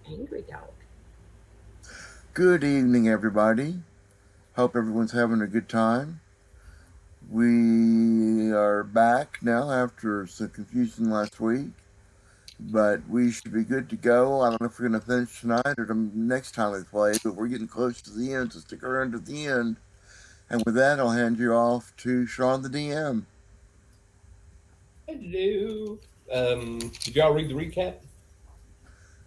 Angry dog. Good evening, everybody. Hope everyone's having a good time. We are back now after some confusion last week, but we should be good to go. I don't know if we're going to finish tonight or the next time we play, but we're getting close to the end, so stick around to the end. And with that, I'll hand you off to Sean the DM. Hello. Did y'all read the recap?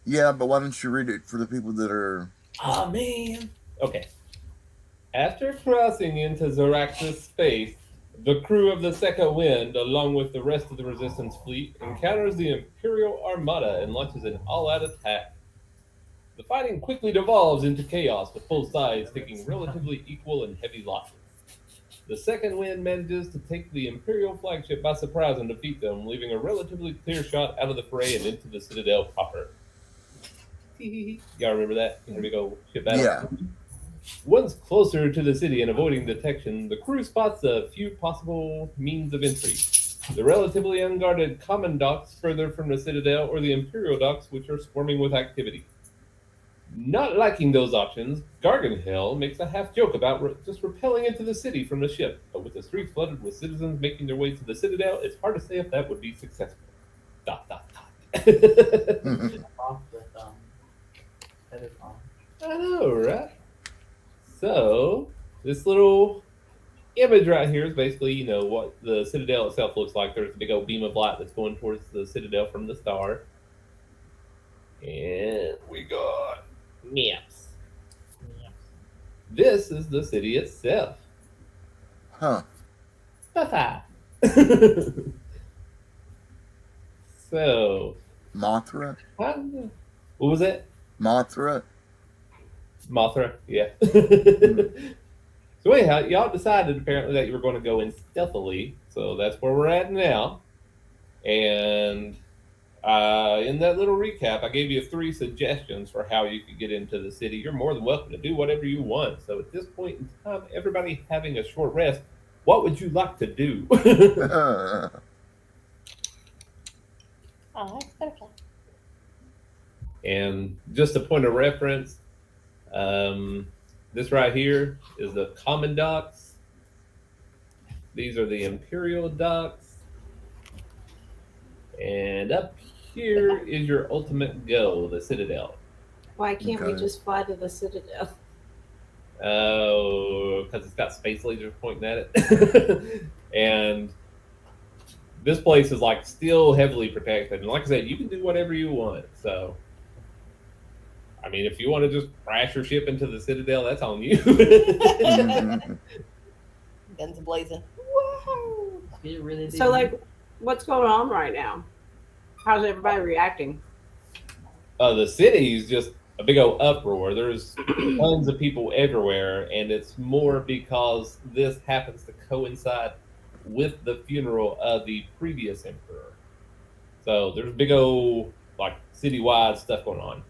Yeah, but why don't you read it for the people that are. Oh man. Okay. After crossing into Xaryxis space, the crew of the Second Wind, along with the rest of the Resistance fleet, encounters the Imperial Armada and launches an all-out attack. The fighting quickly devolves into chaos, with both sides taking relatively equal and heavy losses. The Second Wind manages to take the Imperial flagship by surprise and defeat them, leaving a relatively clear shot out of the fray and into the Citadel proper. Y'all remember that? Here we go, ship battle. Yeah. Once closer to the city and avoiding detection, the crew spots a few possible means of entry. The relatively unguarded common docks further from the Citadel, or the Imperial docks, which are swarming with activity. Not liking those options, Garganhill makes a half joke about just repelling into the city from the ship, but with the streets flooded with citizens making their way to the Citadel, it's hard to say if that would be successful. Dot, dot, dot. Off with edit on. I know, right? So, this little image right here is basically, what the Citadel itself looks like. There's a big old beam of light that's going towards the Citadel from the star. And we got maps. Yeah. This is the city itself. Huh. Haha. So, Mothra? what was that? Mothra? Mothra, yeah. Mm. So anyhow, y'all decided apparently that you were going to go in stealthily, so that's where we're at now. And in that little recap, I gave you 3 suggestions for how you could get into the city. You're more than welcome to do whatever you want. So at this point in time, everybody having a short rest, what would you like to do? Oh, that's butterfly. And just a point of reference, this right here is the common docks. These are the imperial docks. And up here is your ultimate goal, the Citadel. Why can't we Okay. just fly to the Citadel? Oh, because it's got space lasers pointing at it. And this place is like still heavily protected. And like I said, you can do whatever you want. So, I mean, if you want to just crash your ship into the Citadel, that's on you. Mhm. Guns blazing. Whoa! You really So, like, what's going on right now? How's everybody reacting? The city is just a big old uproar. There's tons of people everywhere, and it's more because this happens to coincide with the funeral of the previous emperor. So there's big old like citywide stuff going on,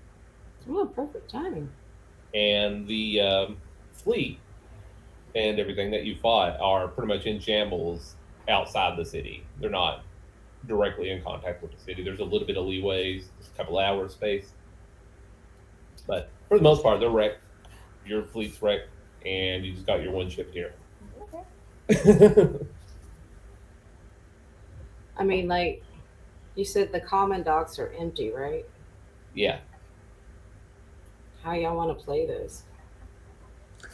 Oh, perfect timing. and the fleet and everything that you fought are pretty much in shambles outside the city. They're not directly in contact with the city. There's a little bit of leeways, just a couple hours space, but for the most part, they're wrecked. Your fleet's wrecked, and you just got your one ship here. Okay. I mean, like, you said the common docks are empty, right? Yeah. How y'all want to play this?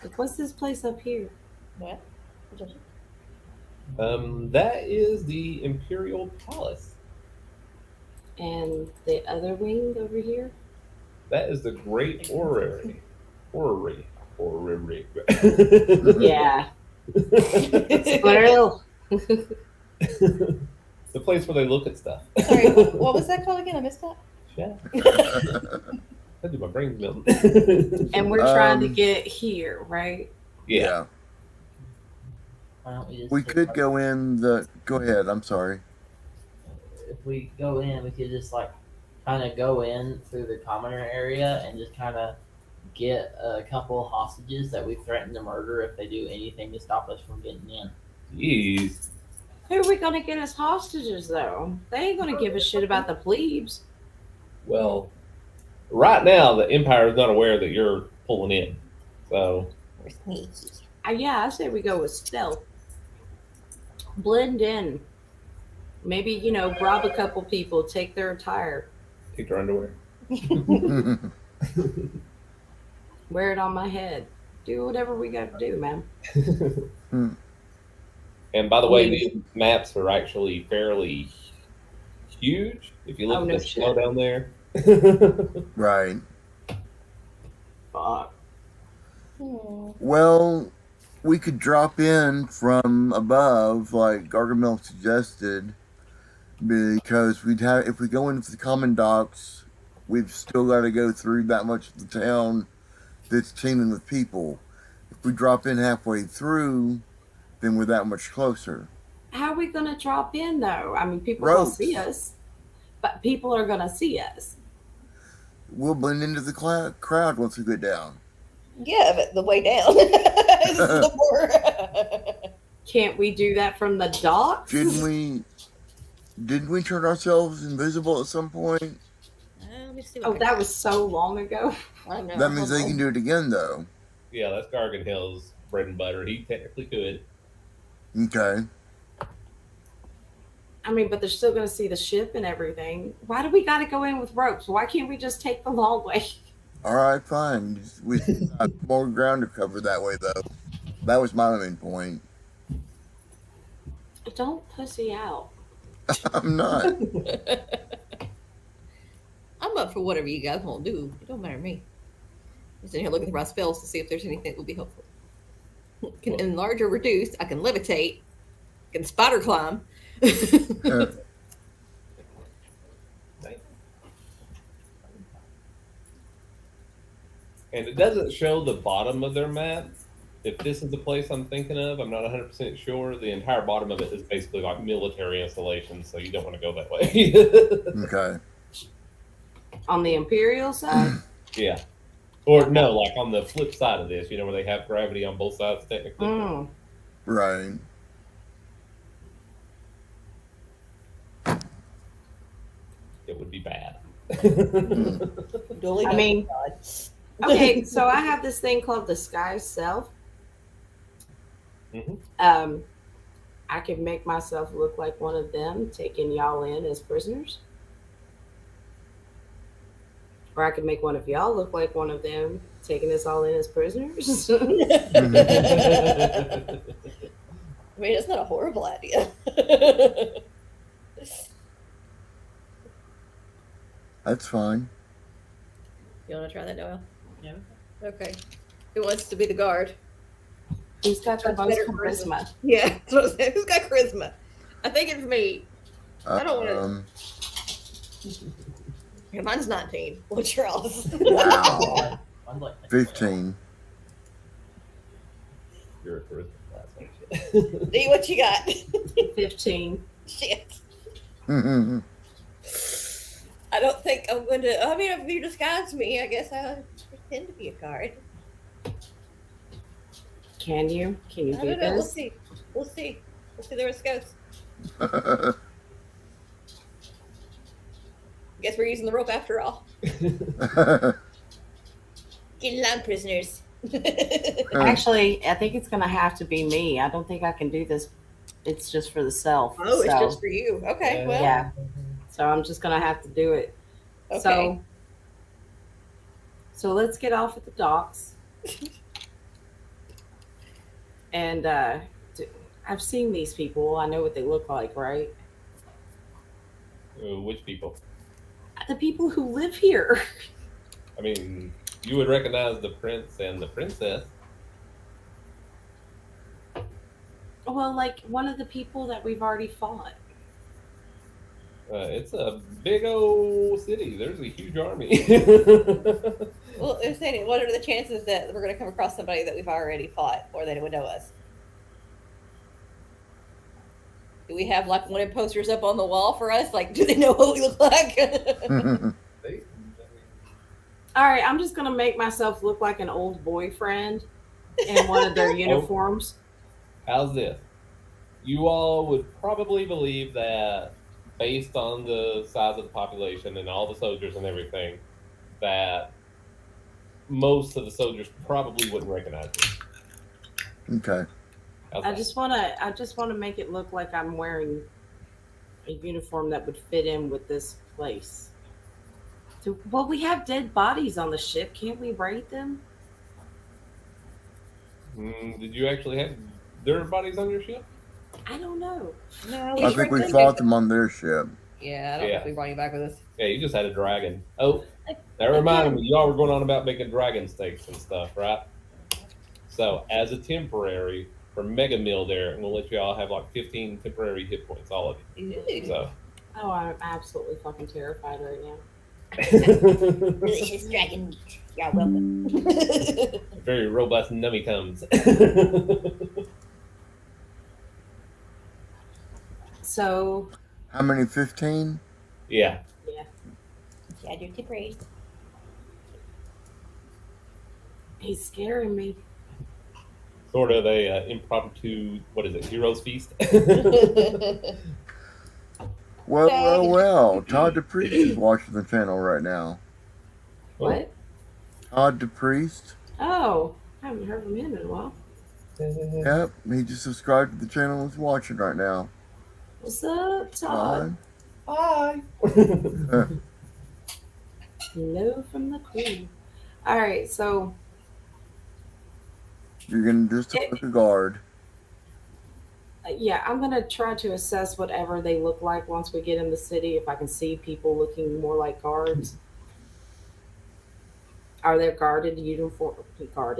Like, what's this place up here? What? That is the Imperial Palace. And the other wing over here? That is the Great Orrery. Orrery. Orrery. Yeah. Squirrel. The place where they look at stuff. Sorry, what was that called again? I missed that. Yeah. That did my brain's melting. And we're trying to Um, get here, right? Yeah. Yeah. Why don't we just We take could our- go in the. Go ahead, I'm sorry. If we go in, we could just like kind of go in through the commoner area and just kind of get a couple hostages that we threaten to murder if they do anything to stop us from getting in. Jeez. Who are we going to get as hostages, though? They ain't going to give a shit about the plebes. Well, Right now, the Empire is not aware that you're pulling in. So, We're sneaky. Yeah, I say we go with stealth. Blend in. Maybe, rob a couple people, take their attire, take your underwear. wear it on my head. Do whatever we got to do, man. And by the way, I mean- these maps are actually fairly huge. If you look Oh, at no the snow shit. down there. Right. Fuck. Well, we could drop in from above, like Gargamel suggested, because if we go into the common docks, we've still got to go through that much of the town that's teeming with people. If we drop in halfway through, then we're that much closer. How are we going to drop in, though? I mean, people will Ropes. see us, but people are going to see us. We'll blend into the crowd once we get down. Yeah, but the way down is the more. Can't we do that from the docks? Didn't we turn ourselves invisible at some point? Let me see Oh, what that was so long ago. I know. That means they can do it again, though. Yeah, that's Gargan Hill's bread and butter. He technically could. Okay. I mean, but they're still going to see the ship and everything. Why do we got to go in with ropes? Why can't we just take the long way? All right, fine. We got more ground to cover that way, though. That was my main point. Don't pussy out. I'm not. I'm up for whatever you guys want to do. It don't matter to me. I'm sitting here looking through my spells to see if there's anything that will be helpful. Can enlarge or reduce. I can levitate. I can spider climb. And it doesn't show the bottom of their map. If this is the place I'm thinking of, I'm not 100% sure. The entire bottom of it is basically like military installations, so you don't want to go that way. Okay. On the Imperial side? Yeah. Or no, like on the flip side of this, where they have gravity on both sides technically. Mm. Right. It would be bad. Duly I done, mean- God. Okay, so I have this thing called Disguise Self. Mhm. I can make myself look like one of them, taking y'all in as prisoners. Or I could make one of y'all look like one of them, taking us all in as prisoners. I mean, it's not a horrible idea. That's fine. You want to try that, Noel? Yeah. Okay. Who wants to be the guard? Who's got the That's most better charisma? Yeah, that's what I said. Who's got charisma? I think it's me. I don't wanna- Um, Yeah, mine's 19. What's your else? wow. Mine's like 15. You're a charisma class, aren't you? D, what you got? 15. Shit. Mhm. I don't think I'm going to. I mean, if you disguise me, I guess I'll pretend to be a guard. Can you? Can you I do don't know. We'll this? see. We'll see. We'll see where this goes. Guess we're using the rope after all. Get in line, prisoners. Actually, I think it's going to have to be me. I don't think I can do this. It's just for the self. Oh, it's so, just for you. Okay, Yeah. well, Yeah. So I'm just going to have to do it. okay. So let's get off at the docks. And I've seen these people. I know what they look like, right? Which people? The people who live here. I mean, you would recognize the prince and the princess. Well, like one of the people that we've already fought. It's a big old city. There's a huge army. Well, they're saying, what are the chances that we're going to come across somebody that we've already fought or that would know us? Do we have like wanted posters up on the wall for us? Like, do they know what we look like? All right, I'm just going to make myself look like an old boyfriend in one of their uniforms. How's this? You all would probably believe that, based on the size of the population and all the soldiers and everything, that most of the soldiers probably wouldn't recognize me. Okay. How's I that? just want to make it look like I'm wearing a uniform that would fit in with this place. So, well, we have dead bodies on the ship. Can't we raid them? Did you actually have their bodies on your ship? I don't know. No, I think we fought them on their ship. Yeah, I don't know if we brought you back with us. Yeah, you just had a dragon. Oh, that reminded me, y'all were going on about making dragon steaks and stuff, right? So, as a temporary for Mega Meal there, I'm gonna let y'all have like 15 temporary hit points, all of you. Ooh. So, Oh, I'm absolutely fucking terrified right now. Delicious dragon meat. You're welcome. very robust nummy comes. So, How many? 15? Yeah. Add your tip raise. he's scaring me. Sort of a impromptu, what is it, Heroes Feast? Well. Todd the Priest is watching the channel right now. What? Todd the Priest. Oh, I haven't heard from him in a while. Yep, he just subscribed to the channel and is watching right now. What's up, Todd? Hi. Hello from the crew. All right, so You're gonna just take a guard. yeah, I'm gonna try to assess whatever they look like once we get in the city. If I can see people looking more like guards. Are there guarded uniforms? Are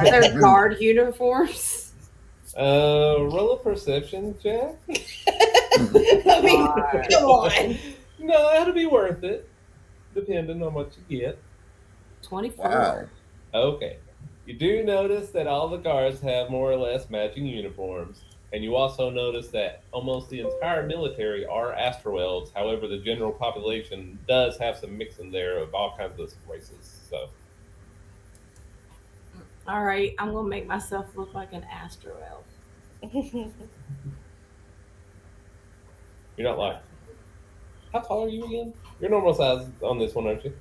there guard uniforms? Roll a perception check. I mean, come on. No, that'll be worth it, depending on what you get. 24. Wow. Okay. You do notice that all the guards have more or less matching uniforms, and you also notice that almost the entire military are Astro Elves. However, the general population does have some mixing there of all kinds of races. So, All right, I'm gonna make myself look like an Astro Elf. you're not like, how tall are you again? You're normal size on this one, aren't you?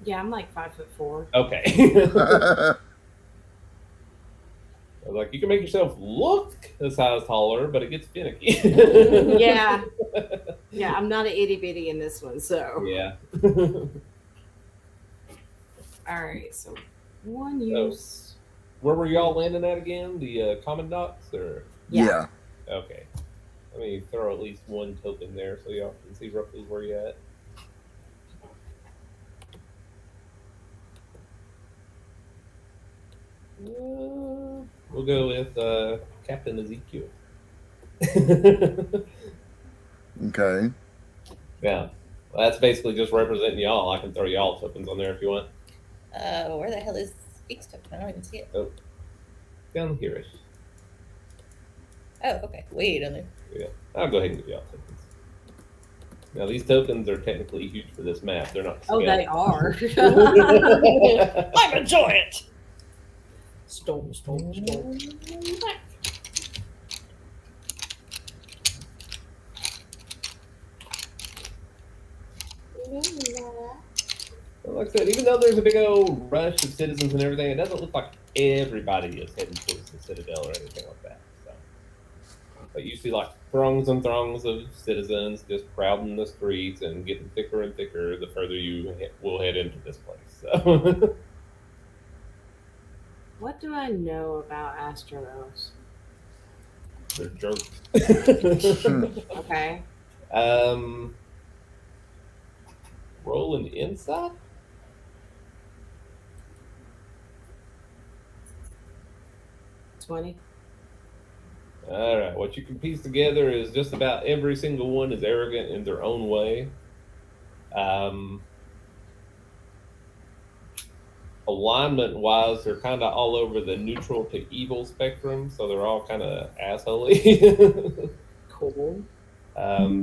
Yeah, I'm like 5'4". Okay. I was like, you can make yourself look a size taller, but it gets finicky. Yeah, yeah, I'm not an itty bitty in this one. So Yeah. all right, so one use. Where were y'all landing at again? The common docks, or Yeah. okay? Let me throw at least one token there so y'all can see roughly where you're at. We'll go with Captain Ezekiel. Okay. Yeah, well, that's basically just representing y'all. I can throw y'all tokens on there if you want. Where the hell is X token? I don't even see it. Down here-ish. Oh, okay. Way down there. Yeah, I'll go ahead and give y'all tokens. Now these tokens are technically huge for this map. They're not. Oh, they are. I'm a giant. Storm. Well, like I said, even though there's a big old rush of citizens and everything, it doesn't look like everybody is heading towards the Citadel or anything like that. So, but you see like throngs and throngs of citizens just crowding the streets and getting thicker and thicker the further you will head into this place. So, What do I know about Astro Elves? they're jerks. Okay. Roll an insight. 20. All right, what you can piece together is just about every single one is arrogant in their own way. Alignment-wise, they're kind of all over the neutral to evil spectrum, so they're all kind of assholey. Cool.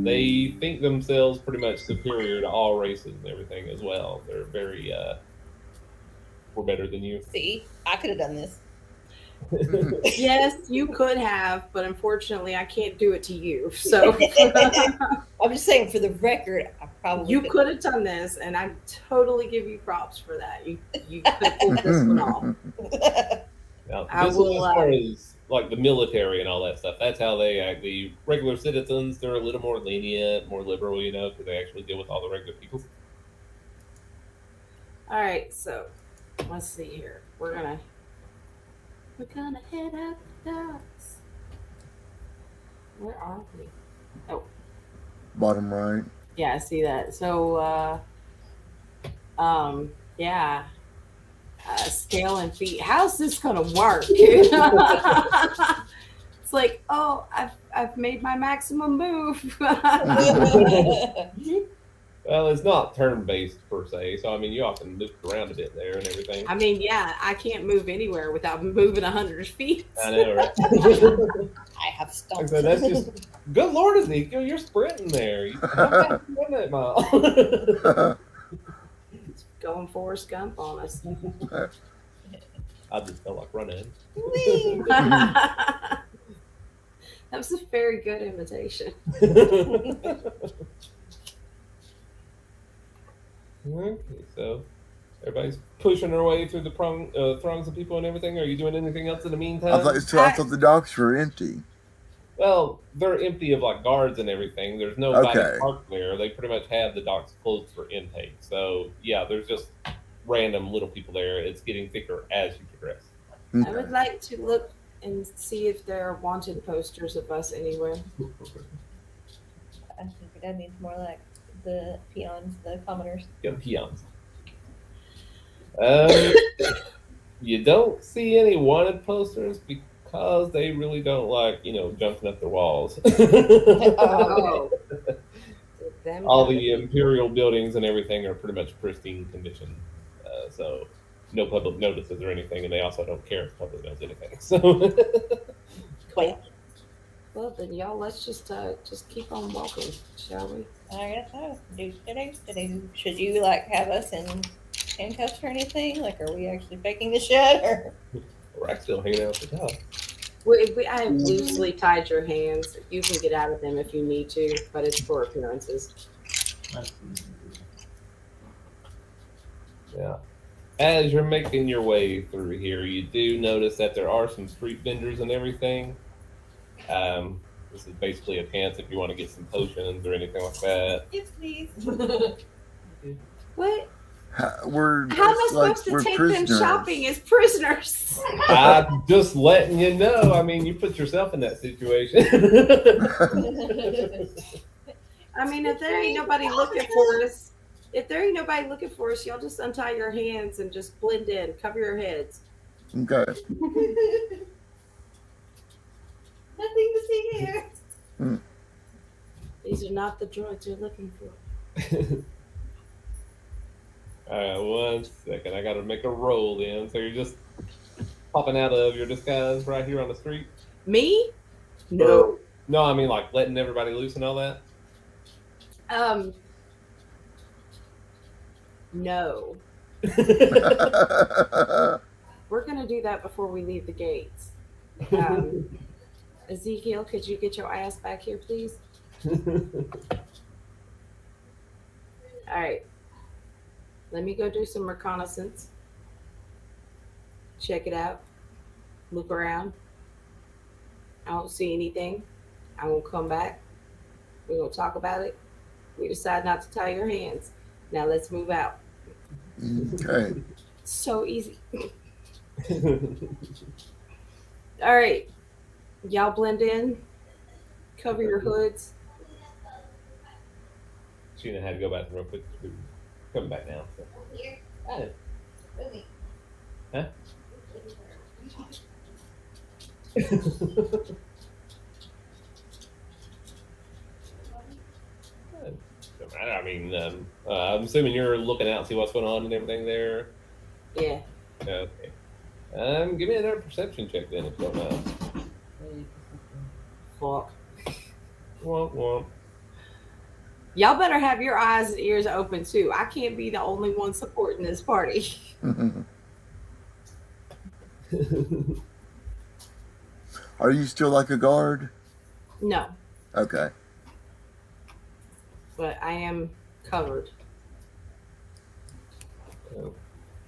They think themselves pretty much superior to all races and everything as well. They're very, we're better than you. See, I could have done this. Yes, you could have, but unfortunately, I can't do it to you. So I'm just saying, for the record, I probably You could have done this, and I totally give you props for that. You could have pulled this one off. Now, I just will, as far as like the military and all that stuff, that's how they act. The regular citizens, they're a little more lenient, more liberal, because they actually deal with all the regular people. All right, so let's see here. We're gonna head out the docks. Where are we? Oh, Bottom right. yeah, I see that. So, yeah, scale and feet. How's this gonna work? It's like, oh, I've made my maximum move. Well, it's not turn-based per se, so I mean, you often move around a bit there and everything. I mean, yeah, I can't move anywhere without moving 100 feet. I know, right? I have Like I stopped. said, that's just good Lord, Ezekiel, you're sprinting there. You run that mile. Going Forrest Gump on us. I just felt like running. That was a very good imitation. Okay, so everybody's pushing their way through the throngs of people and everything. Are you doing anything else in the meantime? I thought the docks were empty. Well, they're empty of like guards and everything. There's nobody parked there. They pretty much have the docks closed for intake. So yeah, there's just random little people there. It's getting thicker as you progress. I would like to look and see if there are wanted posters of us anywhere. I think that means more like the peons, the commoners. Yeah, peons. You don't see any wanted posters because they really don't like, jumping up their walls. Oh. All the imperial buildings and everything are pretty much pristine condition. So no public notices or anything, and they also don't care if the public knows anything. So Cool. Well, then y'all, let's just keep on walking, shall we? I guess so. Should you like have us in handcuffs or anything? Like, are we actually faking the shit? Or we're still hanging out at the top. I have loosely tied your hands. You can get out of them if you need to, but it's for appearances. Yeah. As you're making your way through here, you do notice that there are some street vendors and everything. This is basically a chance if you want to get some potions or anything like that. yes, please. What? How am I supposed to take them shopping as prisoners? I'm just letting you know. I mean, you put yourself in that situation. I mean, if there ain't nobody looking for us, y'all just untie your hands and just blend in, cover your heads. Okay. Nothing to see here. These are not the droids you're looking for. All right, 1 second. I got to make a roll then. So you're just popping out of your disguise right here on the street? Me? No. No, I mean like letting everybody loose and all that? No. We're going to do that before we leave the gates. Ezekiel, could you get your ass back here, please? All right. Let me go do some reconnaissance. Check it out. Look around. I don't see anything. I won't come back. We're going to talk about it. We decide not to tie your hands. Now let's move out. Okay. So easy. All right. Y'all blend in. Cover your hoods. Sheena had to go back real quick. Coming back now. So. Oh. Huh? I mean, I'm assuming you're looking out and see what's going on and everything there. Yeah. Okay. Give me another perception check then, if you don't mind. Fuck. Womp womp. Y'all better have your eyes and ears open too. I can't be the only one supporting this party. Are you still like a guard? No, Okay. but I am covered?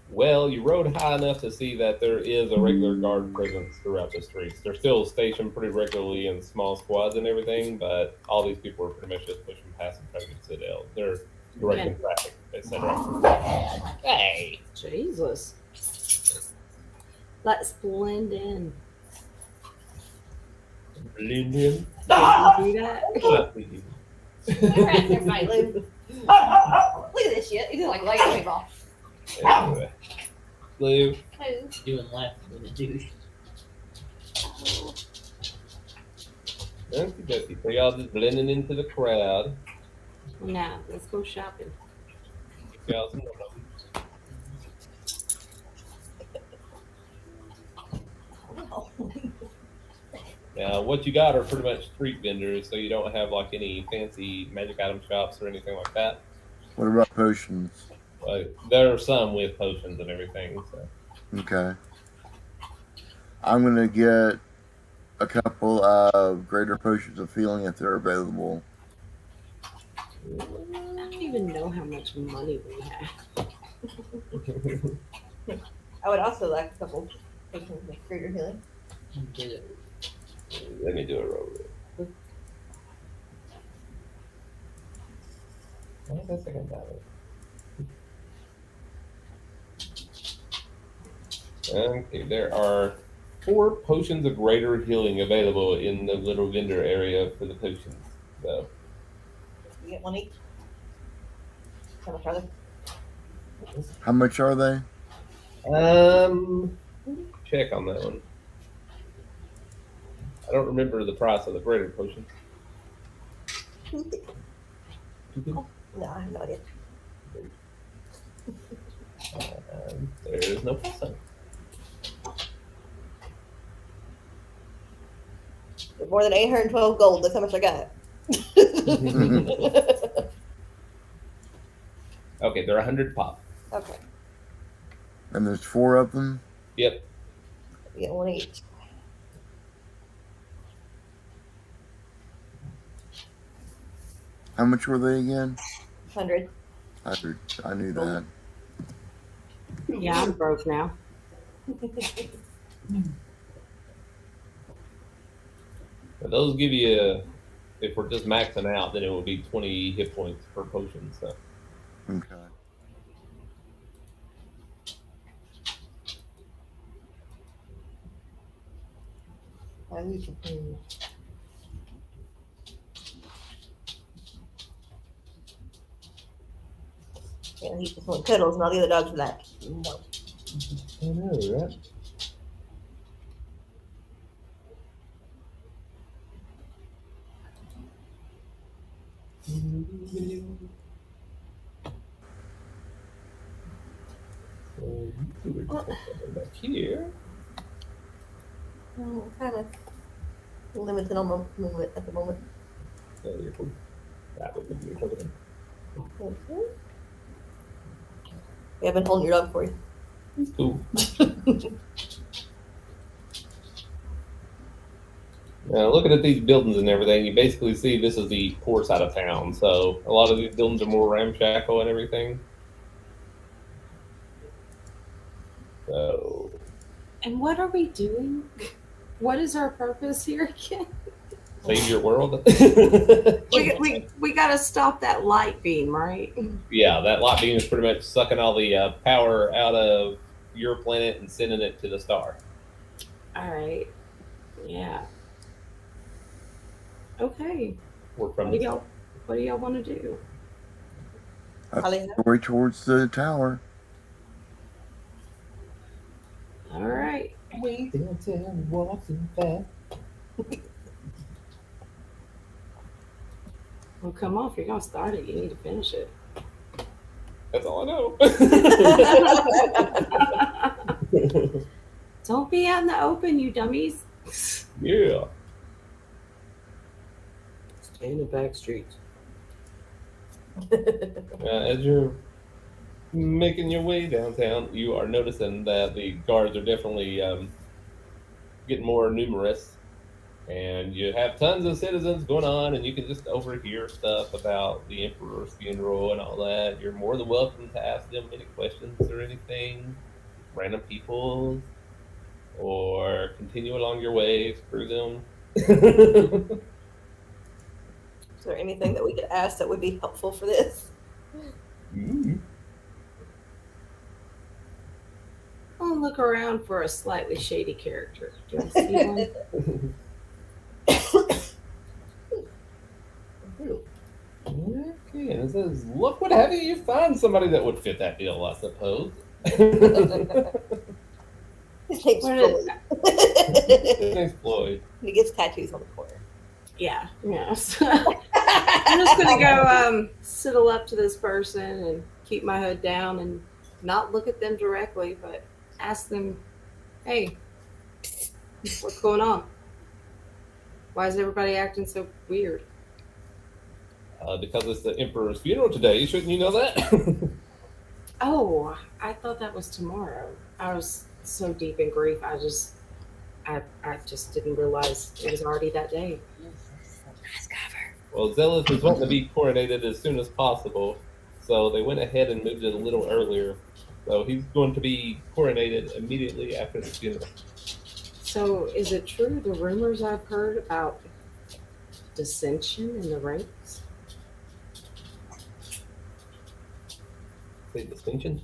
Well, you rode high enough to see that there is a regular guard presence throughout the streets. They're still stationed pretty regularly in small squads and everything, but all these people are pretty much just pushing past and trying to get to Citadel. They're directing traffic, etc. Hey! Jesus. Let's blend in. Blend in. Can you do that? Rats are fight, Lou. Look at this shit. He's like Lego people. Anyway. Lou, Lou. Doing left with a douche. okie dokie. So y'all just blending into the crowd. Now, let's go shopping. Y'all some- Now, what you got are pretty much street vendors, so you don't have like any fancy magic item shops or anything like that. What about potions? Like, there are some with potions and everything. So. Okay. I'm gonna get a couple of greater potions of healing if they're available. I don't even know how much money we have. I would also like a couple patients with greater healing. Get it. Let me do a roll. Why is that second valid? Okay, there are 4 potions of greater healing available in the little vendor area for the potions. So, You get one each. How much are they? How much are they? check on that one. I don't remember the price of the greater potion. No, I have no idea. There's no price on it. More than 812 gold. That's how much I got. Okay, they're 100 pop. Okay. And there's 4 of them. Yep. You get one each. How much were they again? 100. I knew that. Yeah, I'm broke now. But those give you, if we're just maxing out, then it would be 20 hit points per potion. So Okay. I need to pay. Can't eat this one cuddles and all the other dogs are like, no. I know, right? So you would put that back here. I'm kind of limited on my movement at the moment. So you're cool. That would be your token. Okay. Yeah, I've been holding your dog for you. Cool. Now, looking at these buildings and everything, you basically see this is the poor side of town. So a lot of these buildings are more ramshackle and everything. So And what are we doing? What is our purpose here again? save your world. We got to stop that light beam, right? Yeah, that light beam is pretty much sucking all the power out of your planet and sending it to the star. All right. Yeah. Okay. Or from What do y'all want to do? Holly, Way towards the tower. All right. We downtown walking fast. Well, come on. If you're gonna start it, you need to finish it. That's all I know. Don't be out in the open, you dummies. Yeah. Stay in the back streets. As you're making your way downtown, you are noticing that the guards are definitely getting more numerous. And you have tons of citizens going on, and you can just overhear stuff about the emperor's funeral and all that. You're more than welcome to ask them any questions or anything, random people, or continue along your way, screw them. Is there anything that we could ask that would be helpful for this? Ooh. I'll look around for a slightly shady character. Do I see one? Okay, and it says, "Look what have you! You found somebody that would fit that bill, I suppose." His name's What is- Floyd. His name's Floyd. He gets tattoos on the corner. Yeah, yes. I'm just gonna go sidle up to this person and keep my hood down and not look at them directly, but ask them, "Hey, what's going on? Why is everybody acting so weird?" Because it's the emperor's funeral today, shouldn't you know that? Oh, I thought that was tomorrow. I was so deep in grief. I just didn't realize it was already that day. Nice cover. Well, Zealous is wanting to be coronated as soon as possible, so they went ahead and moved it a little earlier. So he's going to be coronated immediately after the funeral. So, is it true the rumors I've heard about dissension in the ranks? Say distinction?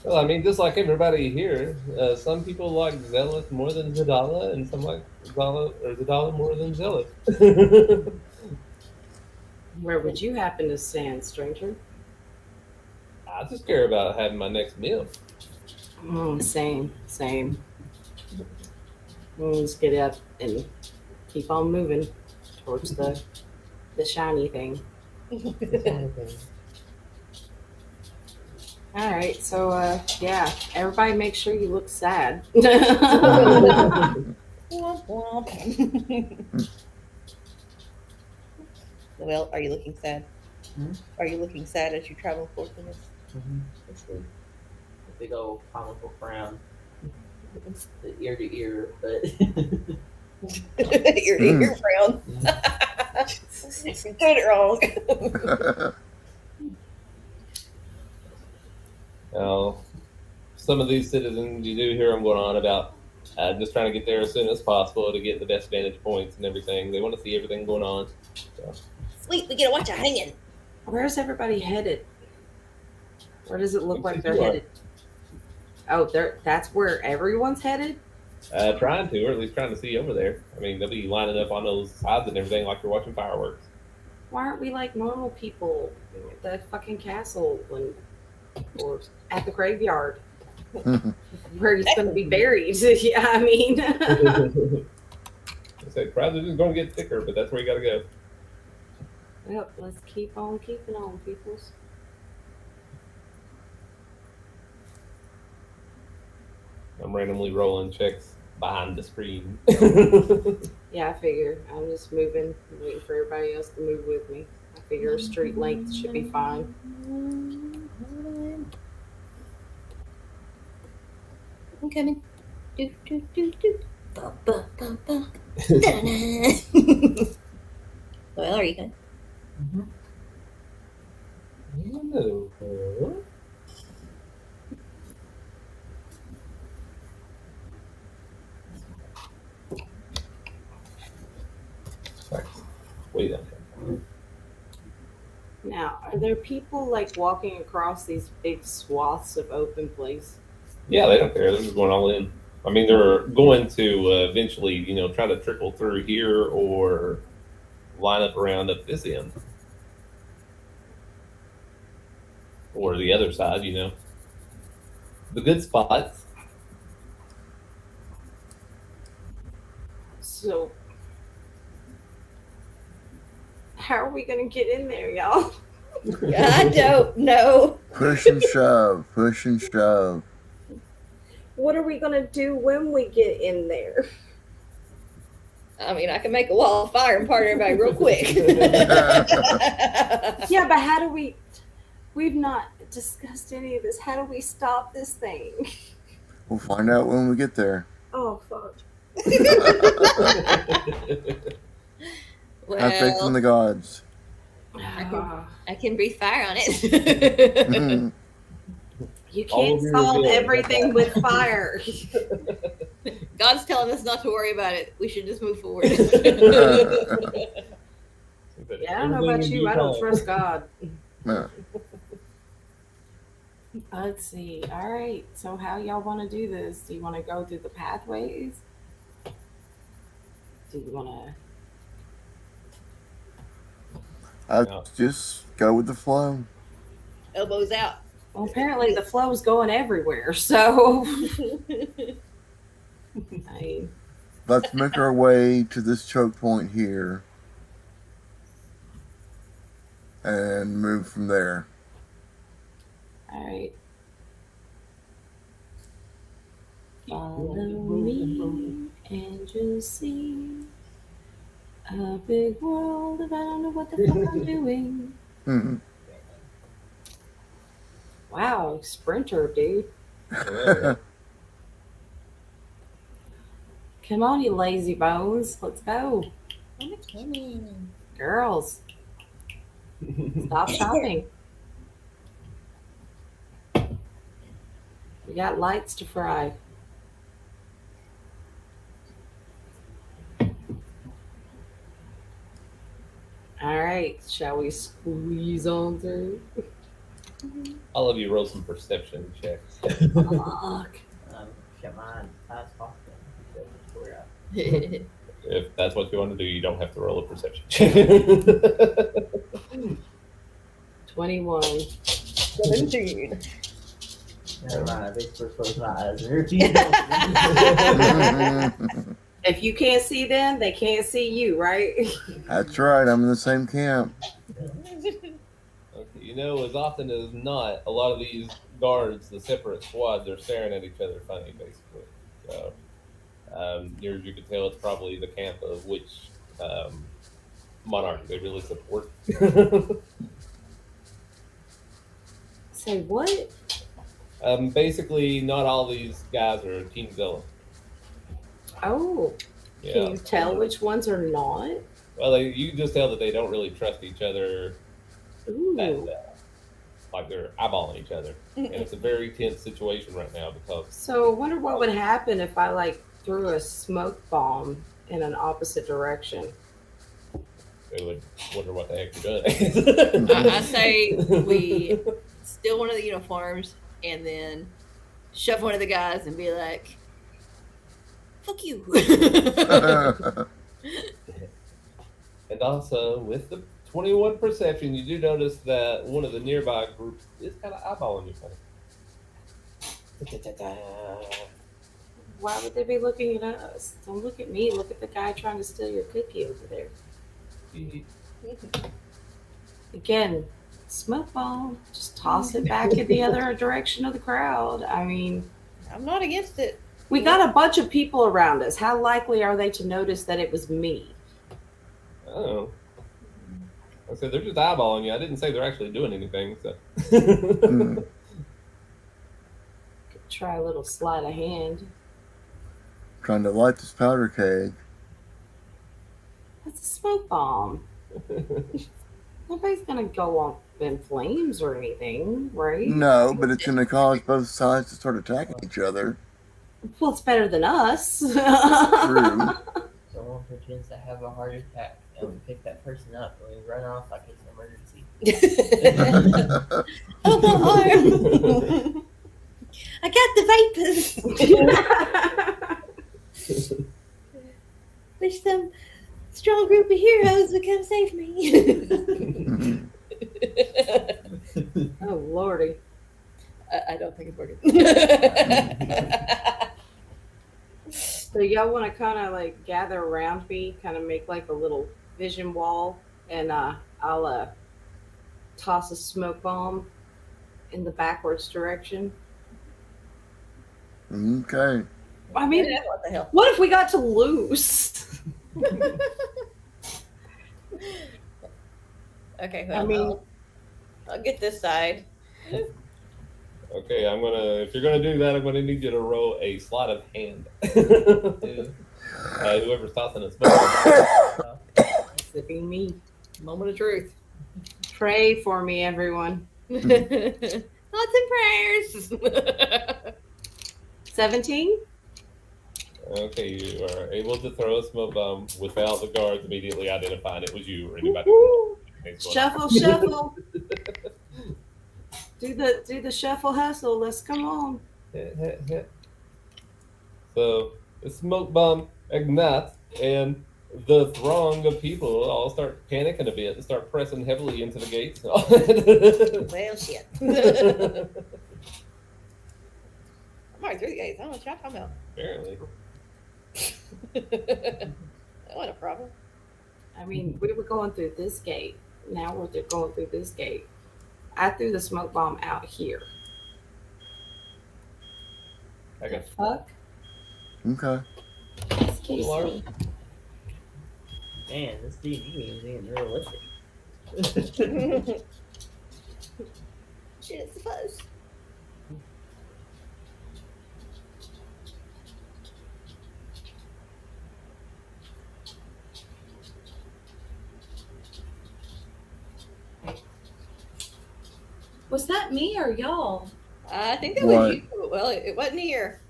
Well, I mean, just like everybody here, some people like Zealous more than Zadala, and some like Zadala more than Zealous. Where would you happen to stand, stranger? I just care about having my next meal. Same. Let's get up and keep on moving towards the shiny thing. All right, so yeah, everybody make sure you look sad. Womp womp. Well, are you looking sad? Are you looking sad as you travel forth in this? A big old comical frown, the ear to ear, but Ear to ear frown. You did it wrong. Now, some of these citizens, you do hear them going on about just trying to get there as soon as possible to get the best vantage points and everything. They want to see everything going on. So, Sweet, we get to watch a hanging. Where's everybody headed? Where does it look Looks like like they're you are. headed? Oh, that's where everyone's headed? trying to, or at least trying to see over there. I mean, they'll be lining up on those sides and everything like you're watching fireworks. Why aren't we like normal people at the fucking castle or at the graveyard where he's going to be buried? Yeah, I mean. I said, crowds are just going to get thicker, but that's where you got to go. Well, let's keep on keeping on, peoples. I'm randomly rolling checks behind the screen. Yeah, I figure. I'm just moving, waiting for everybody else to move with me. I figure a street length should be fine. I'm coming. Do, do, do, do. Ba, ba, ba, ba. Da-da-da. Well, are you going? No. Wait a minute. Now, are there people like walking across these big swaths of open place? Yeah, they don't care. They're just going all in. I mean, they're going to eventually, try to trickle through here or line up around at this end. Or the other side, The good spots. So, how are we going to get in there, y'all? I don't know. Push and shove. Push and shove. What are we going to do when we get in there? I mean, I can make a wall of fire and part everybody real quick. Yeah, but how do we've not discussed any of this. How do we stop this thing? We'll find out when we get there. Oh, fuck. Have faith in Well, the gods. I can breathe fire on it. Mhm. You All can't will be solve revealed. everything with fire. God's telling us not to worry about it. We should just move forward. Yeah, I don't know about you. I don't trust God. Yeah. Let's see. All right. So, how y'all want to do this? Do you want to go through the pathways? Do you want to? I just go with the flow. Elbows out. Well, apparently the flow's going everywhere. So, I mean, Let's make our way to this choke point here and move from there. all right. Follow me and you'll see a big world if I don't know what the fuck I'm doing. Hmm. Wow, sprinter, dude. Yeah. Come on, you lazy bones. Let's go. I'm coming. Girls, stop shopping. We got lights to fry. All right, shall we squeeze on through? All of you roll some perception checks. Fuck. Shut mine. Eyes possible. If that's what you want to do, you don't have to roll a perception check. 21. 17. Never mind. I basically close my eyes and repeat. If you can't see them, they can't see you, right? That's right. I'm in the same camp. Okay, you know, as often as not, a lot of these guards, the separate squads, are staring at each other funny, basically. So, yours, you could tell it's probably the camp of which monarch they really support. Say what? Basically, not all these guys are Team Zealot. Oh, Yeah. can you tell which ones are not? Well, you can just tell that they don't really trust each other, and Ooh. like they're eyeballing each other. And it's a very tense situation right now because So I wonder what would happen if I like threw a smoke bomb in an opposite direction. they would wonder what the heck you're doing. I say we steal one of the uniforms and then shove one of the guys and be like, fuck you. And also, with the 21 perception, you do notice that one of the nearby groups is kind of eyeballing you. Why would they be looking at us? Don't look at me. Look at the guy trying to steal your cookie over there. Again, smoke bomb. Just toss it back in the other direction of the crowd. I mean, I'm not against it. we got a bunch of people around us. How likely are they to notice that it was me? Oh. I said they're just eyeballing you. I didn't say they're actually doing anything. So. Try a little sleight of hand. Trying to light this powder keg. That's a smoke bomb. Nobody's gonna go up in flames or anything, right? No, but it's going to cause both sides to start attacking each other. Well, it's better than us. True. Someone pretends to have a heart attack and we pick that person up and we run off like it's an emergency. Oh, my arm. I got the vapors. Wish some strong group of heroes would come save me. Oh, Lordy. I don't think it's working. So y'all want to kind of like gather around me, kind of make like a little vision wall, and I'll toss a smoke bomb in the backwards direction. Okay. I mean, What the hell? what if we got to loose? Okay, I well, mean- I'll get this side. Okay, if you're gonna do that, I'm gonna need you to roll a sleight of hand. Whoever's tossing a smoke. It'd be me. Moment of truth. Pray for me, everyone. Thoughts and prayers. 17? Okay, you are able to throw a smoke bomb without the guards immediately identifying it was you or anybody. Woo-hoo. Next one. Shuffle, shuffle. Do the shuffle hustle. Let's come on. Hit, hit, hit. So the smoke bomb ignites, and the throng of people all start panicking a bit and start pressing heavily into the gates. Well, shit. I'm already through the gates. I don't know what y'all talking Apparently. about. What a problem. I mean, we were going through this gate. Now we're going through this gate. I threw the smoke bomb out here. Okay. Fuck. Okay. This case- Large. Man, this D&D is being realistic. Shit, it's the fuzz. Was that me or y'all? I think that What? was you. Well, it wasn't here.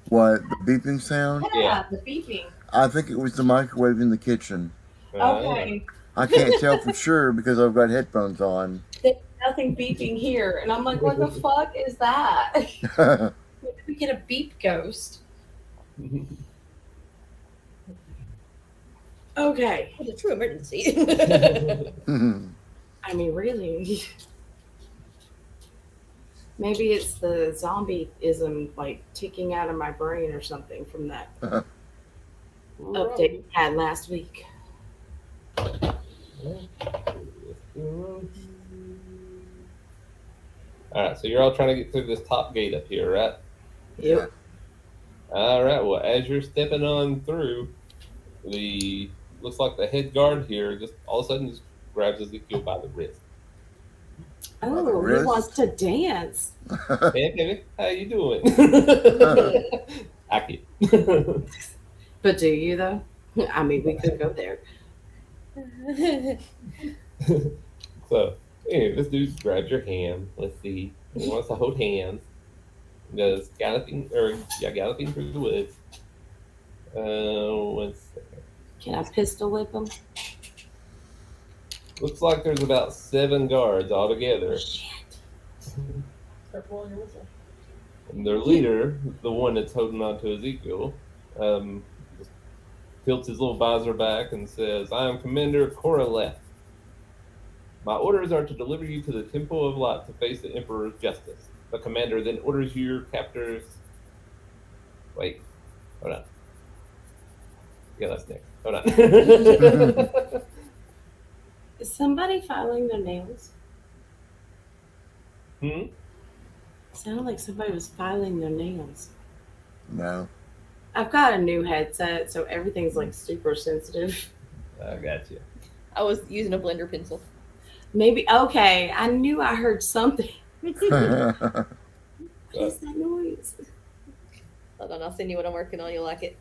What, the beeping sound? Yeah. The beeping. I think it was the microwave in the kitchen. Okay. I can't tell for sure because I've got headphones on. There's nothing beeping here. And I'm like, what the fuck is that? When did we get a beep ghost? Okay. It's a true emergency. I mean, really. Maybe it's the zombie-ism, like, ticking out of my brain or something from that update we had last week. Alright, so you're all trying to get through this top gate up here, right? Yep. Alright, well, as you're stepping on through, looks like the head guard here just all of a sudden just grabs Ezekiel by the wrist. Oh, he wrist? wants to dance. Hey, baby, how you doing? I kid. But do you, though? I mean, we could go there. So, anyway, this dude grabs your hand. Let's see. He wants to hold hands. He goes galloping through the woods. 1 second. Can I pistol whip him? Looks like there's about 7 guards altogether. Shit. Start blowing your whistle. And their leader, the one that's holding on to Ezekiel, just tilts his little visor back and says, I am Commander Koraleth. My orders are to deliver you to the Temple of Light to face the Emperor's justice. The commander then orders your captors. Wait, hold on. Yeah, that's next. Hold on. Is somebody filing their nails? Hmm? Sounded like somebody was filing their nails. No. I've got a new headset, so everything's like super sensitive. I got you. I was using a blender pencil. Maybe, okay, I knew I heard something. What is that noise? Hold on, I'll send you what I'm working on. You'll like it.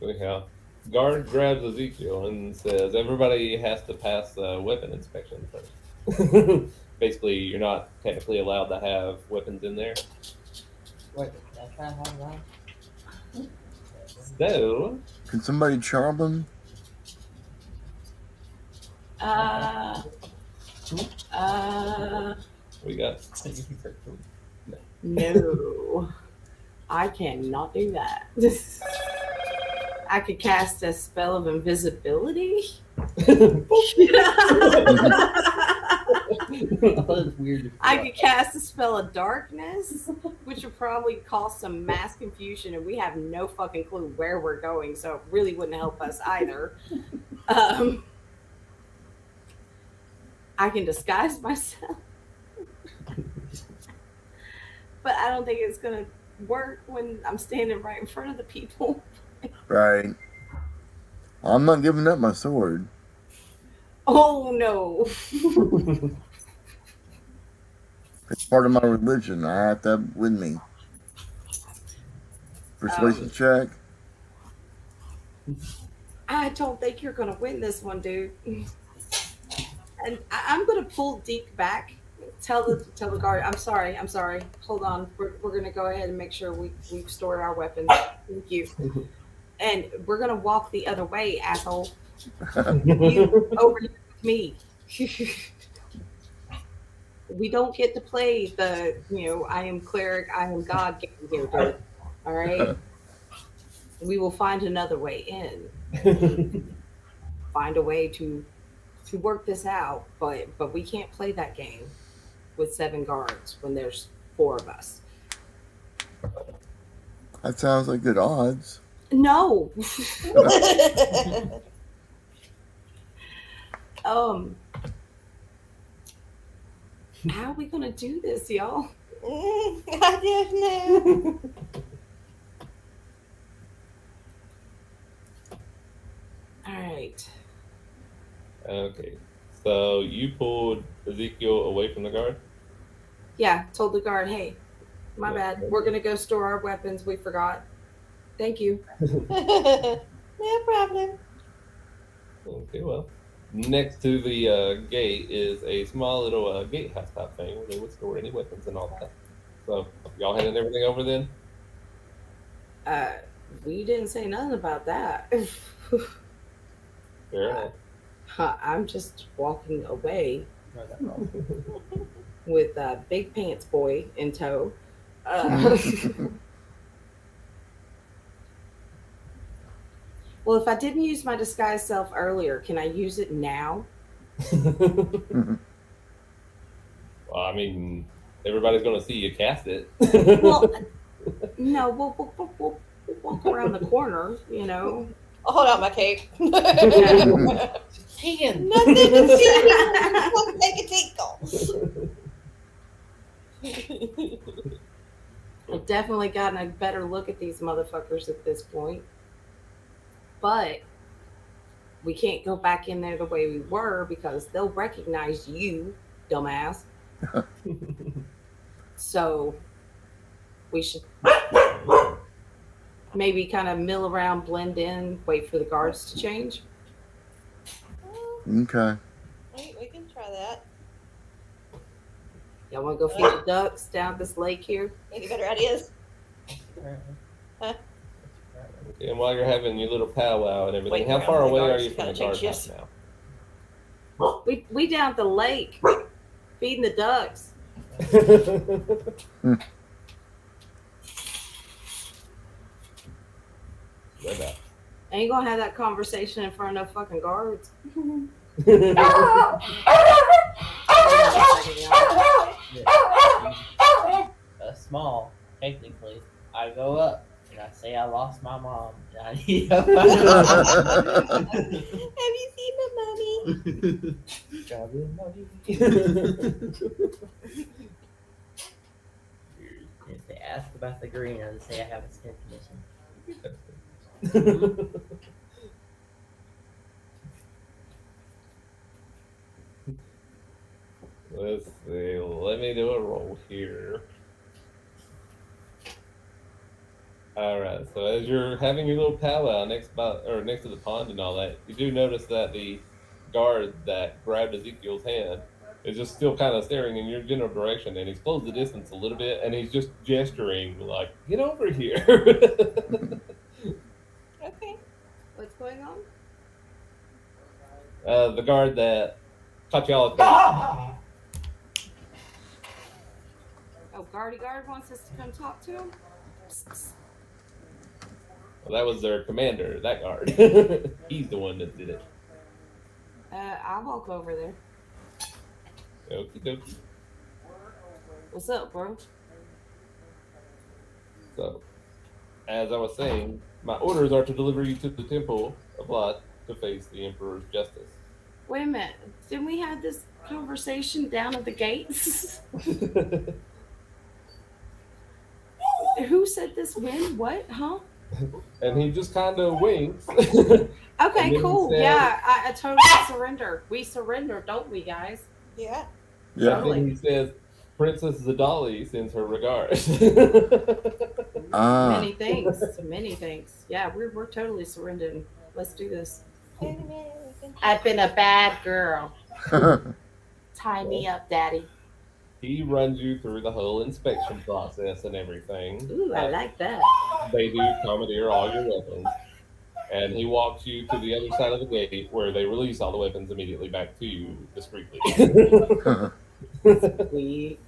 Anyhow, guard grabs Ezekiel and says, everybody has to pass a weapon inspection first. Basically, you're not technically allowed to have weapons in there. Wait, can I try to have that? So, Can somebody charm them? we got No. I cannot do that. I could cast a spell of invisibility. That's weird. I could cast a spell of darkness, which would probably cause some mass confusion, and we have no fucking clue where we're going, so it really wouldn't help us either. I can disguise myself, but I don't think it's gonna work when I'm standing right in front of the people. Right. I'm not giving up my sword. Oh no. It's part of my religion. I have to have it with me. Persuasion check. I don't think you're gonna win this one, dude. And I'm gonna pull Deke back. Tell the guard. I'm sorry. Hold on. We're gonna go ahead and make sure we've stored our weapons. Thank you. And we're gonna walk the other way, asshole. You over here with me. We don't get to play the I am cleric, I am God game here, dude. All right. We will find another way in. Find a way to work this out, but we can't play that game with 7 guards when there's 4 of us. That sounds like good odds. No. How are we gonna do this, y'all? I don't know. All right. Okay. So you pulled Ezekiel away from the guard? Yeah, told the guard, hey, my Yeah. bad. We're gonna go store our weapons. We forgot. Thank you. No problem. Okay, well. Next to the gate is a small little gatehouse type thing where they would store any weapons and all that. So, y'all handing everything over then? We didn't say nothing about that. Fair enough. I'm just walking away with Big Pants Boy in tow. Well, if I didn't use my disguise self earlier, can I use it now? Well, I mean, everybody's going to see you cast it. Well, no, we'll walk around the corner, I'll hold out my cape. Hand. Nothing to see. Won't take a tinkle. I've definitely gotten a better look at these motherfuckers at this point. But we can't go back in there the way we were because they'll recognize you, dumbass. So we should maybe kind of mill around, blend in, wait for the guards to change. Okay. We can try that. Y'all want to go feed the ducks down this lake here? Any better ideas? And while you're having your little powwow and everything, Wait how around far the away are guards you to from the kinda guard change house shifts. now? We down at the lake feeding the ducks. Way back. Ain't gonna have that conversation in front of no fucking guards. Small, technically. I go up and I say I lost my mom and I need to Have you seen my mommy? If they ask about the green, I just say I have a skin condition. Let's see. Let me do a roll here. All right. So as you're having your little powwow next to the pond and all that, you do notice that the guard that grabbed Ezekiel's hand is just still kind of staring in your general direction, and he's closed the distance a little bit, and he's just gesturing like, "Get over here." Okay. What's going on? The guard that caught y'all. Oh, Guard wants us to come talk to him? Well, that was their commander, that guard. He's the one that did it. I'll walk over there. Okie dokie. What's up, bro? So, as I was saying, my orders are to deliver you to the Temple of Lot to face the Emperor's justice. Wait a minute. Didn't we have this conversation down at the gates? Who said this when? What? Huh? And he just kind of winks. Okay, And then cool. he said- Yeah, I totally surrender. We surrender, don't we, guys? Yeah. Yeah. And then he says, Princess Zadali sends her regards. Ah. Many thanks. Many thanks. Yeah, we're totally surrendering. Let's do this. I've been a bad girl. Tie me up, Daddy. He runs you through the whole inspection process and everything. Ooh, I like that. They do commandeer all your weapons. And he walks you to the other side of the gate where they release all the weapons immediately back to you discreetly. We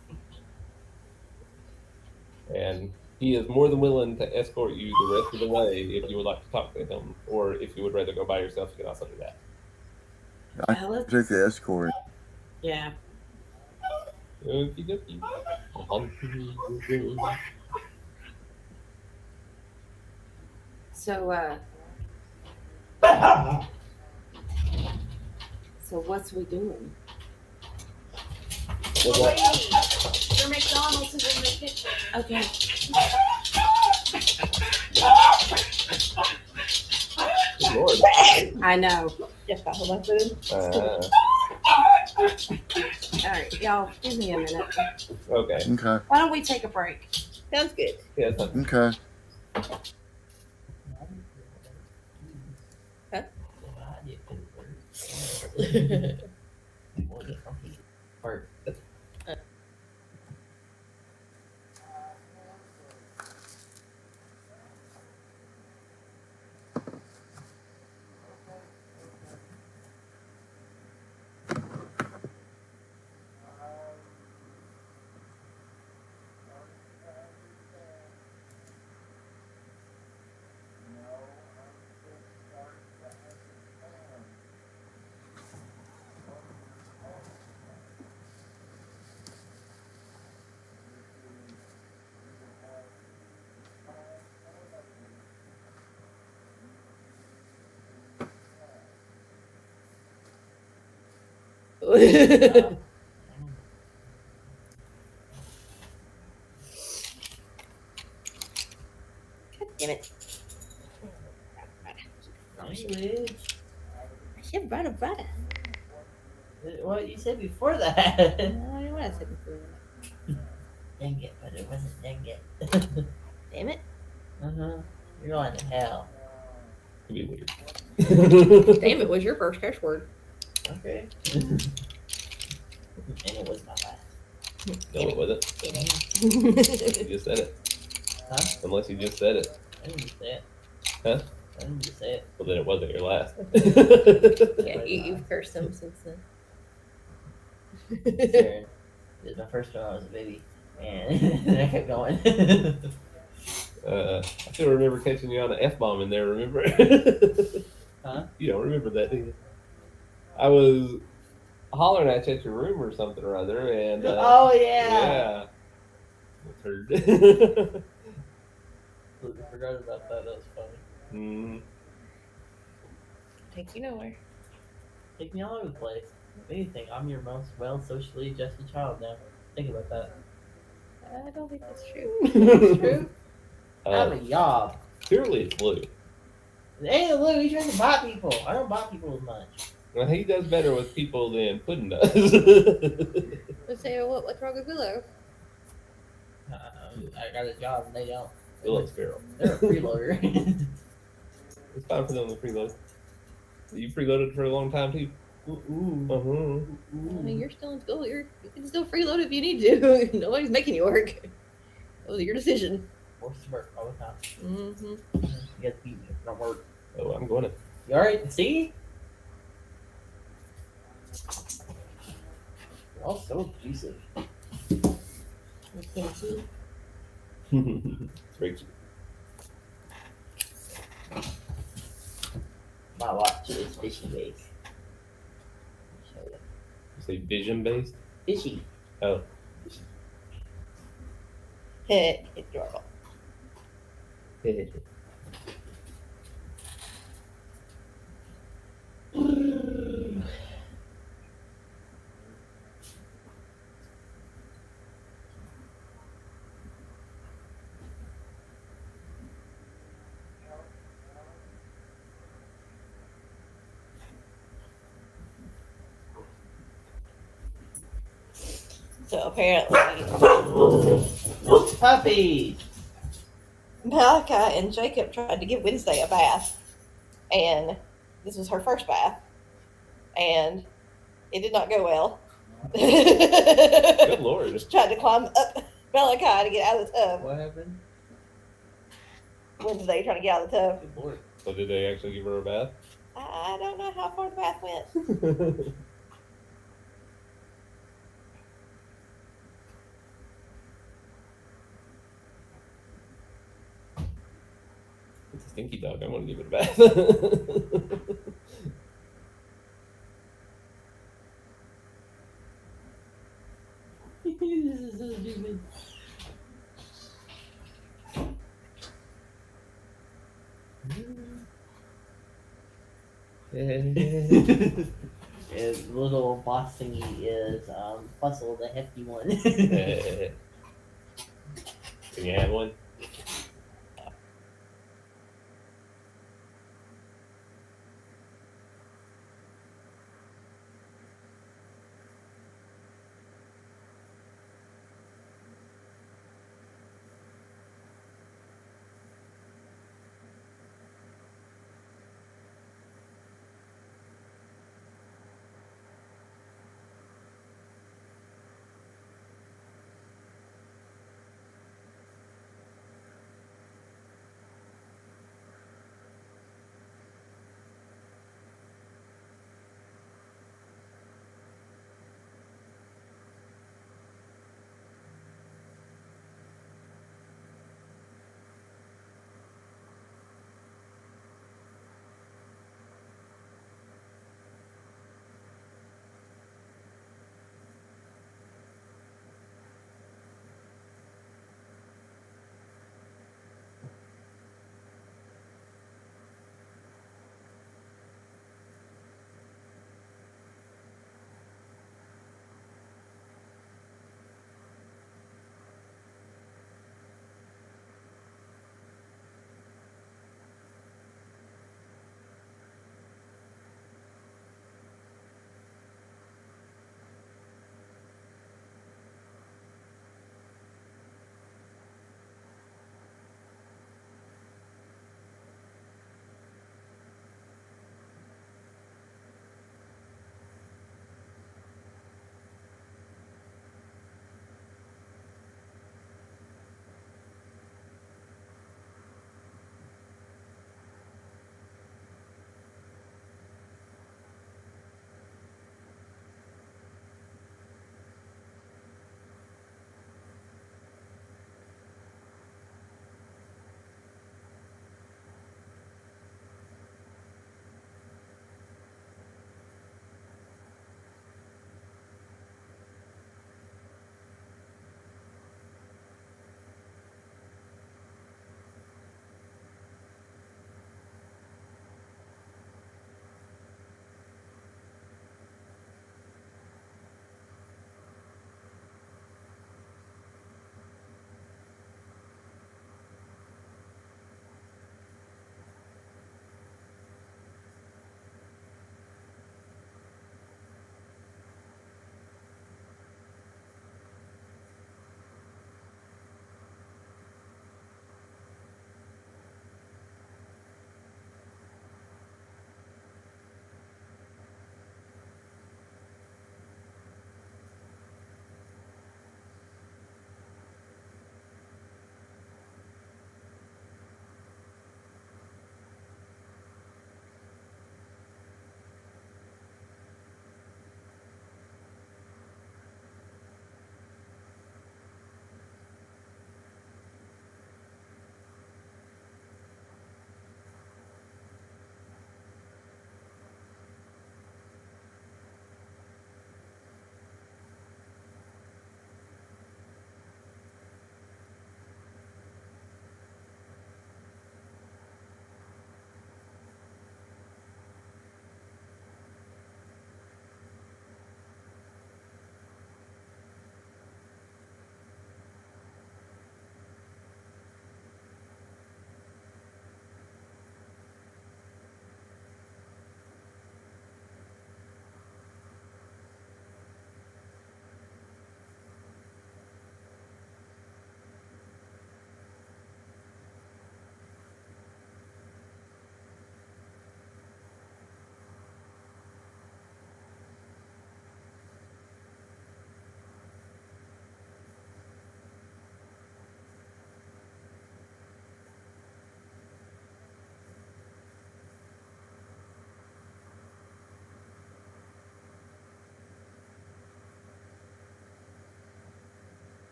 And he is more than willing to escort you the rest of the way if you would like to talk to him, or if you would rather go by yourself, you can also do that. let's- Took the escort. yeah. Okie dokie. So so what's we doing? What's that? Your McDonald's is in the kitchen. Okay. Good Lord. I know. Just got hold of my food. All right, y'all, give me a minute. Okay. Okay. Why don't we take a break? Sounds good. Yeah, it's not- Okay. Or Damn it. anyway, I said brother. what you said before that? I don't know what I said before. Dang it, but it wasn't dang it. Damn it. You're going to hell. It'd be weird. Damn it was your first curse word. Okay. And it was my last. Go with it. Damn You just said it. Huh? Unless you just said it. I didn't just say it. Huh? I didn't just say it. Well, then it wasn't your last. Yeah, you've cursed them since then. It was my first one when I was a baby. And then I kept going. I still remember catching you on an F-bomb in there, remember? Huh? You don't remember that, do you? I was hollering at you at your room or something or other, and Oh, yeah. yeah. It's heard. I forgot about that. That was funny. Mm. Take you nowhere. Take me all over the place. If anything, I'm your most well socially adjusted child now. Think about that. I don't think that's true. That's true. I have a job. Clearly it's Blue. It ain't Lou, he's trying to buy people. I don't buy people as much. Well, he does better with people than Puddin does. Let's say what's wrong with Willow? I got a job and they don't. Willow's feral. They're a freeloader. It's fine for them to preload. You preloaded for a long time too. Ooh. Uh-huh. I mean, you're still in school. You can still freeload if you need to. Nobody's making you work. That was your decision. Forced to work all the time. Mm-hmm. You get to beat me if I don't work. Oh, I'm going to. You alright? See? You're all so abusive. Rachel. My watch is fishy based. Show you. You say vision based? Fishy. Oh. It's adorable. So apparently, Puppies! Malachi and Jacob tried to give Wednesday a bath, and this was her first bath, and it did not go well. Good lord. She tried to climb up Malachi to get out of the tub. What happened? Wednesday trying to get out of the tub. Good lord. So did they actually give her a bath? I don't know how far the bath went. It's a stinky dog. I want to give it a bath. This is so stupid. And little boss thingy is Fussel, the hefty one. Can you have one?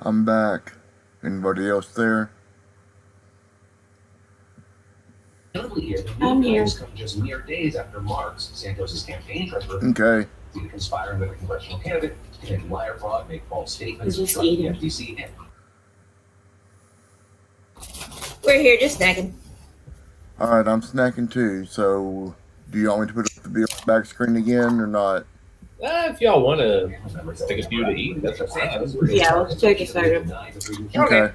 I'm back. Anybody else there? Notably here, the I'm new here. claims come just mere days after Marks, Santos's campaign treasurer, Okay. due to conspiring with a congressional candidate, commit wire fraud, make false statements, Just obstruct the eating. FTC, and We're here just snacking. Alright, I'm snacking too, so do you want me to put up the Beyond back screen again or not? If y'all want to take a few to eat, that's fine. Yeah, let's take a second. Okay.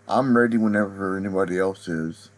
I'm ready whenever anybody else is.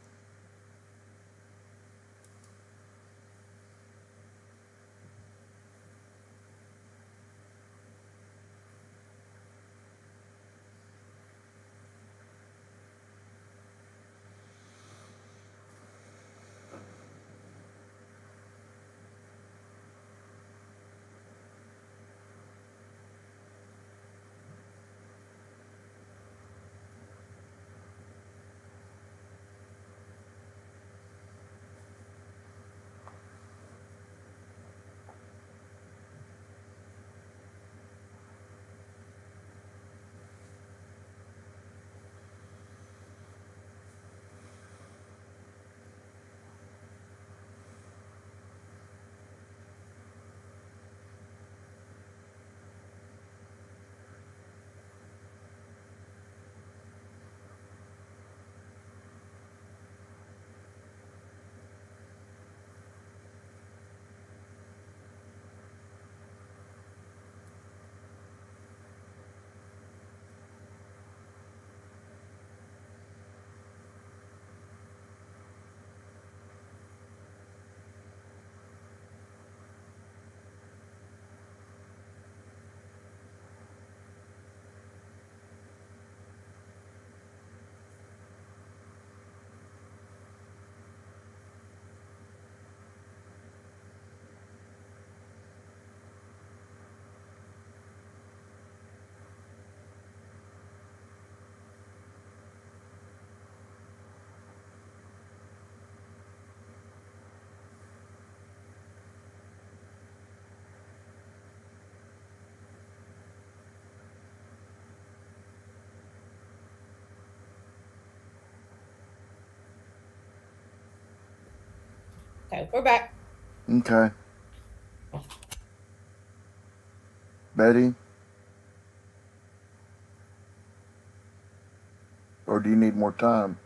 Okay, we're back. Okay. Betty? Or do you need more time?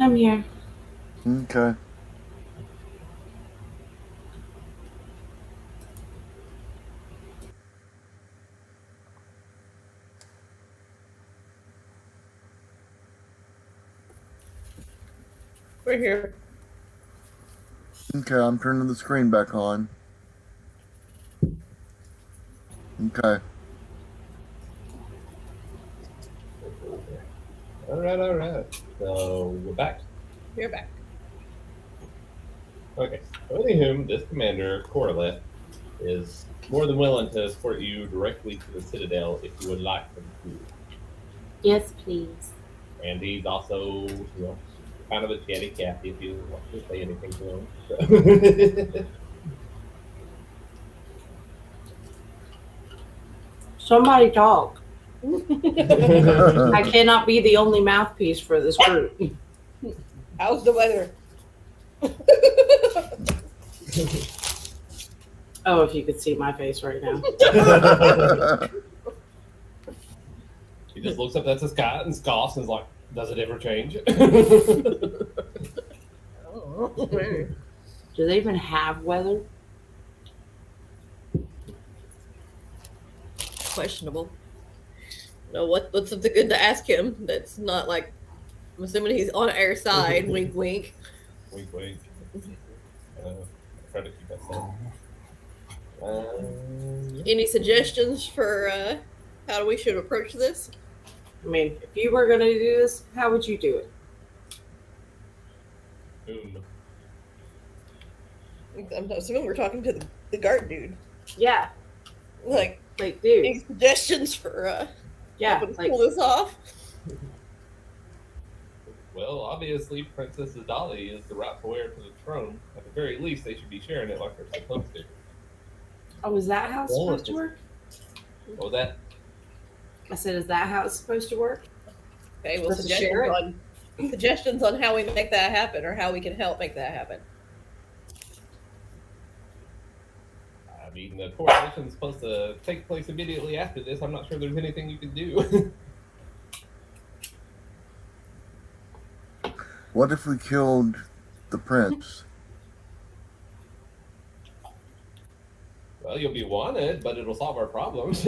I'm here. Okay. We're here. Okay, I'm turning the screen back on. Okay. All right. So we're back. We're back. Okay. So anywho, this commander, Corleth, is more than willing to escort you directly to the Citadel if you would like him to. Yes, please. And he's also, kind of a chatty Cathy if you want to say anything to him. So. Somebody talk. I cannot be the only mouthpiece for this group. How's the weather? Oh, if you could see my face right now. He just looks up at the sky and scoffs and is like, "Does it ever change?" Do they even have weather? Questionable. No, what's something good to ask him that's not like, I'm assuming he's on our side, wink wink. Wink, wink. Try to keep that safe. Any suggestions for how we should approach this? I mean, if you were going to do this, how would you do it? I'm assuming we're talking to the guard dude. Yeah, Like, like, dude. any suggestions for Yeah, helping like, pull this off? Well, obviously, Princess Adali is the rightful heir to the throne. At the very least, they should be sharing it like they're supposed to. oh, is that how it's Well, supposed to work? What was that? I said, is that how it's supposed to work? Okay, well, Supposed to share suggestions on how we make that happen or how we can help make that happen. I mean, the coronation's supposed to take place immediately after this. I'm not sure there's anything you can do. What if we killed the prince? Well, you'll be wanted, but it'll solve our problems.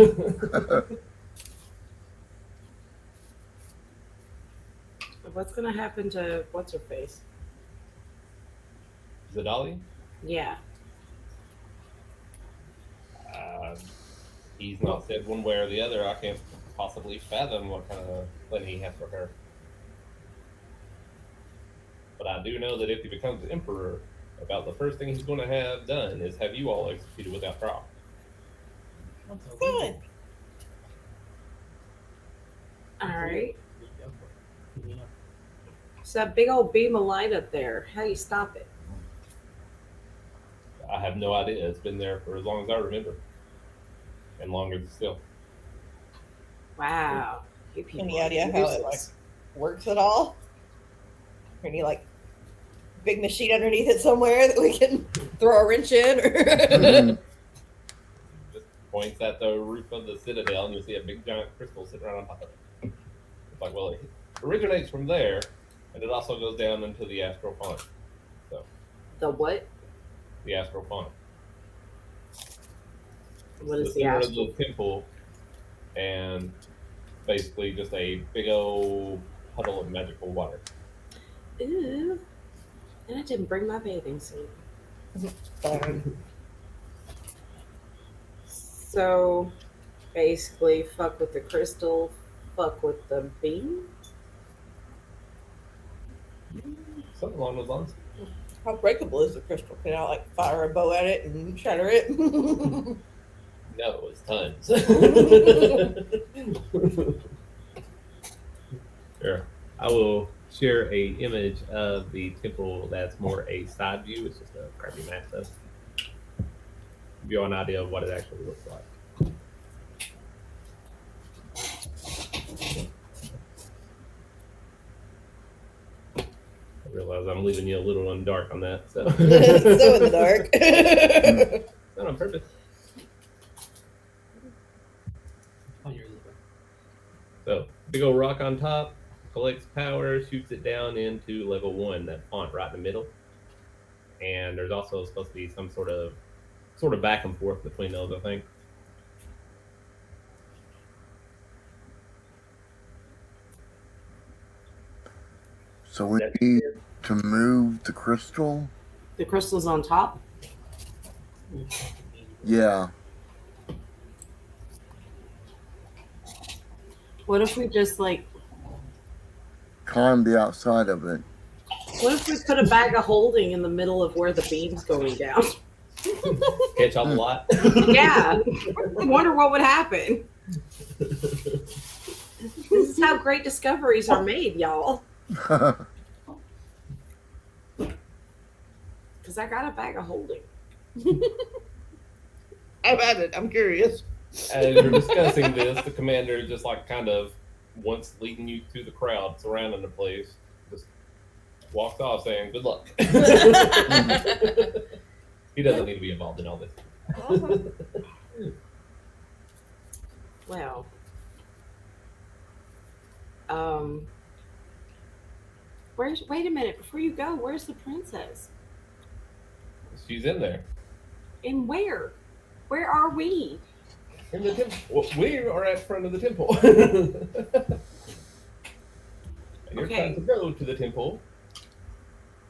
What's going to happen to what's her face? Zadali? Yeah. He's not said one way or the other. I can't possibly fathom what kind of plan he has for her. But I do know that if he becomes emperor, about the first thing he's going to have done is have you all executed without trial. Fine. All right. So that big old beam of light up there, how do you stop it? I have no idea. It's been there for as long as I remember. And longer still. Wow. You people Any are idea how it useless. works at all? Any like big machine underneath it somewhere that we can throw a wrench in? Or Just points at the roof of the citadel and you'll see a big giant crystal sitting right on top of it. It's like, well, it originates from there, and it also goes down into the astral font. The what? The astral font. What is the center of astral? the temple, and basically just a big old puddle of magical water. Ooh. And I didn't bring my bathing suit. So basically, fuck with the crystal, fuck with the beam. Something along those lines. How breakable is the crystal? Can I like fire a bow at it and shatter it? No, it's tons. Sure. I will share a image of the temple that's more a side view. It's just a crappy map though. Give you an idea of what it actually looks like. I realize I'm leaving you a little in the dark on that. So, So in the dark. not on purpose. So, big old rock on top, collects power, shoots it down into level 1, that font right in the middle. And there's also supposed to be some sort of back and forth between those, I think. So we need to move the crystal? The crystal's on top. Yeah. What if we just like? Climb the outside of it. What if we put a bag of holding in the middle of where the beam's going down? Catch all the lot. Yeah. I wonder what would happen. This is how great discoveries are made, y'all. Because I got a bag of holding. I've had it. I'm curious. As you're discussing this, the commander just like kind of, once leading you through the crowd surrounding the place, just walks off saying, "Good luck." He doesn't need to be involved in all this. Well, wait a minute, before you go, where's the princess? She's in there. And where? Where are we? In the temple. Well, we are at front of the temple. And you're trying to go to the temple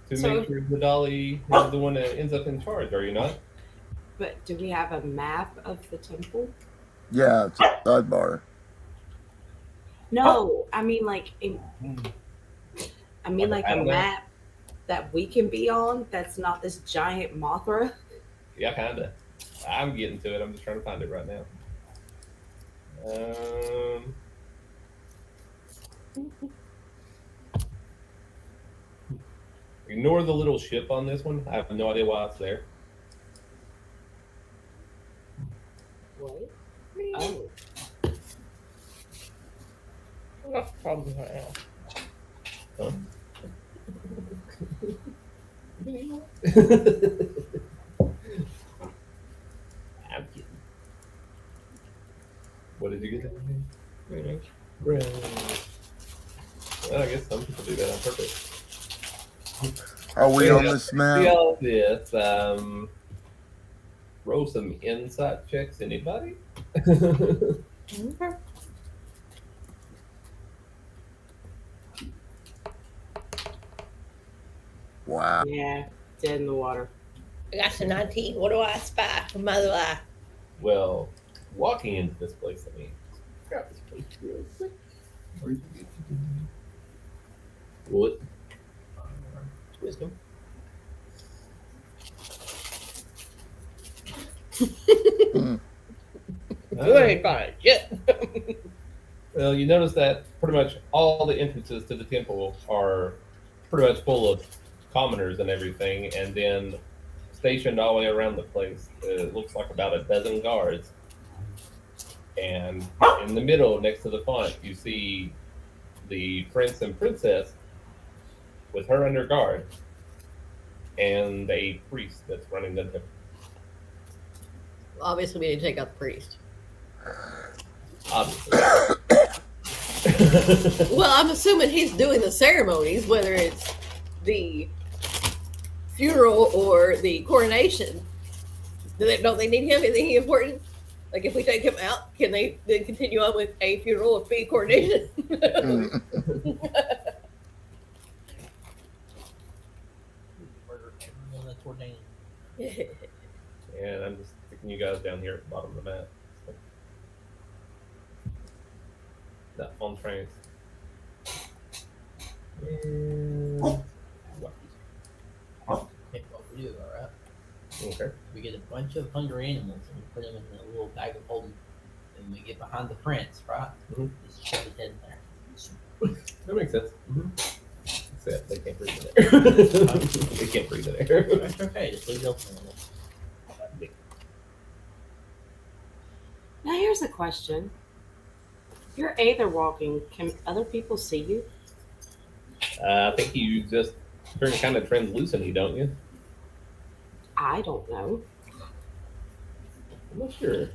to So- make sure the dolly is the one that ends up in charge, are you not? But do we have a map of the temple? Yeah, it's a sidebar. No, I mean like a Like a battle map? map that we can be on. That's not this giant Mothra. Yeah, kinda. I'm getting to it. I'm just trying to find it right now. Ignore the little ship on this one. I have no idea why it's there. What? Oh, That's probably right now. Huh? I'm kidding. What did you get down here? Well, I guess some people do that on purpose. Are we Yeah. on this See map? all this. Roll some insight checks. Anybody? Okay. Wow. yeah, dead in the water. I got some 19. What do I spy from my other eye? Well, walking into this place, I mean, grab this place real quick. What? Wisdom. You ain't fine. Yeah. Well, you notice that pretty much all the entrances to the temple are pretty much full of commoners and everything, and then stationed all the way around the place, it looks like about a dozen guards. And in the middle, next to the font, you see the prince and princess with her under guard, and a priest that's running the temple. Obviously, we need to take out the priest. Obviously. Well, I'm assuming he's doing the ceremonies, whether it's the funeral or the coronation. Don't they need him? Is he important? Like, if we take him out, can they then continue on with a funeral or B coronation? Murder everyone that's ordained. And I'm just sticking you guys down here at the bottom of the map. That on trains. Here's what we do, alright? Okay. We get a bunch of hungry animals and we put them in a little bag of holding. And we get behind the prince, right? Mhm. Just shove his head in there. That makes sense. Except they can't breathe in there. They can't breathe in there. That's okay, just leave it open a little. Now here's a question. You're Aether walking. Can other people see you? I think you just turn kind of translucent, don't you? I don't know. I'm not sure.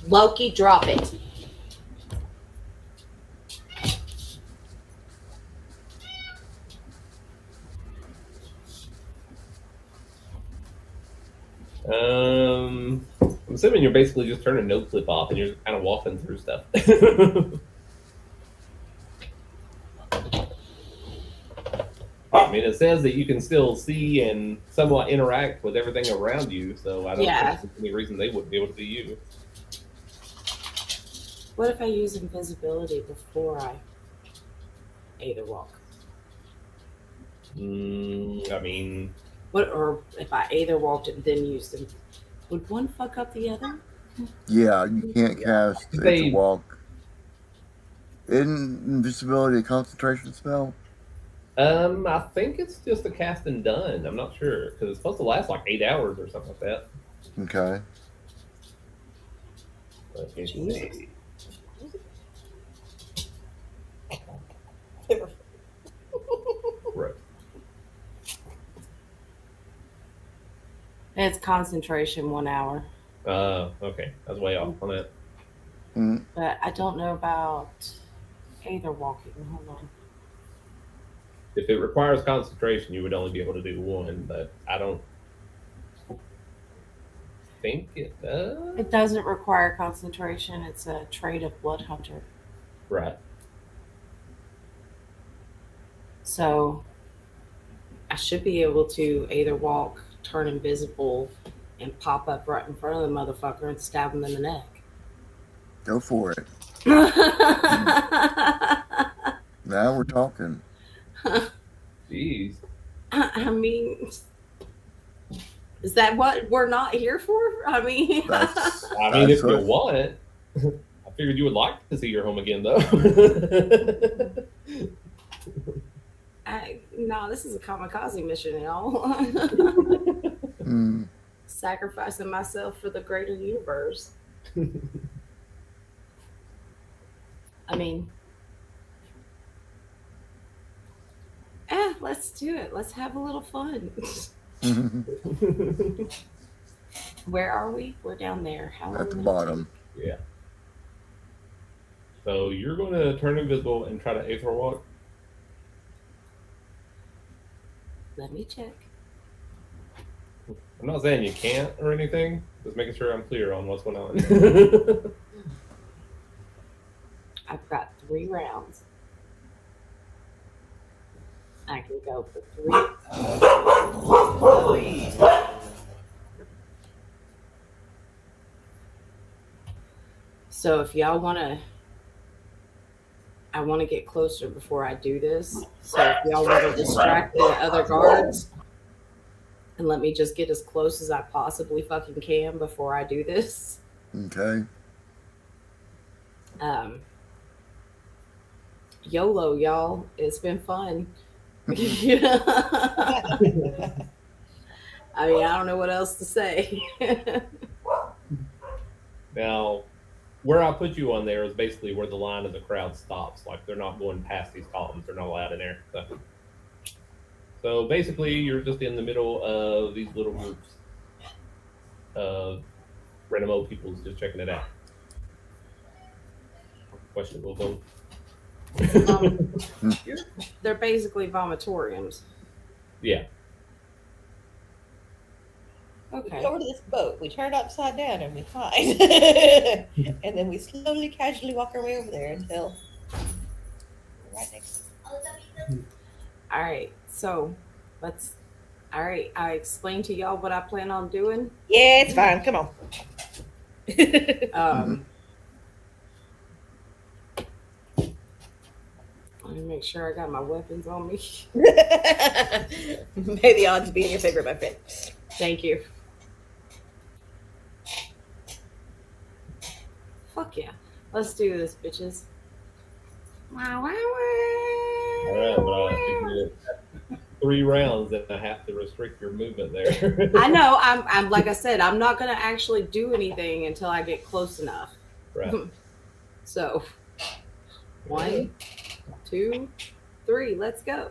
Loki, drop it. I'm assuming you're basically just turning no clip off and you're just kind of walking through stuff. I mean, it says that you can still see and somewhat interact with everything around you, so I don't Yeah. think there's any reason they wouldn't be able to see you. What if I use invisibility before I Aether walk? I mean, What, or if I Aether walked and then used them, would one fuck up the other? Yeah, you can't cast it They- to walk. Isn't invisibility a concentration spell? I think it's just a cast and done. I'm not sure because it's supposed to last like 8 hours or something like that. Okay. Let me Jesus. see. Right. It's concentration 1 hour, Okay, I was way off on that. Mm, but I don't know about Aether walking. Hold on. If it requires concentration, you would only be able to do one, but I don't think it does. It doesn't require concentration. It's a trait of Blood Hunter. Right. So I should be able to either walk, turn invisible, and pop up right in front of the motherfucker and stab him in the neck. go for it. I Now we're talking. Jeez. mean, is that what we're not here for? I mean, That's I mean, if That's you what- want, I figured you would like to see your home again, though. no, this is a kamikaze mission, y'all. Mm, Sacrificing myself for the greater universe. I mean, let's do it. Let's have a little fun. Where are we? We're down there. How at the long bottom. Yeah. So you're going to turn invisible and try to aether walk. Let me check. I'm not saying you can't or anything. Just making sure I'm clear on what's going on. I've got 3 rounds. I can go for 3. So if y'all want to, I want to get closer before I do this. So if y'all want to distract the other guards and let me just get as close as I possibly fucking can before I do this. Okay. YOLO, y'all. It's been fun. I mean, I don't know what else to say. Now, where I put you on there is basically where the line of the crowd stops. Like, they're not going past these columns. They're not allowed in there. So basically, you're just in the middle of these little groups of random old people just checking it out. Questionable vote. They're basically vomitoriums. Yeah. Okay. We go over to this boat. We turn it upside down and we hide. And then we slowly, casually walk our way over there until we're right next to it. All right. So let's. All right. I explained to y'all what I plan on doing. Yeah, it's fine. Come on. Let me make sure I got my weapons on me. May the odds be in your favor, my friend. Thank you. Fuck yeah. Let's do this, bitches. Wow, wow, All right, but you get 3 rounds, and I have to restrict your movement there. I know. I'm like I said, I'm not gonna actually do anything until I get close enough. Right. So, 1, 2, 3. Let's go.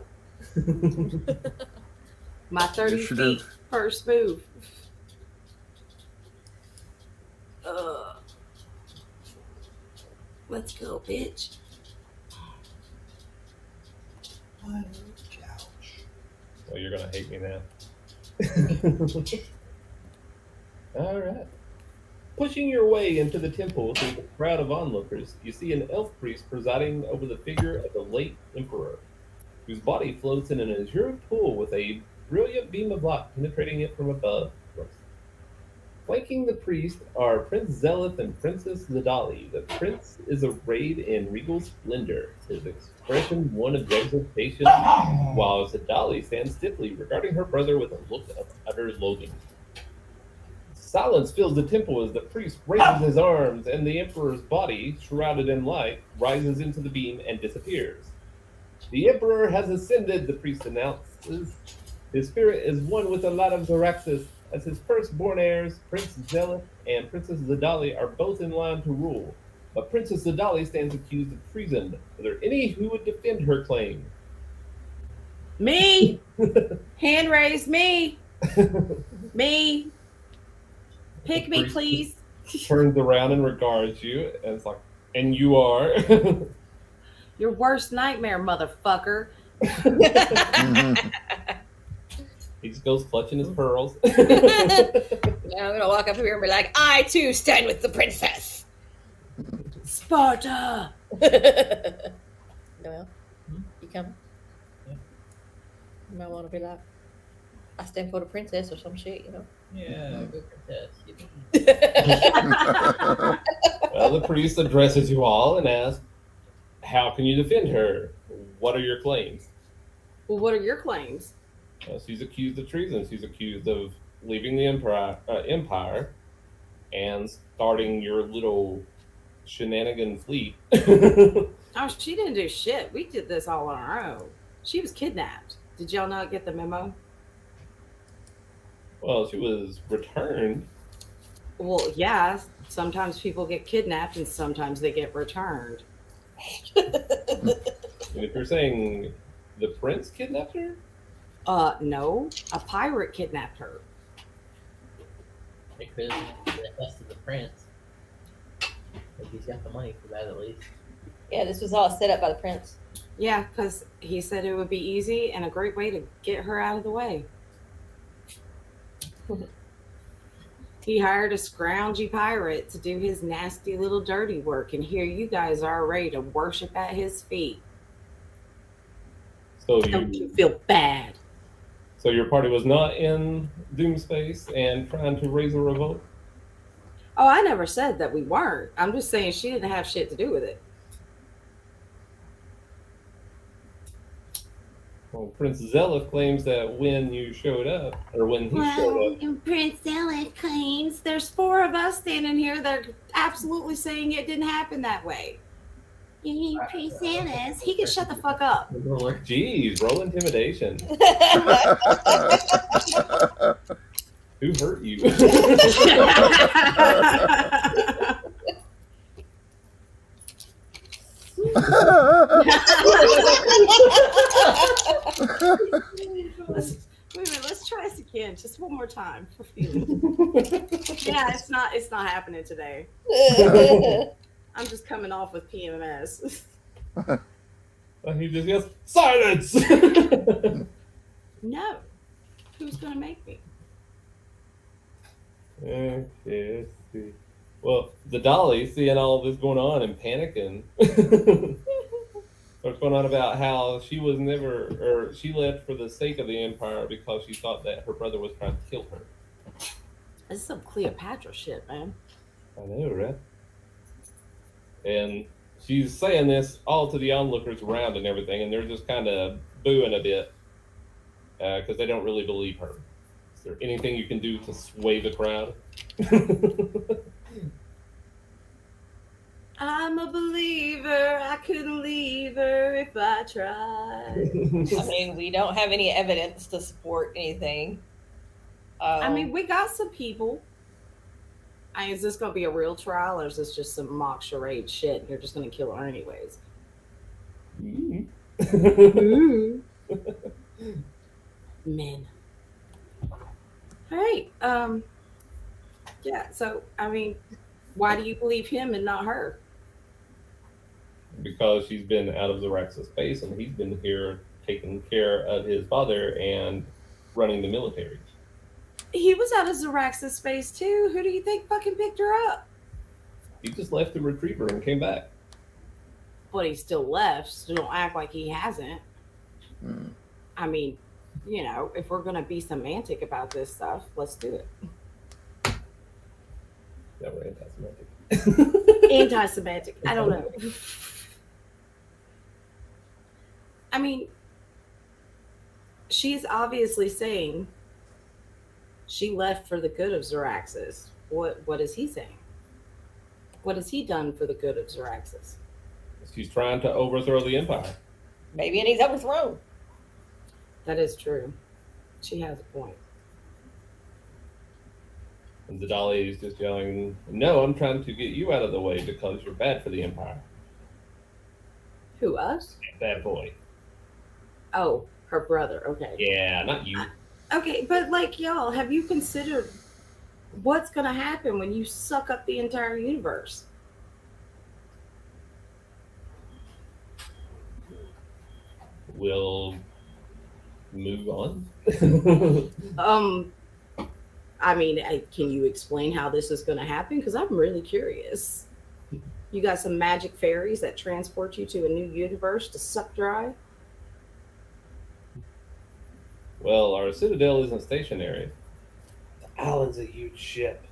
My 30 You should feet have- first move. Let's go, bitch. Well, you're gonna hate me now. All right. Pushing your way into the temple through the crowd of onlookers, you see an elf priest presiding over the figure of the late emperor, whose body floats in an azure pool with a brilliant beam of light penetrating it from above. Flanking the priest are Prince Zelith and Princess Zadali. The prince is arrayed in regal splendor, his expression one of exultation, while Zadali stands stiffly, regarding her brother with a look of utter loathing. Silence fills the temple as the priest raises his arms, and the emperor's body, shrouded in light, rises into the beam and disappears. The emperor has ascended, the priest announces. His spirit is one with the light of Xaryxis, as his firstborn heirs, Prince Zelith and Princess Zadali, are both in line to rule. But Princess Zadali stands accused of treason. Are there any who would defend her claim? Me. Hand raised. Me. Me. Pick The me, priest please. turns around and regards you, and it's like, and you are. Your worst nightmare, motherfucker. He just goes clutching his pearls. Now I'm gonna walk up here and be like, I too stand with the princess. Sparta. Noel, you coming? Yeah. You might want to be like, I stand for the princess or some shit, you know? Yeah, good princess. Well, the priest addresses you all and asks, how can you defend her? What are your claims? Well, what are your claims? She's accused of treason. She's accused of leaving the empire and starting your little shenanigan fleet. Oh, she didn't do shit. We did this all on our own. She was kidnapped. Did y'all not get the memo? Well, she was returned. Well, yeah. Sometimes people get kidnapped and sometimes they get returned. And if you're saying the prince kidnapped her, No. A pirate kidnapped her. They could have invested the prince. If he's got the money for that at least. Yeah, this was all set up by the prince. Yeah, because he said it would be easy and a great way to get her out of the way. He hired a scroungy pirate to do his nasty little dirty work, and here you guys are ready to worship at his feet. so Don't you you, feel bad? so your party was not in Doom Space and trying to raise a revolt. Oh, I never said that we weren't. I'm just saying she didn't have shit to do with it. Well, Prince Zelith claims that when you showed up, or when he showed up, and Prince Ellen claims there's 4 of us standing here that are absolutely saying it didn't happen that way. You mean Prince Ellis? He can shut the fuck up. geez, roll intimidation. Who hurt you? Wait a minute, let's try this again, just one more time for feeling. Yeah, it's not happening today. I'm just coming off with PMS. He just yells, silence! No. Who's gonna make me? Okay, let's see. Well, the Dolly, seeing all this going on and panicking, starts going on about how she was never, or she left for the sake of the Empire because she thought that her brother was trying to kill her. This is some Cleopatra shit, man. I know, right? And she's saying this all to the onlookers around and everything, and they're just kind of booing a bit because they don't really believe her. Is there anything you can do to sway the crowd? I'm a believer. I couldn't leave her if I tried. I mean, we don't have any evidence to support anything. I mean, we got some people. Is this going to be a real trial or is this just some mock charade shit? You're just going to kill her anyways. Men. All right. Yeah. So, I mean, why do you believe him and not her? Because she's been out of Xaryxis space and he's been here taking care of his father and running the military. He was out of Xaryxis space too. Who do you think fucking picked her up? He just left to retrieve her and came back. But he still left, so don't act like he hasn't. I mean, you know, if we're gonna be semantic about this stuff, let's do it. That were anti-Semitic. Anti-semantic. I don't know. I mean, she's obviously saying She left for the good of Xaryxis. What is he saying? What has he done for the good of Xaryxis? She's trying to overthrow the Empire. Maybe and he's overthrown. That is true. She has a point. And Zadali is just yelling, "No, I'm trying to get you out of the way because you're bad for the Empire." Who, us? Bad boy. Oh, her brother. Okay. Yeah, not you. Okay, but like y'all, have you considered what's gonna happen when you suck up the entire universe? We'll move on. I mean, can you explain how this is gonna happen? Because I'm really curious. You got some magic fairies that transport you to a new universe to suck dry? Well, our citadel isn't stationary. The island's a huge ship.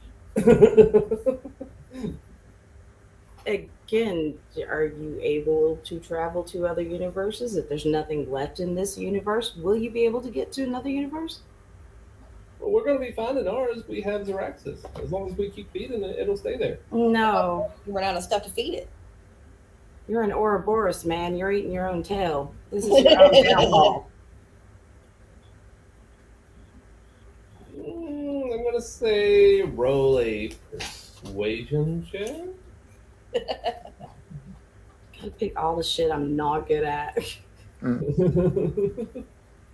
Again, are you able to travel to other universes? If there's nothing left in this universe, will you be able to get to another universe? Well, we're going to be fine in ours. We have Xaryxis. As long as we keep feeding it, it'll stay there. No. You run out of stuff to feed it. You're an Ouroboros, man. You're eating your own tail. This is your own downfall. I'm going to say roll a persuasion check. I pick all the shit I'm not good at.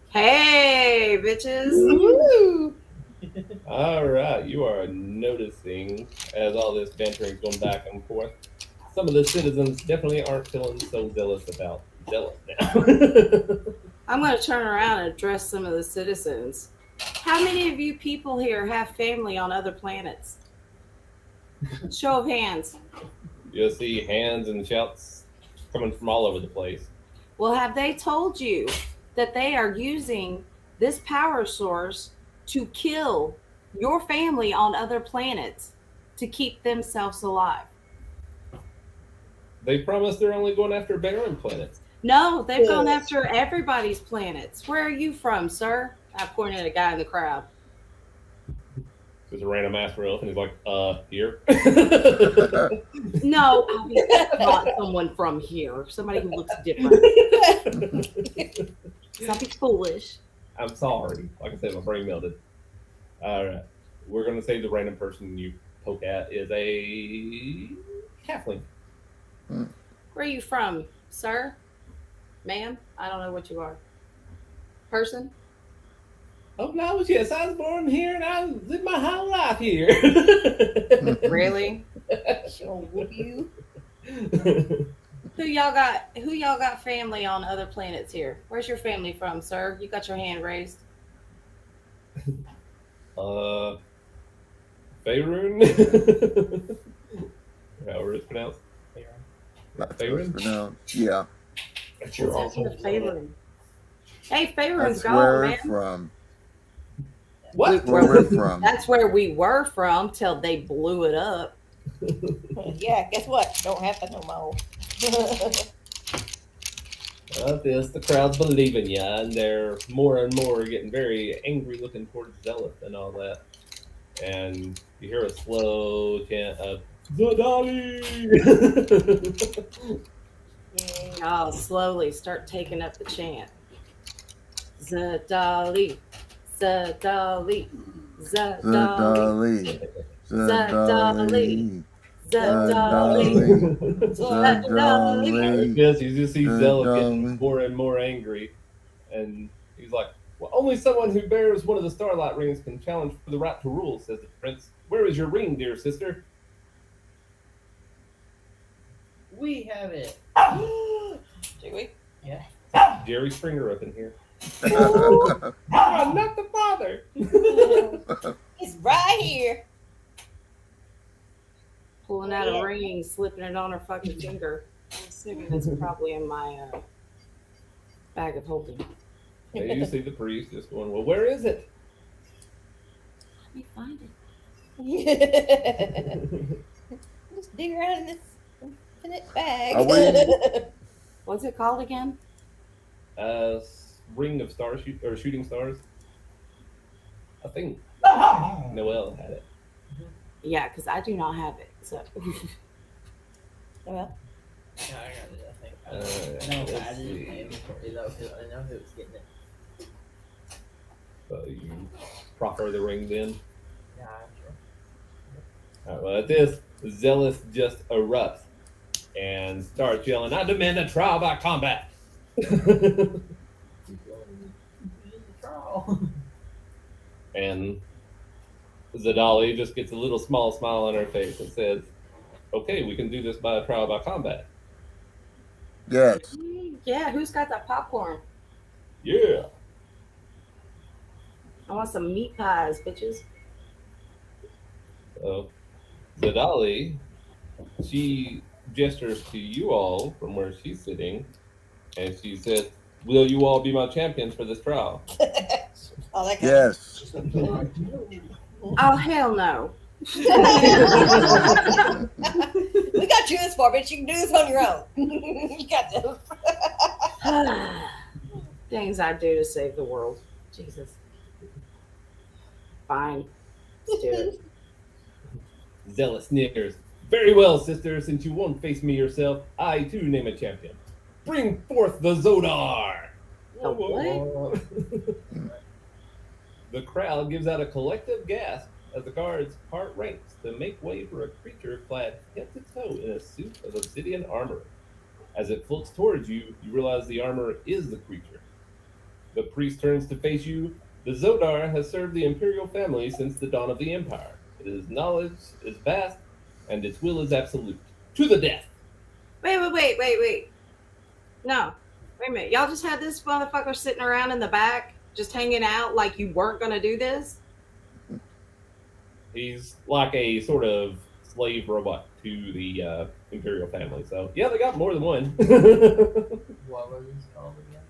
Hey, bitches. Woo! All right, you are noticing as all this bantering is going back and forth. Some of the citizens definitely aren't feeling so zealous now. I'm going to turn around and address some of the citizens. How many of you people here have family on other planets? Show of hands. You'll see hands and shouts coming from all over the place. Well, have they told you that they are using this power source to kill your family on other planets to keep themselves alive? They promise they're only going after barren planets. No, they've gone after everybody's planets. Where are you from, sir? I pointed at a guy in the crowd. There's a random ass elf, and he's like, here. No, obviously not someone from here. Somebody who looks different. Something foolish. I'm sorry. Like I said, my brain melted. All right. We're going to say the random person you poke at is a halfling. Where are you from, sir? Ma'am? I don't know what you are. Person? Oh, no, yes, I was born here and I lived my whole life here. Really? She'll whoop you. Who y'all got family on other planets here? Where's your family from, sir? You got your hand raised. Faerun? However it's pronounced. That's Faerun? pronounced. Yeah. That's What's happened to Faerun? Hey, Faerun's That's gone, where man. we're from. What? That's where we're from. That's where we were from till they blew it up. Yeah, guess what? Don't happen no more. This, the crowd's believing you, and they're more and more getting very angry looking towards Zealot and all that. And you hear a slow chant of, Zadali! Oh, slowly start taking up the chant. Zadali, Zadali, Zadali, Zadali. Zadali, Zadali. Zadali. Yes, you just see Zealot getting Zadali. more and more angry. And he's like, well, only someone who bears one of the starlight rings can challenge for the right to rule, says the prince. Where is your ring, dear sister? We have it. Do we? Jerry Springer up in here. Oh, not the father. It's right here. Pulling out a ring, slipping it on her fucking finger. I'm assuming it's probably in my bag of holding. And you see the priest just going, well, where is it? Let me find it. Just dig around in this infinite bag. Are we- What's it called again? Ring of stars, or shooting stars. I think Noel had it. Yeah, because I do not have it. So Well, Yeah, I got it. I think. I Let's know if I added it see. to my inventory though, because I know who was getting it. So you proffer the ring then. Yeah, sure. All right, well, at this, Zealous just erupts and starts yelling, "I demand a trial by combat!" And Zadali just gets a little small smile on her face and says, "Okay, we can do this by a trial by combat." Yes. yeah, who's got that popcorn? Yeah. I want some meat pies, bitches. So Zadali, she gestures to you all from where she's sitting, and she says, "Will you all be my champions for this trial?" all that kind Yes. Oh hell no. we got you this far, bitch. You can do this on your own. You got this. Things I do to save the world. Jesus. Fine. Let's do it. Zealous sneers. "Very well, sister, since you won't face me yourself, I too name a champion. Bring forth the Zodar!" The what? The crowd gives out a collective gasp as the guards part ranks to make way for a creature clad head to toe in a suit of obsidian armor. As it floats towards you, you realize the armor is the creature. The priest turns to face you. The Zodar has served the imperial family since the dawn of the empire. Its knowledge is vast, and its will is absolute. To the death! Wait. No. Wait a minute. Y'all just had this motherfucker sitting around in the back, just hanging out like you weren't gonna do this? He's like a sort of slave robot to the imperial family. So, yeah, they got more than one. What was this called again?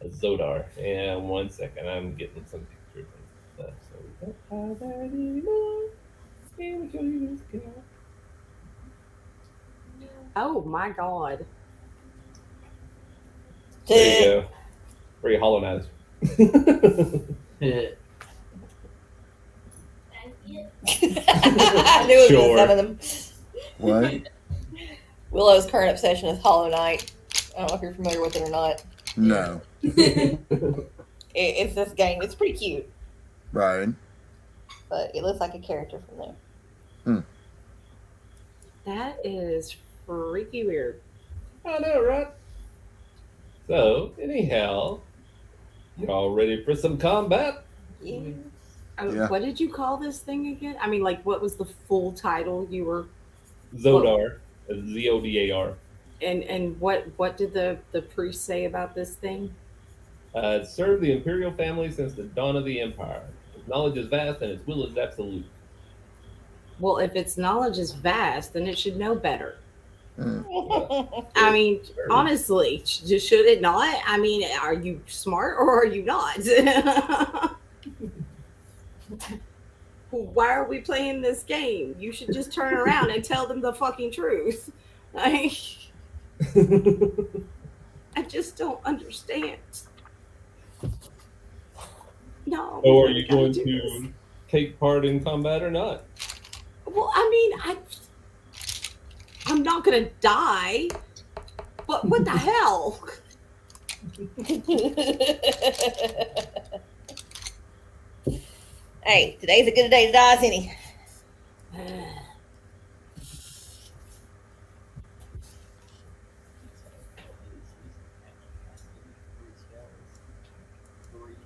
A Zodar. And 1 second, I'm getting some pictures and stuff. So we don't have that anymore. And we'll show you this guy. Oh my god. There you go. Pretty Hollow Knight. I knew it Sure. was some of them. What? Willow's current obsession is Hollow Knight. I don't know if you're familiar with it or not. No. It's this game. It's pretty cute, Right. but it looks like a character from there. That is freaky weird. I know, right? So, anyhow, y'all ready for some combat? Yeah. Yeah. What did you call this thing again? I mean, like, what was the full title you were? Zodar. Zodar. And what did the priest say about this thing? It served the imperial family since the dawn of the empire. Its knowledge is vast and its will is absolute. Well, if its knowledge is vast, then it should know better. Mm. I mean, honestly, should it not? I mean, are you smart or are you not? Why are we playing this game? You should just turn around and tell them the fucking truth. Like, I just don't understand. No. So, are we you gotta going do to this. take part in combat or not? Well, I mean, I'm not gonna die, but what the hell? Hey, today's a good day to die, isn't he?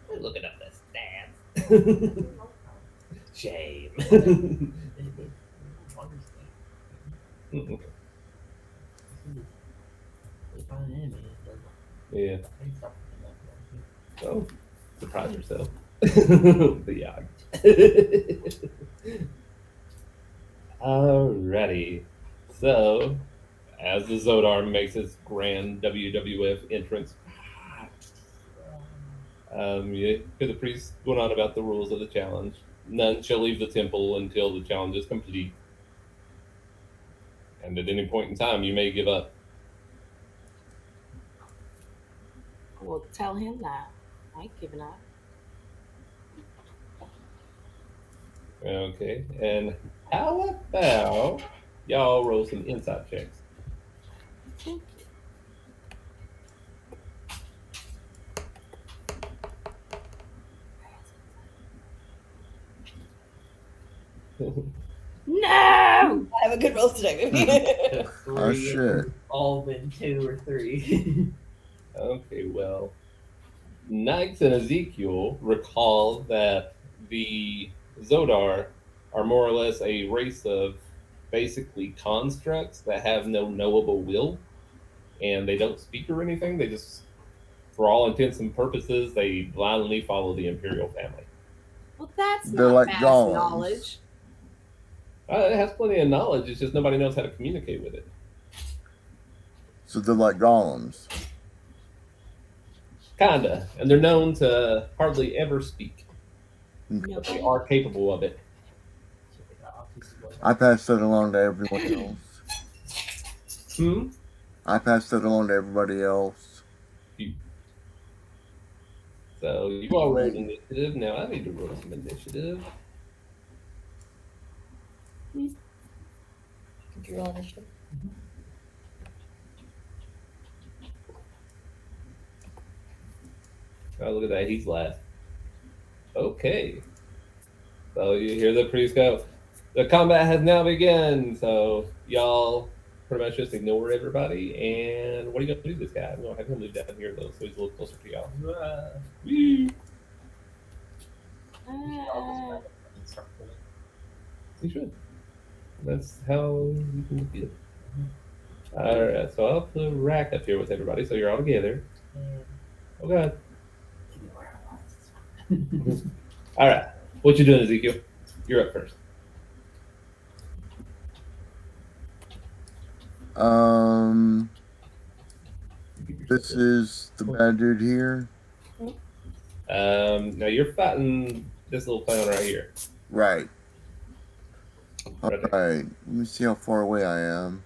We're looking up the stats. Shame. Yeah. So, surprise yourself. But yeah. Alrighty. So, as the Zodar makes its grand WWF entrance, you hear the priest going on about the rules of the challenge. None shall leave the temple until the challenge is complete. And at any point in time, you may give up. Well, tell him that. I ain't giving up. Okay, and how about y'all roll some insight checks? No. I have a good roll today, maybe. Oh, Three, shit. and we've all been 2 or 3. Okay, well, Nikes and Ezekiel recall that the Zodar are more or less a race of basically constructs that have no knowable will, and they don't speak or anything. They just, for all intents and purposes, they blindly follow the Imperial family. Well, that's They're not like mass golems. knowledge. It has plenty of knowledge. It's just nobody knows how to communicate with it. So they're like golems. Kinda, and they're known to hardly ever speak, but they Nobody. are capable of it. I pass that along to everyone else. Hmm. I pass that along to everybody else. So you all rolled initiative. Now I need to roll some initiative. Did you roll initiative? Oh, look at that. He's last. Okay. So you hear the priest go, the combat has now begun. So y'all pretty much just ignore everybody. And what are you going to do to this guy? I'm going to have him move down here, though, so he's a little closer to y'all. Woo. You should. That's how you can do it. Alright, so I'll put a rack up here with everybody so you're all together. Oh, God. Alright. What you doing, Ezekiel? You're up first. This is the bad dude here. Now you're fighting this little clown right here. Right. All Right. right. Let me see how far away I am.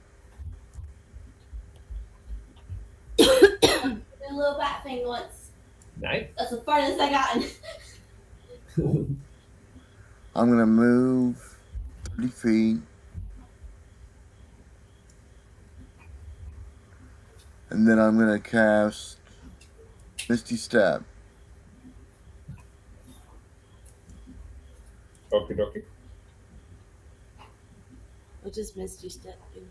Did a little bat thing once. Nice. That's the farthest I got. I'm gonna move 30 feet. And then I'm gonna cast Misty Step. Okie dokie. What does Misty Step do?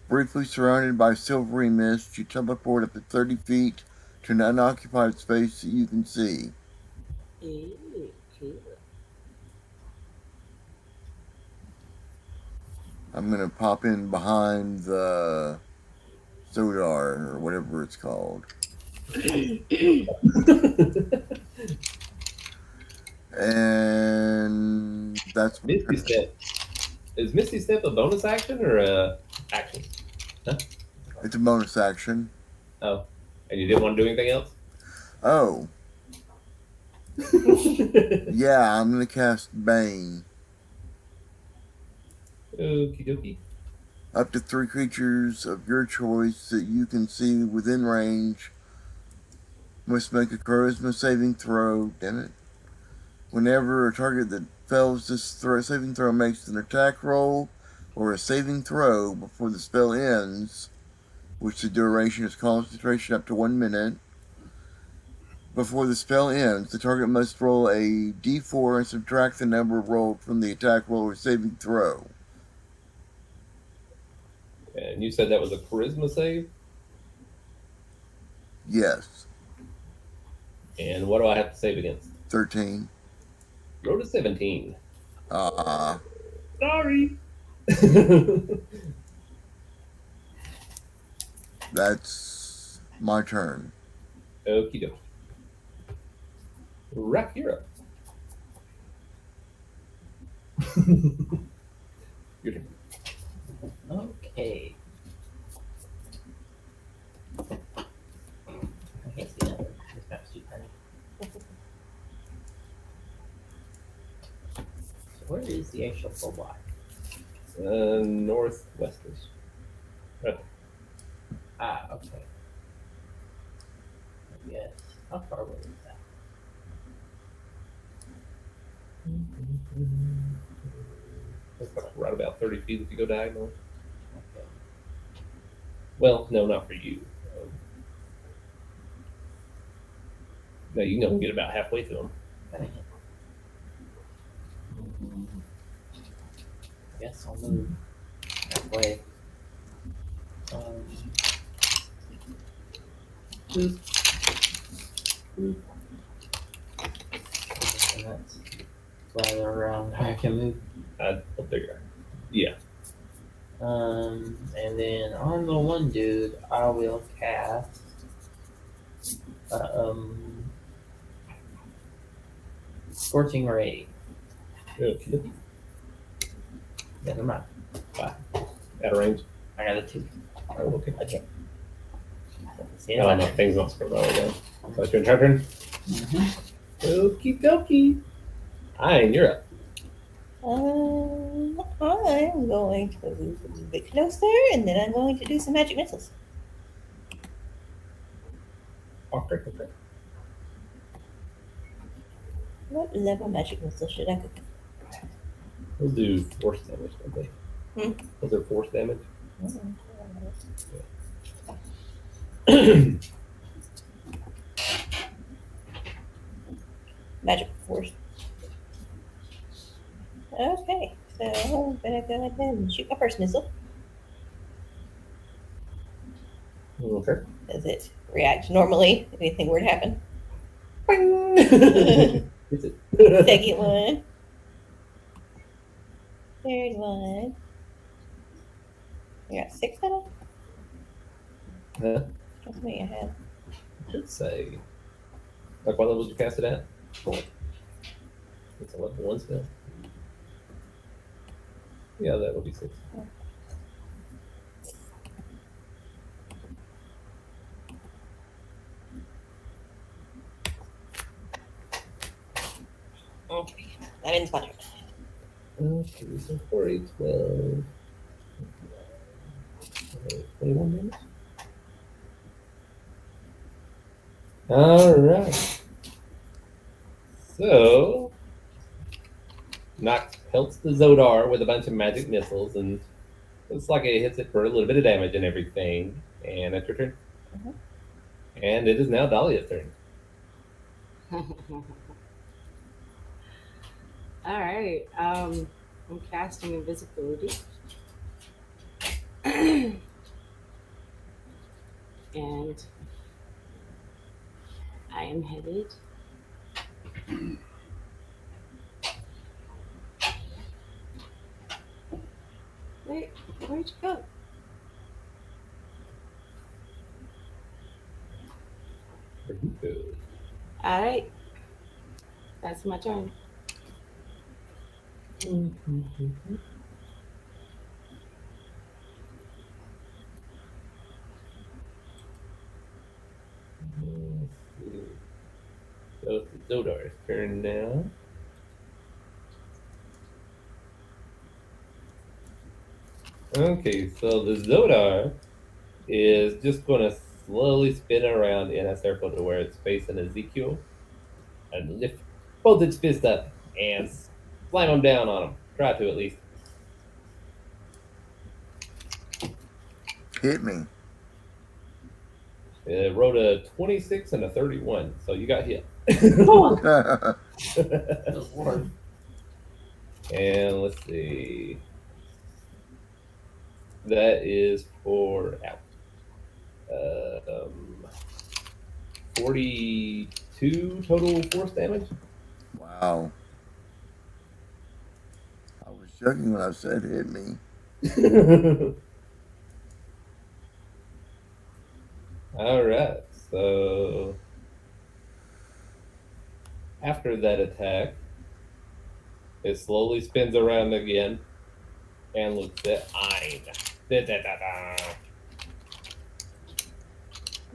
Briefly surrounded by silvery mist, you teleport up to 30 feet to an unoccupied space that you can see. Ew, cool. I'm gonna pop in behind the Zodar or whatever it's called. And that's my Misty turn. Step. Is Misty Step a bonus action or a action? It's a bonus action. Oh. And you didn't want to do anything else? Oh, yeah, I'm gonna cast Bane. Okie dokie. Up to 3 creatures of your choice that you can see within range must make a charisma saving throw. Damn it. Whenever a target that fails this saving throw makes an attack roll or a saving throw before the spell ends, which the duration is concentration up to 1 minute. Before the spell ends, the target must roll a d4 and subtract the number rolled from the attack roll or saving throw. And you said that was a charisma save? Yes. And what do I have to save against? 13. Roll to 17. Sorry. That's my turn. Okie dokie. Rack, you're up. Your turn. Okay. I can't see that. This map's too tiny. So where is the actual full block? Northwestish. Right. Ah, okay. Yes. How far away is that? It's like right about 30 feet if you go diagonal. Okay. Well, no, not for you. No, you can only get about halfway to him. Dang it. I guess I'll move halfway. And that's further around I can move. Up there. Yeah. And then on the one dude, I will cast Scorching Ray. Okay. Never mind. At a range. I got a 2. Oh, okay. Okay. See Oh, you no, later. things not scrolled all again. So it's your turn. Okie dokie. Aye, you're up. I'm going to move a little bit closer, and then I'm going to do some magic missiles. Okay, okay. What level magic missile should I go? We'll do force damage, don't they? Was there force damage? Magic force. Okay, so I'm gonna go ahead and shoot my first missile. Okay. Does it react normally? Anything were to happen? Is it? Second one. Third one. You got 6 of them? Huh? That's me I have. Should say. Like what level did you cast it at? 4. It's a level 1 spell. Yeah, that would be 6. Okay, that ends my turn. Okay, so 4, 8, 12. 21 damage. Alright. So, Nox pelts the Zodar with a bunch of magic missiles, and looks like it hits it for a little bit of damage and everything. And that's your turn. Mhm. And it is now Dahlia's turn. All right. I'm casting invisibility. And I am headed wait, where'd you go? Where you go? All right. That's my turn. So it's the Zodar's turn now. Okay, so the Zodar is just going to slowly spin around in a circle to where it's facing Ezekiel and lift both its fists up and slam them down on him. Try to at least. Hit me. It wrote a 26 and a 31, so you got hit. Good Lord. And let's see. That is for out. 42 total force damage. Wow. I was joking when I said hit me. All right. So after that attack, it slowly spins around again and looks at Ein.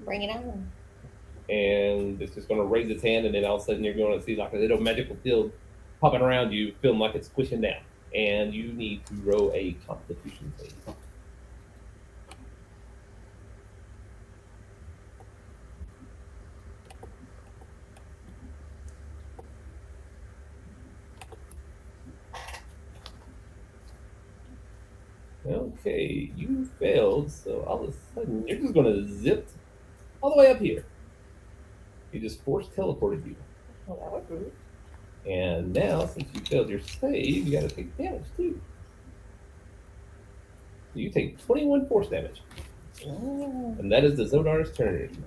Bring it on. And it's just going to raise its hand, and then all of a sudden you're going to see like a little magical field popping around you, feeling like it's squishing down. And you need to roll a Constitution save. Okay, you failed, so all of a sudden you're just gonna zip all the way up here. You just force teleported you. Well, that was rude. And now, since you failed your save, you gotta take damage too. So you take 21 force damage. Mm. And that is the Zodar's turn.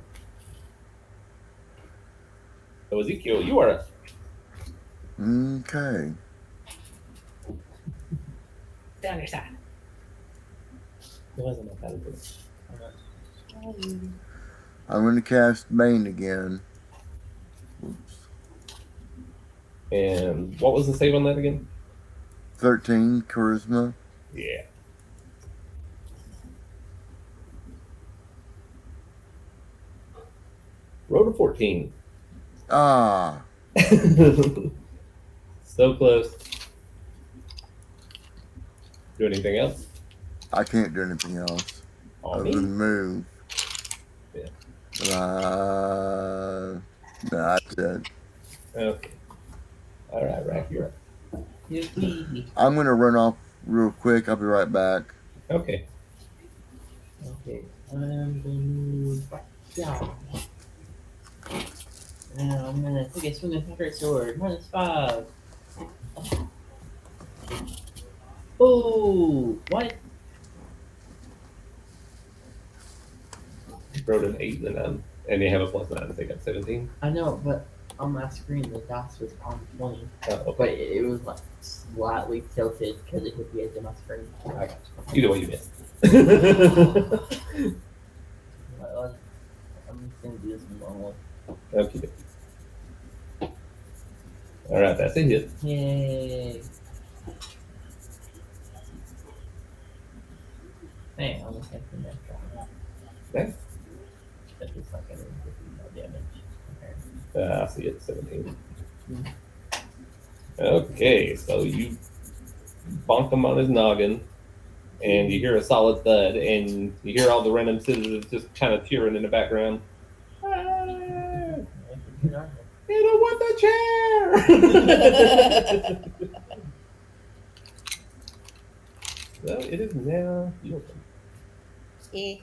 So Ezekiel, you are up. Okay. Stay on your side. It wasn't my pattern. I'm going to cast Bane again. Oops. And what was the save on that again? 13 charisma. Yeah. Roll to 14. Ah, So close. Do anything else? I can't do anything else On other me? than move. Yeah. No, that's it. Okay. All right, Rack, you're up. Yippee. I'm going to run off real quick. I'll be right back. Okay. Okay, I'm gonna move back down. Now I'm gonna take a swing with my great sword. -5. Oh, what? Rolled an 8 and you have a +9 to take up 17. I know, but on my screen the dice was on 20, Oh, but okay. it was like slightly tilted because it hit the edge of my screen. I got you. Either way, you missed. Well, I'm just gonna do this normal. Okay. All right, that's a hit. Yay! Hey, I'm gonna take the next one. Nice. That is like 150 more damage. I see it, 17. Okay, so you bonk him on his noggin, and you hear a solid thud, and you hear all the random citizens just kind of cheering in the background. "Ah, I don't want the chair! So it is now your turn. Yeah.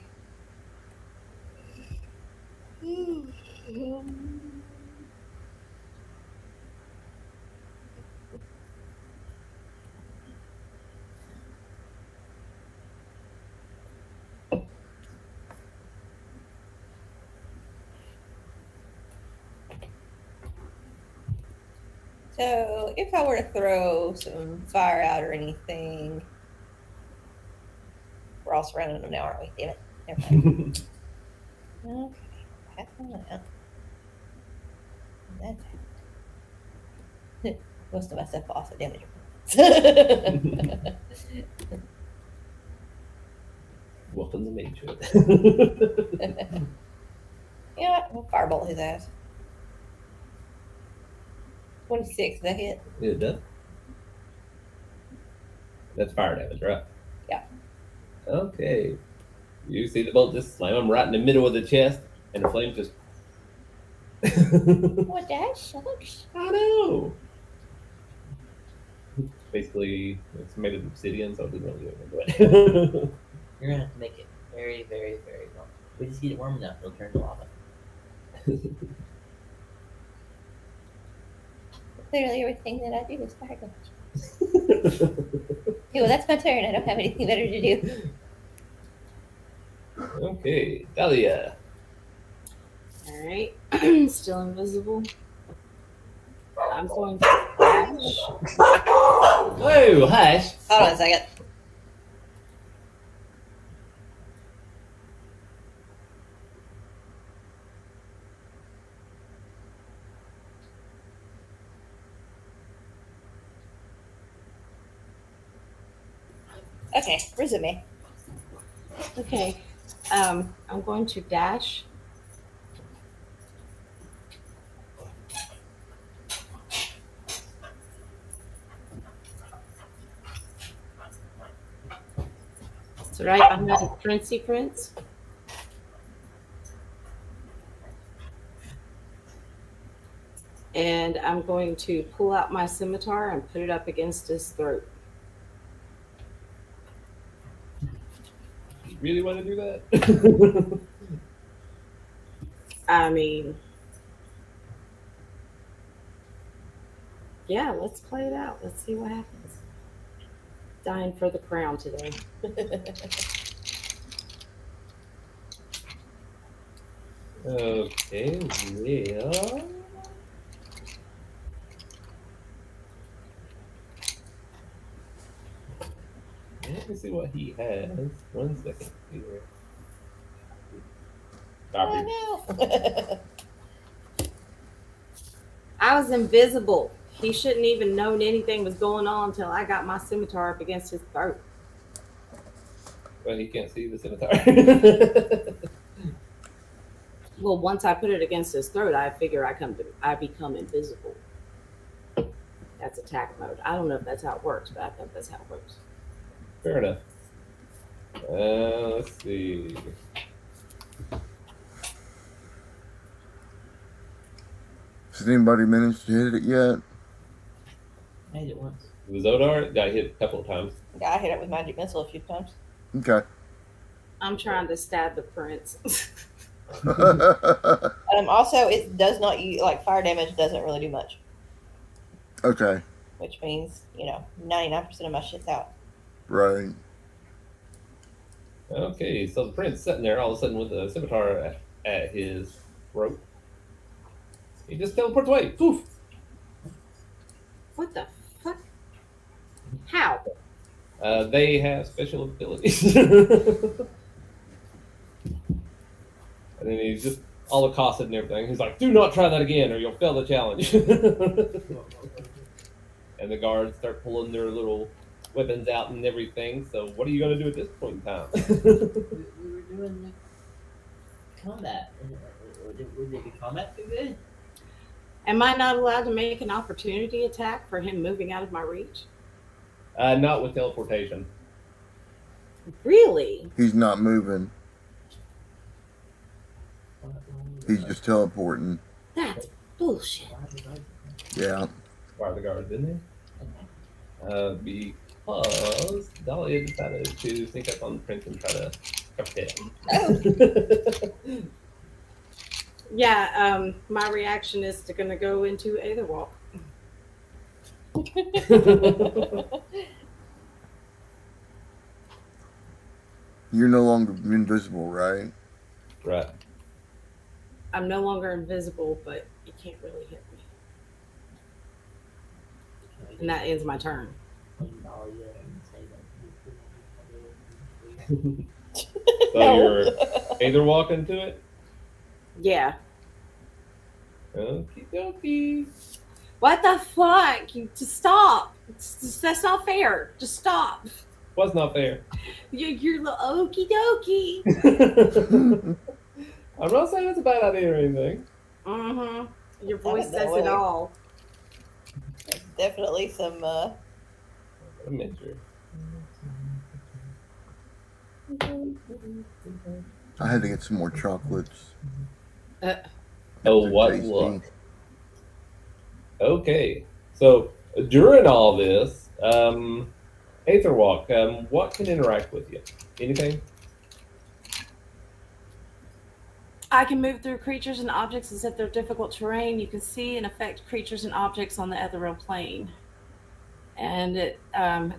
So, if I were to throw some fire out or anything, we're all surrounding them now, aren't we? Damn it. Never mind. Okay, pass on that. That's most of my stuff also damage. Welcome to nature. Yeah, we'll firebolt his ass. 26, is that hit? It does. That's fire damage, right? Yeah. Okay. You see the bolt just slam him right in the middle of the chest, and the flame just. What, that sucks. I know. Basically, it's made of obsidian, so it doesn't really do anything to it. You're gonna have to make it very, very, very warm. We just get it warm enough, it'll turn to lava. Clearly, everything that I do is fire damage. Okay, well, that's my turn. I don't have anything better to do. Okay, Dahlia. All right. Still invisible. I'm going to dash. Whoa, hush! Hold on a second. Okay, resume. Okay. I'm going to dash. It's right behind Princey Prince. And I'm going to pull out my scimitar and put it up against his throat. really want to do that? I mean, yeah, let's play it out. Let's see what happens. Dying for the crown today. Okay, well. Let me see what he has. 1 second here. Garbage. Oh no. I was invisible. He shouldn't even known anything was going on until I got my scimitar up against his throat. Well, he can't see the scimitar. Well, once I put it against his throat, I figure I become invisible. That's attack mode. I don't know if that's how it works, but I think that's how it works. Fair enough. Let's see. Has anybody managed to hit it yet? Made it once. The Zodar got hit a couple of times. Yeah, I hit it with magic missile a few times. Okay. I'm trying to stab the prince. Also, it does not use like fire damage. Doesn't really do much, Okay. which means 99% of my shit's out. Right. Okay, so the prince sitting there all of a sudden with a scimitar at his throat. He just teleports away. Poof! What the fuck? How? They have special abilities. And then he's just all accosted and everything. He's like, "Do not try that again, or you'll fail the challenge." And the guards start pulling their little weapons out and everything. So, what are you going to do at this point in time? We were doing combat. Did the combat do good? Am I not allowed to make an opportunity attack for him moving out of my reach? Not with teleportation. Really? He's not moving. He's just teleporting. That's bullshit. Yeah. Why are the guards in there? Because Dahlia decided to sneak up on the prince and try to decapitate him. Yeah, my reaction is to gonna go into Aetherwalk. You're no longer invisible, right? Right. I'm no longer invisible, but you can't really hit me. And that ends my turn. So you're either walking to it? Yeah. Okie dokie. What the fuck? You just stop. That's not fair. Just stop. Was not fair. You're the okie dokie. I'm not saying it's a bad idea or anything. Mm-hmm. Your voice That says way. it all. There's definitely some. A measure. I had to get some more chocolates. Oh, They're what tasty. luck. Okay. So during all this, Aetherwalk, what can interact with you? Anything? I can move through creatures and objects as if they're difficult terrain. You can see and affect creatures and objects on the ethereal plane. And it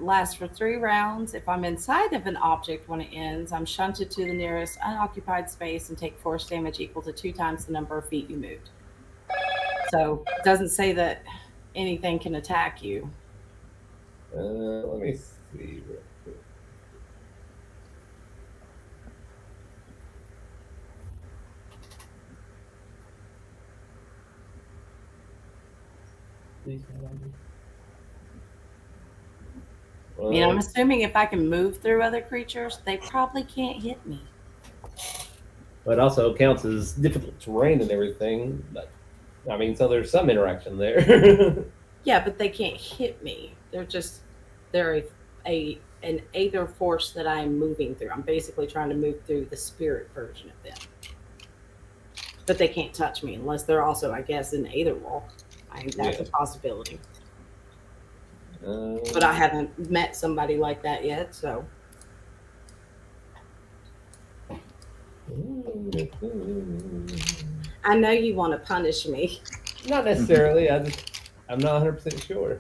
lasts for 3 rounds. If I'm inside of an object when it ends, I'm shunted to the nearest unoccupied space and take force damage equal to 2 times the number of feet you moved. So it doesn't say that anything can attack you. Let me see real quick. I mean, I'm assuming if I can move through other creatures, they probably can't hit me. But it also counts as difficult terrain and everything. But I mean, so there's some interaction there. Yeah, but they can't hit me. They're an aether force that I'm moving through. I'm basically trying to move through the spirit version of them. But they can't touch me unless they're also, I guess, in Aetherwalk. I think that's a possibility. But I haven't met somebody like that yet, so. I know you want to punish me. Not necessarily. I'm not 100% sure.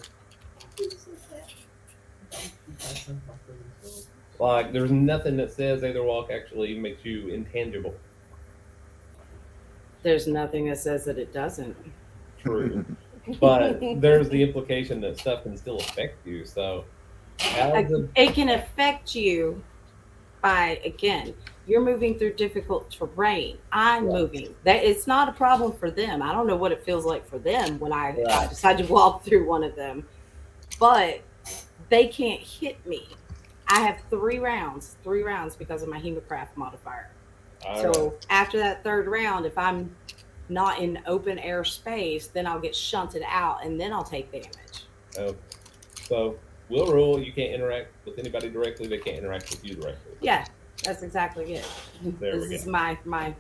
Like, there's nothing that says Aetherwalk actually makes you intangible. There's nothing that says that it doesn't. True. But there's the implication that stuff can still affect you. So, as a, It can affect you by, again, you're moving through difficult terrain. I'm Right. moving. That it's not a problem for them. I don't know what it feels like for them when I Right. decide to walk through one of them, but they can't hit me. I have 3 rounds because of my hemocraft modifier. So after that 3rd round, if I'm not in open air space, then I'll get shunted out and then I'll take damage. okay. So, we'll rule you can't interact with anybody directly. They can't interact with you directly. Yeah, that's exactly it. There This we is go. my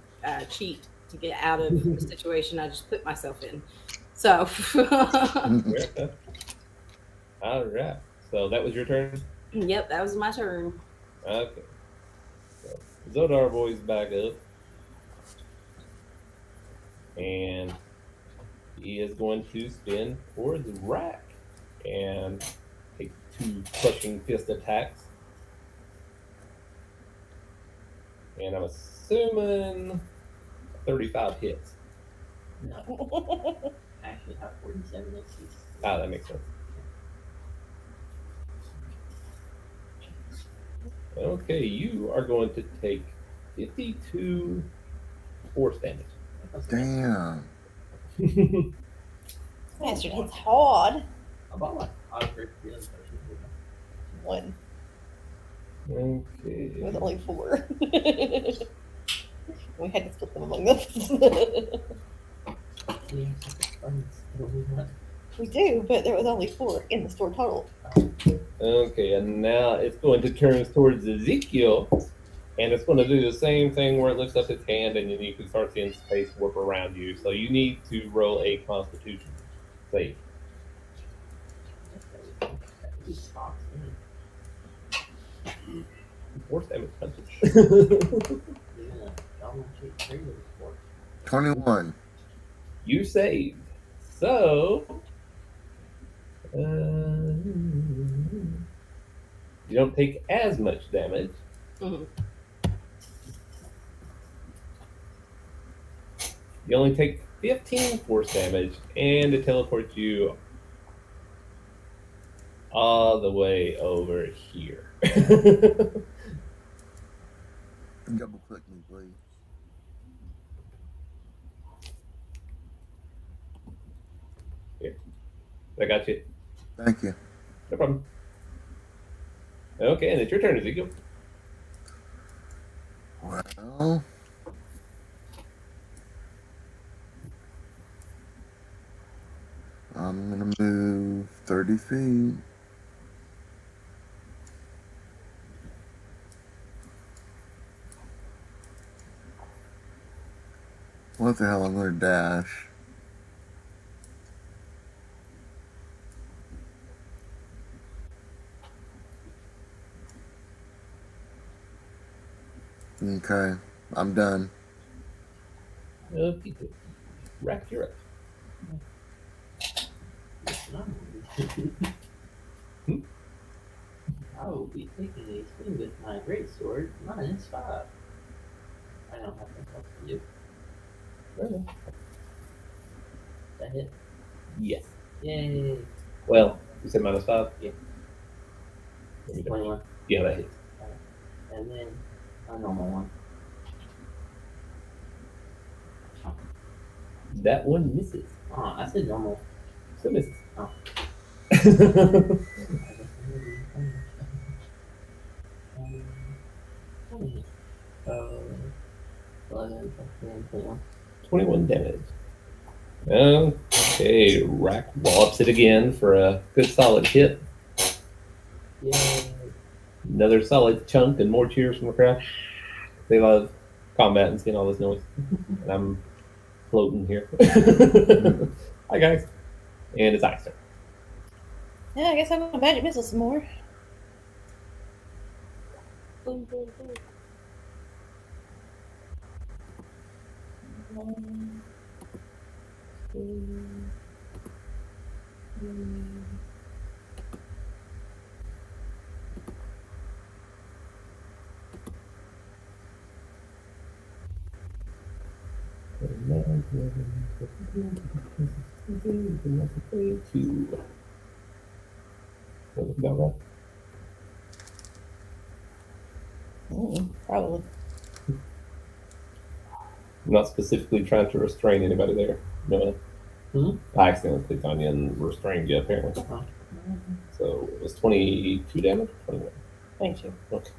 cheat to get out of the situation I just put myself in. So Okay. All right. So that was your turn. yep, that was my turn. Okay. So Zodar boy's back up, and he is going to spin towards Rack and take 2 crushing fist attacks. And I'm assuming 35 hits. No, actually have 47 XP. Ah, that makes sense. Okay, you are going to take 52 force damage. Damn. Master hits hard. I bought like 5 for the other person. One. Okay. It was only 4. We had to split them among us. We do, but there was only 4 in the store total. Okay, and now it's going to turn towards Ezekiel, and it's going to do the same thing where it lifts up its hand, and then you can start seeing space warp around you. So you need to roll a Constitution save. Force damage punches. 21. You saved. So, you don't take as much damage. Mhm. You only take 15 force damage, and it teleports you all the way over here. Double click me, please. I got you. Thank you. No problem. Okay, and it's your turn, Ezekiel. Well, I'm gonna move 30 feet. What the hell? I'm gonna dash. Okay, I'm done. Okay, Rack, you're up. I will be taking a swing with my greatsword, -5. I don't have much else to do. That hit? Yes. Yay! Well, you said -5? Yeah. Let me double- 21. Yeah, that hits. And then a normal one. That one misses. Oh, I said normal. Still misses. Oh. So, 11, 21. 21 damage. Okay, Rack wallops it again for a good solid hit. Yay! Another solid chunk and more cheers from the crowd. They love combat and seeing all this noise. And I'm floating here. Hi, guys. And it's Ice turn. Yeah, I guess I'm gonna magic missile some more. Boom, boom, boom. Probably. I'm not specifically trying to restrain anybody there. No. I accidentally clicked on you and restrained you apparently. So it was 22 damage? 21. 22. Okay.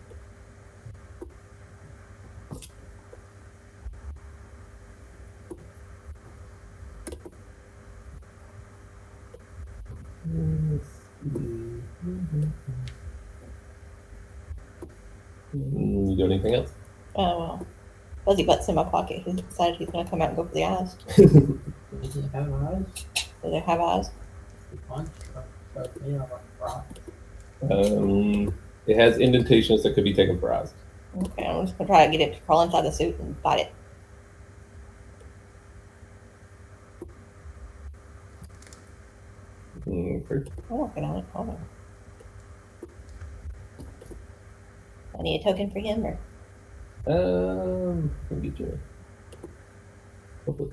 You do anything else? Oh, well. Fuzzy Butt's in my pocket. He's decided he's going to come out and go for the eyes. Does it have eyes? Do they have eyes? The punch? So, you know, like rock. It has indentations that could be taken for eyes. Okay, I'm just going to try to get it to crawl inside the suit and bite it. Okay. I'm working on it. Hold on. I need a token for him, or Let me get you. Hopefully.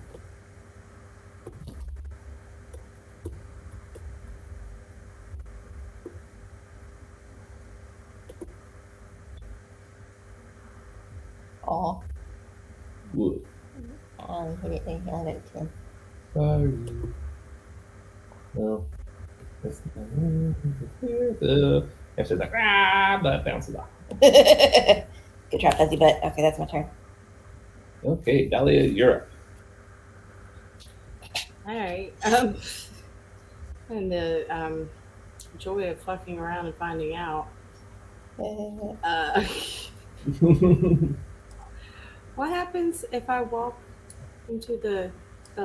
oh, Wood. he didn't hand it to him. Sorry. No. That's and she's like, but bounces off. Good try, Fuzzy Butt. Okay, that's my turn. Okay, Dahlia, you're up. All right. And the joy of fucking around and finding out. What happens if I walk into the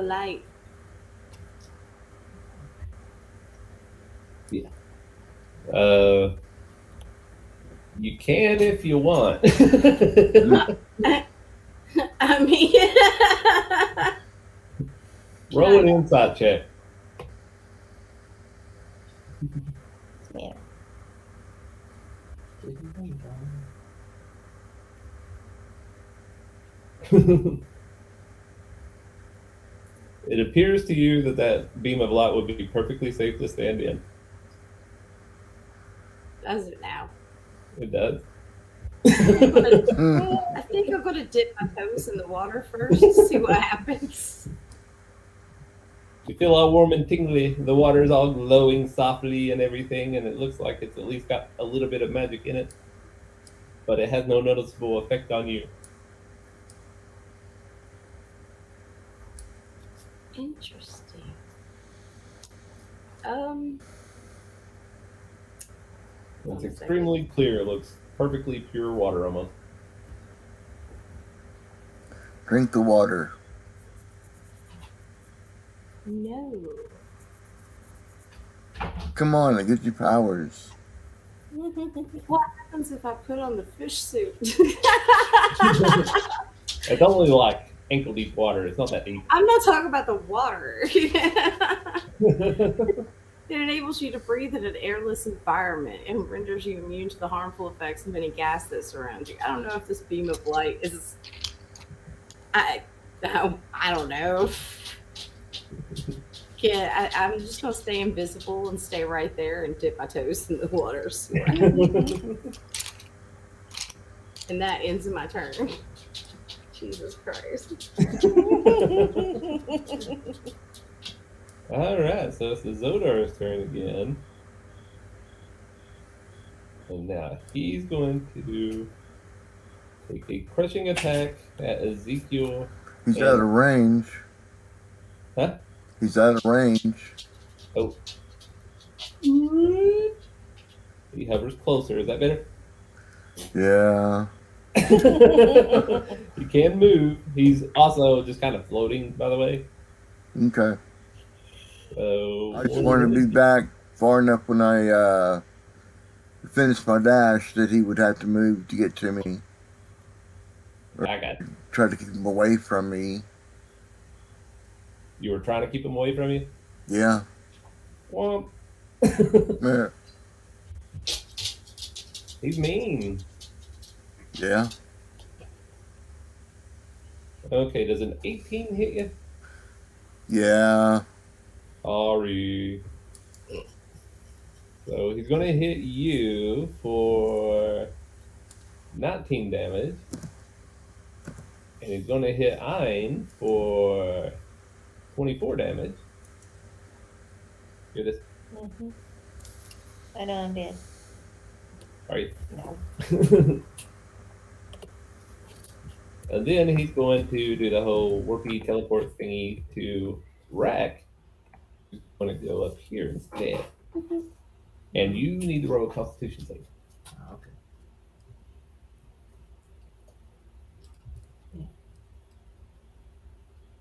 light? You can if you want. I mean, Roll an insight check. Yeah. It appears to you that beam of light would be perfectly safe to stand in. does it now? It does. I think I'm gonna dip my toes in the water first to see what happens. You feel all warm and tingly. The water is all glowing softly and everything, and it looks like it's at least got a little bit of magic in it. But it has no noticeable effect on you. Interesting. It's extremely clear. It looks perfectly pure water almost. Drink the water. No. Come on, it gives you powers. What happens if I put on the fish suit? It's only like ankle deep water. It's not that deep. I'm not talking about the water. It enables you to breathe in an airless environment and renders you immune to the harmful effects of any gas that surrounds you. I don't know if this beam of light is. I don't know. Yeah, I'm just gonna stay invisible and stay right there and dip my toes in the water. And that ends my turn. Jesus Christ. All right, so it's the Zodar's turn again. And now he's going to take a crushing attack at Ezekiel. He's out of range. Huh? He's out of range. Oh. He hovers closer. Is that better? Yeah. He can move. He's also just kind of floating, by the way. Okay. So I just wanted to be back far enough when I finish my dash that he would have to move to get to me. I got it. Try to keep him away from me. You were trying to keep him away from you? Yeah. Well, Yeah. he's mean. Yeah. Okay, does an 18 hit you? Yeah. Sorry. So he's going to hit you for 19 damage. And he's going to hit Ein for 24 damage. Get this? Mm-hmm. I know I'm dead. Are you? No. And then he's going to do the whole warpy teleport thingy to Rack. He's going to go up here instead. And you need to roll a Constitution save. Oh, okay.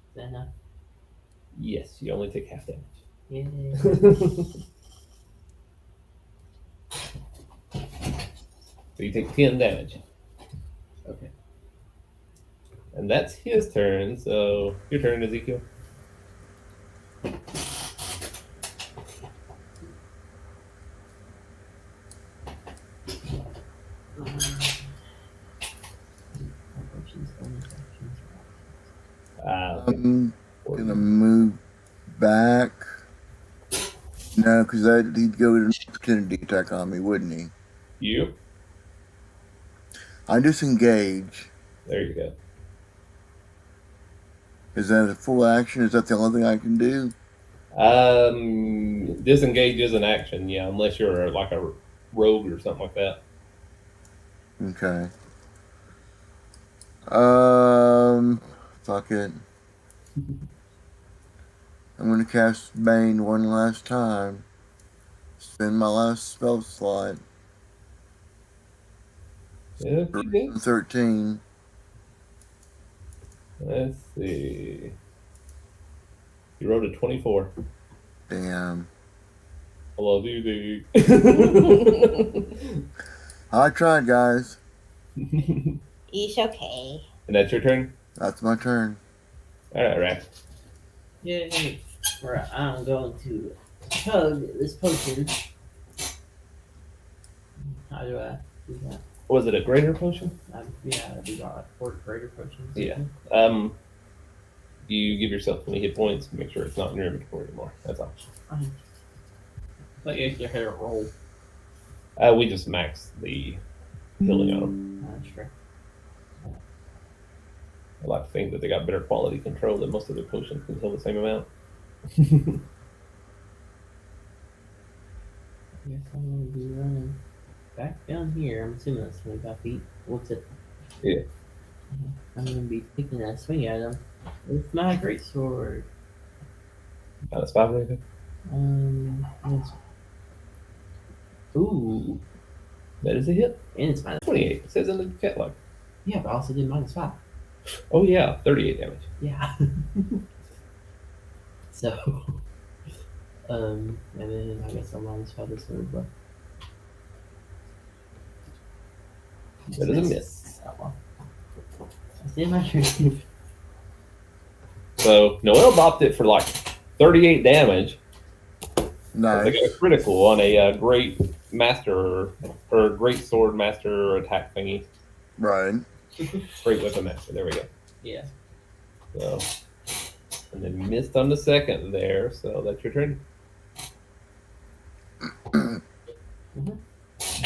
Is that enough? Yes, you only take half damage. Yeah. So you take 10 damage. Okay. And that's his turn, so your turn, Ezekiel. I'm gonna move back. No, because he'd go with an opportunity attack on me, wouldn't he? You. I disengage. There you go. Is that a full action? Is that the only thing I can do? Disengage is an action, yeah, unless you're like a rogue or something like that. Okay. Fuck it. I'm gonna cast Bane one last time. Spend my last spell slot. Yeah, you do. 13. Let's see. You rolled a 24. Damn. I love you, dude. I tried, guys. And It's okay. that's your turn? That's my turn. Alright, Rack. Yay. Right, I'm going to chug this potion. How do I do that? Was it a greater potion? Yeah, we got like 4 greater potions. Yeah. You give yourself 20 hit points, make sure it's not in your inventory anymore. That's all. But you have to roll. We just max the healing on them. That's true. I like to think that they got better quality control than most of their potions can heal the same amount. I guess I'm going to be running back down here. I'm assuming that's 25 feet. What's it? Yeah. I'm going to be taking a swing at him with my greatsword. That's 5 right there. Yes. Ooh. That is a hit. And it's minus. 28. It says in the catalog. Yeah, but I also did -5. Oh yeah, 38 damage. Yeah. So, and then I guess I'll -5 this one as well. That is a miss. Oh, well. That's the end of my turn. So Noel bopped it for like 38 damage. They Nice. got a critical on a great master or great sword master attack thingy. Right. Great weapon master. There we go. Yeah. So, and then missed on the second there. So that's your turn.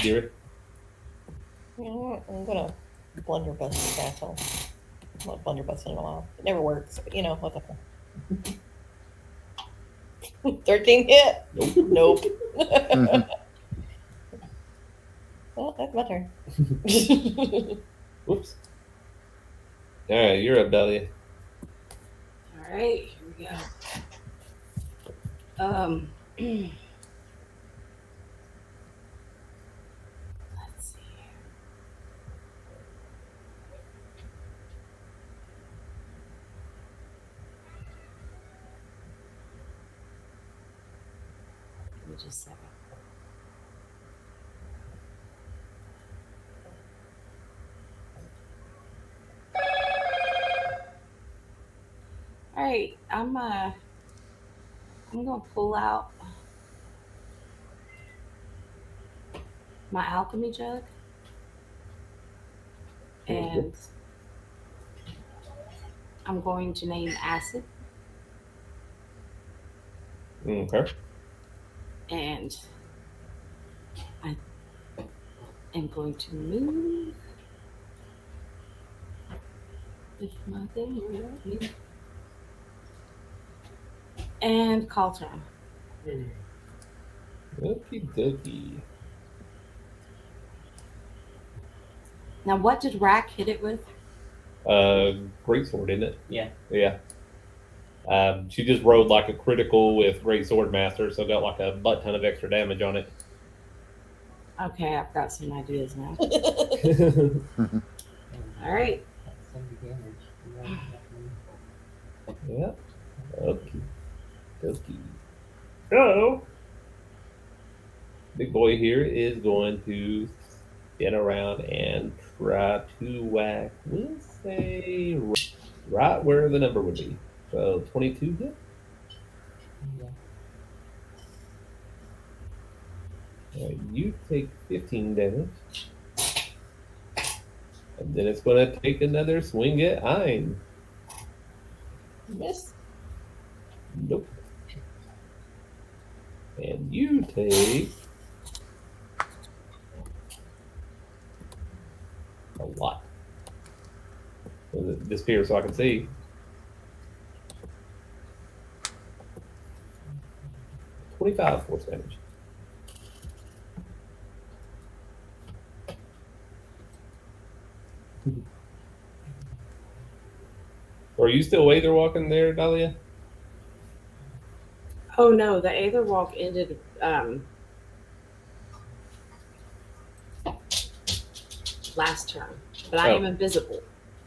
Deary. You know what? I'm gonna blunderbuss this asshole. I'm not blunderbusting in a while. It never works, but you know, whatever. 13 hit? Nope. Nope. Well, that's my turn. Whoops. All right, you're up, Dahlia. All right, here we go. Let's see. Give me just a second. All right, I'm I'm gonna pull out my alchemy jug and I'm going to name acid Okay. and I am going to move if my thing will let me. And call turn. Okie dokie. Now, what did Rack hit it with? Great sword, isn't it? Yeah. Yeah. She just rode like a critical with Great Sword Master, so got like a butt ton of extra damage on it. Okay, I've got some ideas now. Yeah. All right. That's 70 damage. Okay. Dokie. So, big boy here is going to spin around and try to whack. We'll say right where the number would be. So 22 hit. You take 15 damage. And then it's going to take another swing at Ein. Miss. Nope. And you take a lot. Does it disappear so I can see? 25 force damage. Are you still Aether walking there, Dahlia? Oh no, the Aether Walk ended last turn, but I am invisible.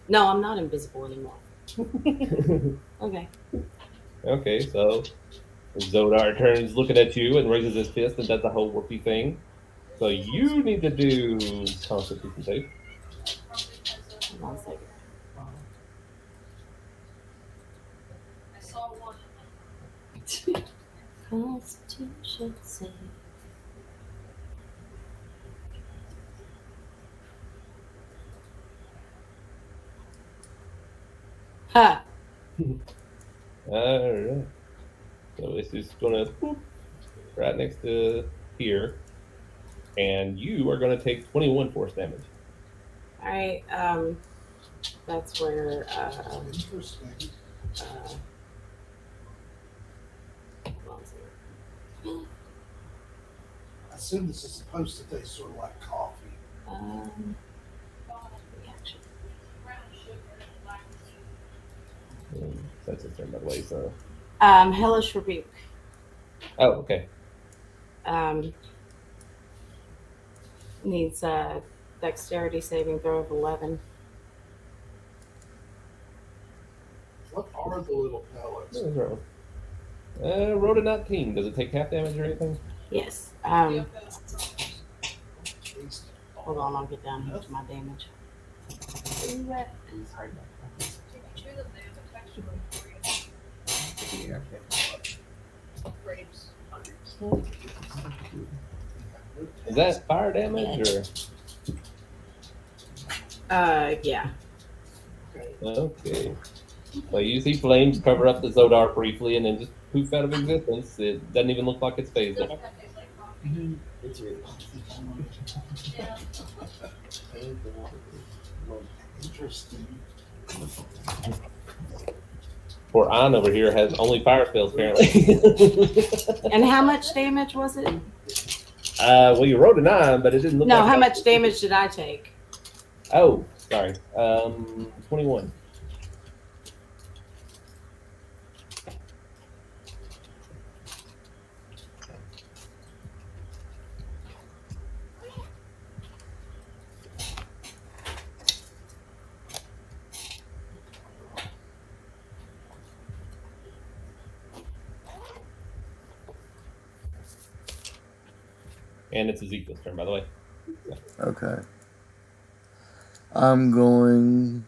No, I'm not invisible anymore. Okay. Okay, so Zodar turns looking at you and raises his fist and does the whole whoopee thing. So you need to do Constitution save. Hold on a second. Constitution save. Ha! Alright. So it's just gonna whoop right next to here. And you are gonna take 21 force damage. All right. That's where hold on a second. I assume this is supposed to taste sort of like coffee. Reaction. That's his turn, by the way, so. Hellish Rebuke. Oh, okay. Needs a dexterity saving throw of 11. What are the little pellets? Rolled a 19. Does it take half damage or anything? Yes. Hold on, I'll get down here to my damage. Is that fire damage or? Yeah. Okay. Well, you see flames cover up the Zodar briefly and then just poof out of existence. It doesn't even look like it's phased. It's really Interesting. Poor An over here has only fire spells apparently. And how much damage was it? Well, you rolled a 9, but it didn't look. No, like how that. much damage did I take? Oh, sorry. 21. And it's Ezekiel's turn, by the way. Okay. I'm going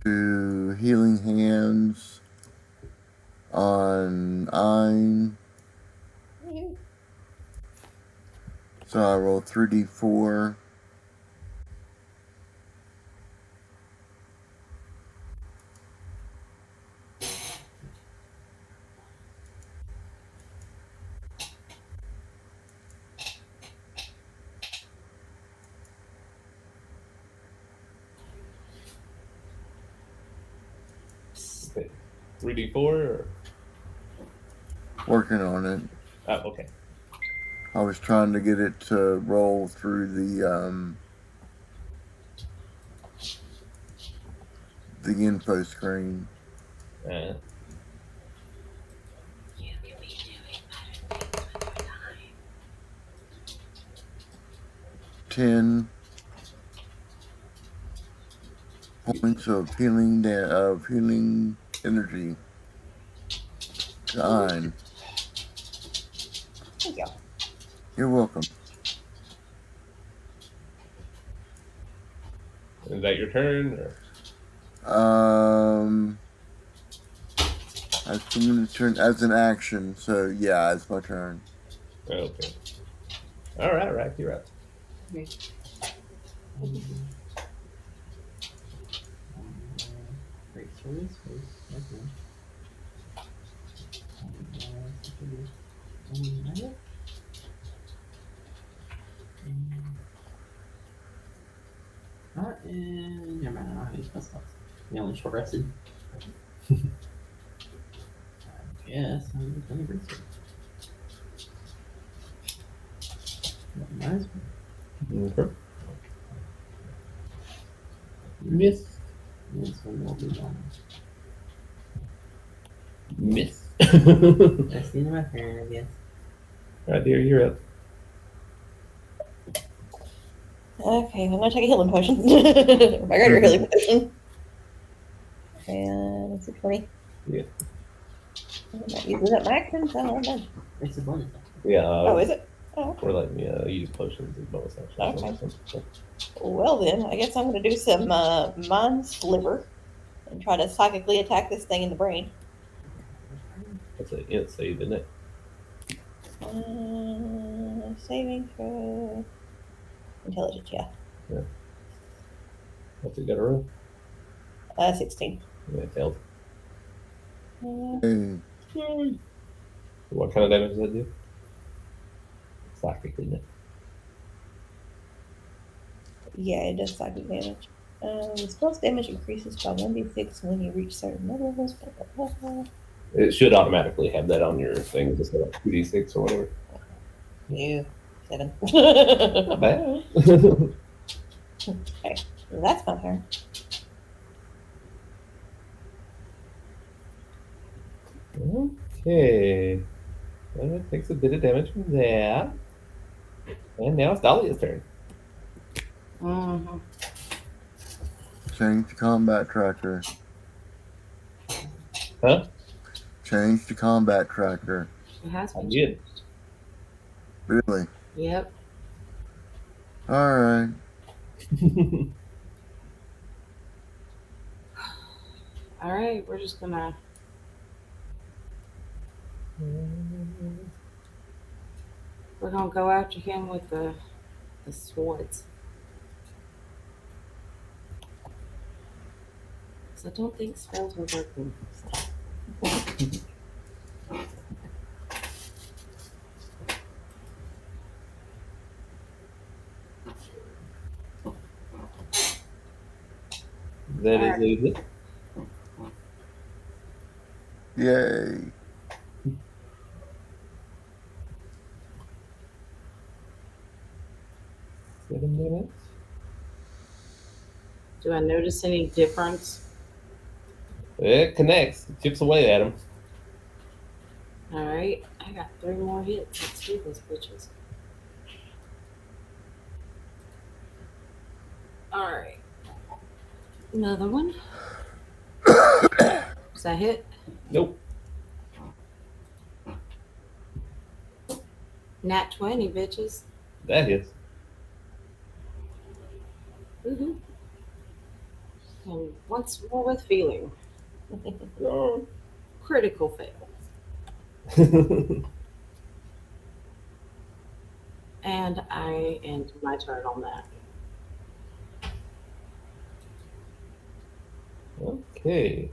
to Healing Hands on nine. Woohoo. So I roll 3d4. Okay. 3d4 or Working on it. oh, okay. I was trying to get it to roll through the info screen. Uh, You could be doing better things with your time. 10 points of healing energy. 9. Thank you. You're welcome. is that your turn? Or? I'm going to turn as an action, so yeah, it's my turn. Okay. All right, Rack, you're up. Great stories. Alright, and never mind, I don't have any spell slots. We only short rested. I guess I'm just gonna research. Nice. Okay. Miss. This one will be gone. Miss. That's the end of my turn, I guess. All right, dear, you're up. Okay, I'm gonna take a healing potion. My greater healing potion. And it's a 20. Yeah. I'm not using up my action, so I'm done. It's a bonus. Yeah. Oh, is it? Oh, Or like use potions as bonus action. Okay. well then, I guess I'm gonna do some mind sliver and try to psychically attack this thing in the brain. That's an int save, isn't it? Saving for intelligence, yeah. What's it got to roll? 16. Yeah, it failed. Hey, What kind of damage does that do? Psychic, isn't it? Yeah, it does psychic damage. The spell's damage increases by 1d6 when you reach certain levels. Blah, blah, blah, blah. It should automatically have that on your thing, just like 2d6 or whatever. You 7. Not bad. Okay, well, that's my turn. Okay. Well, it takes a bit of damage from that. And now it's Dahlia's turn. Mm-hmm. change to combat tracker. Huh? Change to combat tracker. It has I been. did. Really? Yep. All right. All right, we're just gonna. We're gonna go after him with the swords. 'Cause I don't think spells are working. That is a hit. Yay. Seven damage. Do I notice any difference? It connects. It chips away at him. All right, I got 3 more hits. Let's do this, bitches. All right, another one. Does that hit? Nope. Nat 20, bitches. That hits. Woohoo. And once more with feeling. Oh. Critical fail. And I end my turn on that. Okay.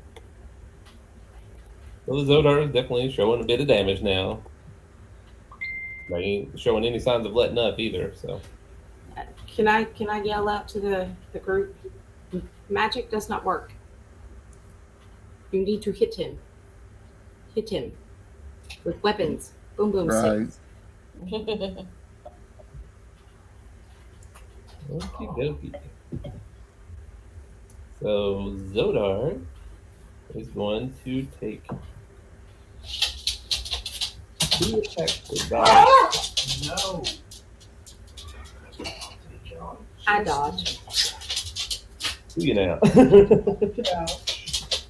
Well, the Zodar is definitely showing a bit of damage now. They ain't showing any signs of letting up either. So Can I yell out to the group? Magic does not work. You need to hit him. Hit him with weapons. Boom boom Right. sticks. okie dokie. So Zodar is going to take 2 attacks with dodge. No. I dodge. Who you now? Couch.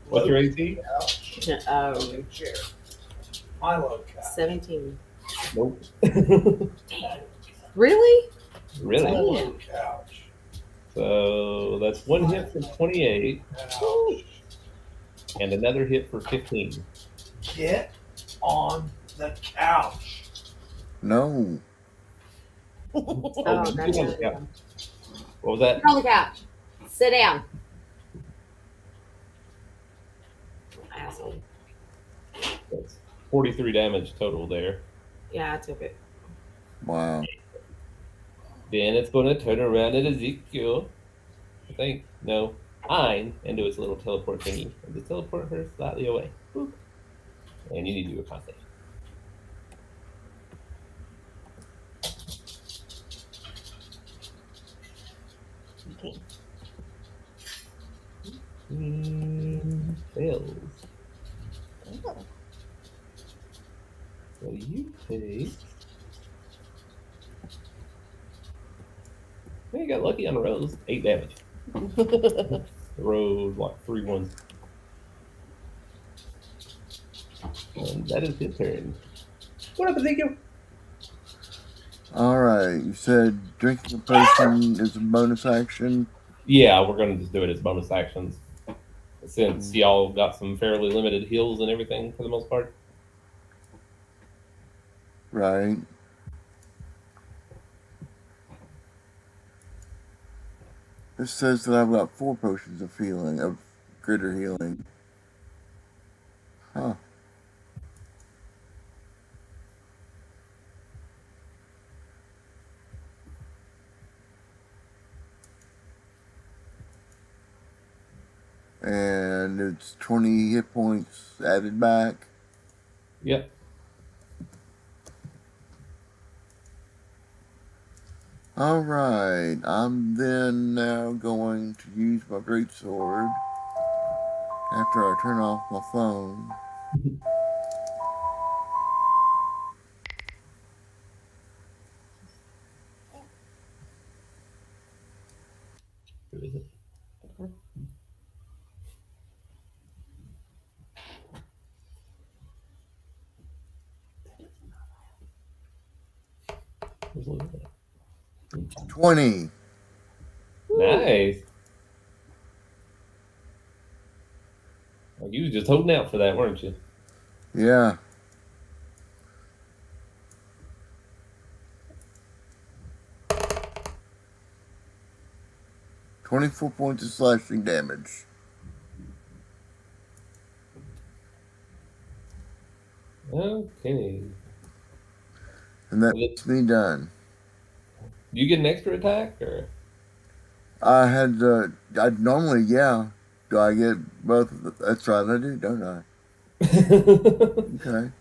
What's your AC? Couch. Um, Chair. Milo couch. 17. Nope. Really? Really? Milo couch. So that's 1 hit for 28 Ouch. and another hit for 15. Get on the couch. No. Oh, you that's get on the couch. What was that? Get on the couch. Sit down. Asshole. That's 43 damage total there. Yeah, I took it. Wow. Then it's going to turn around at Ezekiel. I think. No. Ein, and do its little teleport thingy. And just teleport her slightly away. Boop. And you need to do a con save. Fails. So you take. Well, you got lucky on the rolls. 8 damage. The road like 3 1s. And that is his turn. What up, Ezekiel? All right. You said drinking a potion is a bonus action. Yeah, we're gonna just do it as bonus actions. Since y'all got some fairly limited heals and everything for the most part. Right. This says that I've got 4 potions of healing, of greater healing. Huh. And it's 20 hit points added back. Yep. All right. I'm then now going to use my greatsword after I turn off my phone. Who is it? Who's looking at it? 20. Nice. Well, you was just holding out for that, weren't you? Yeah. "24 points of slashing damage." Okay. And that's me done. Do you get an extra attack or? I'd normally, yeah. Do I get both? That's right, I do, don't I? Okay.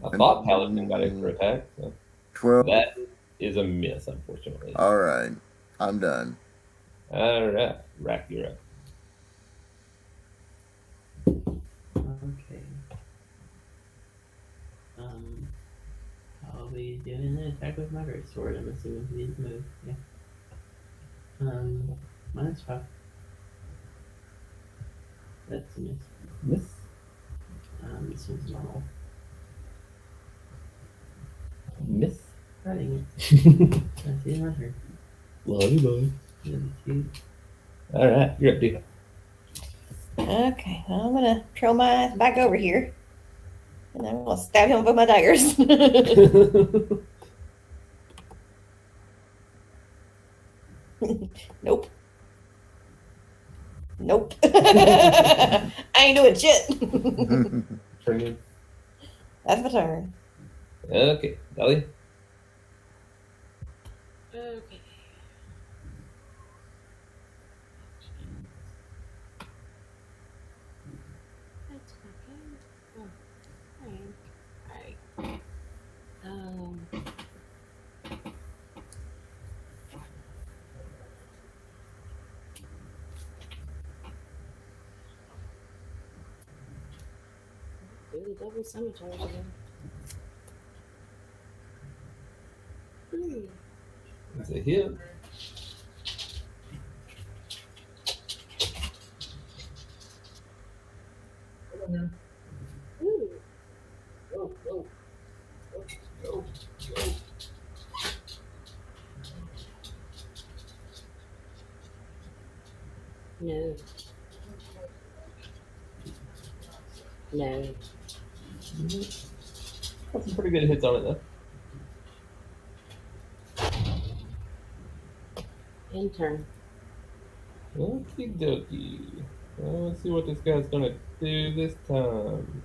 I thought Paladin got extra attack. So 12. that is a miss, unfortunately. All right. I'm done. All right, Rack, you're up. Okay. I'll be doing an attack with my great sword. I'm assuming he needs to move. Yeah. -5. That's a miss. Miss. This one's normal. Miss. Dang it. That's it, my turn. Love you, boy. Love you too. All right, you're up, dude. Okay, I'm gonna trail my ass back over here. And I'm gonna stab him with my daggers. Nope. Nope. I ain't doing shit. Turn That's my turn. in. Okay, Dolly. Okay. That's okay. Oh, fine. Alright. Do the double cemetery again. Ooh. That's a hit. Ooh. Go, go, go, go, go. No. No. Got some pretty good hits on it though. Intern. Okie dokie. Well, let's see what this guy's gonna do this time.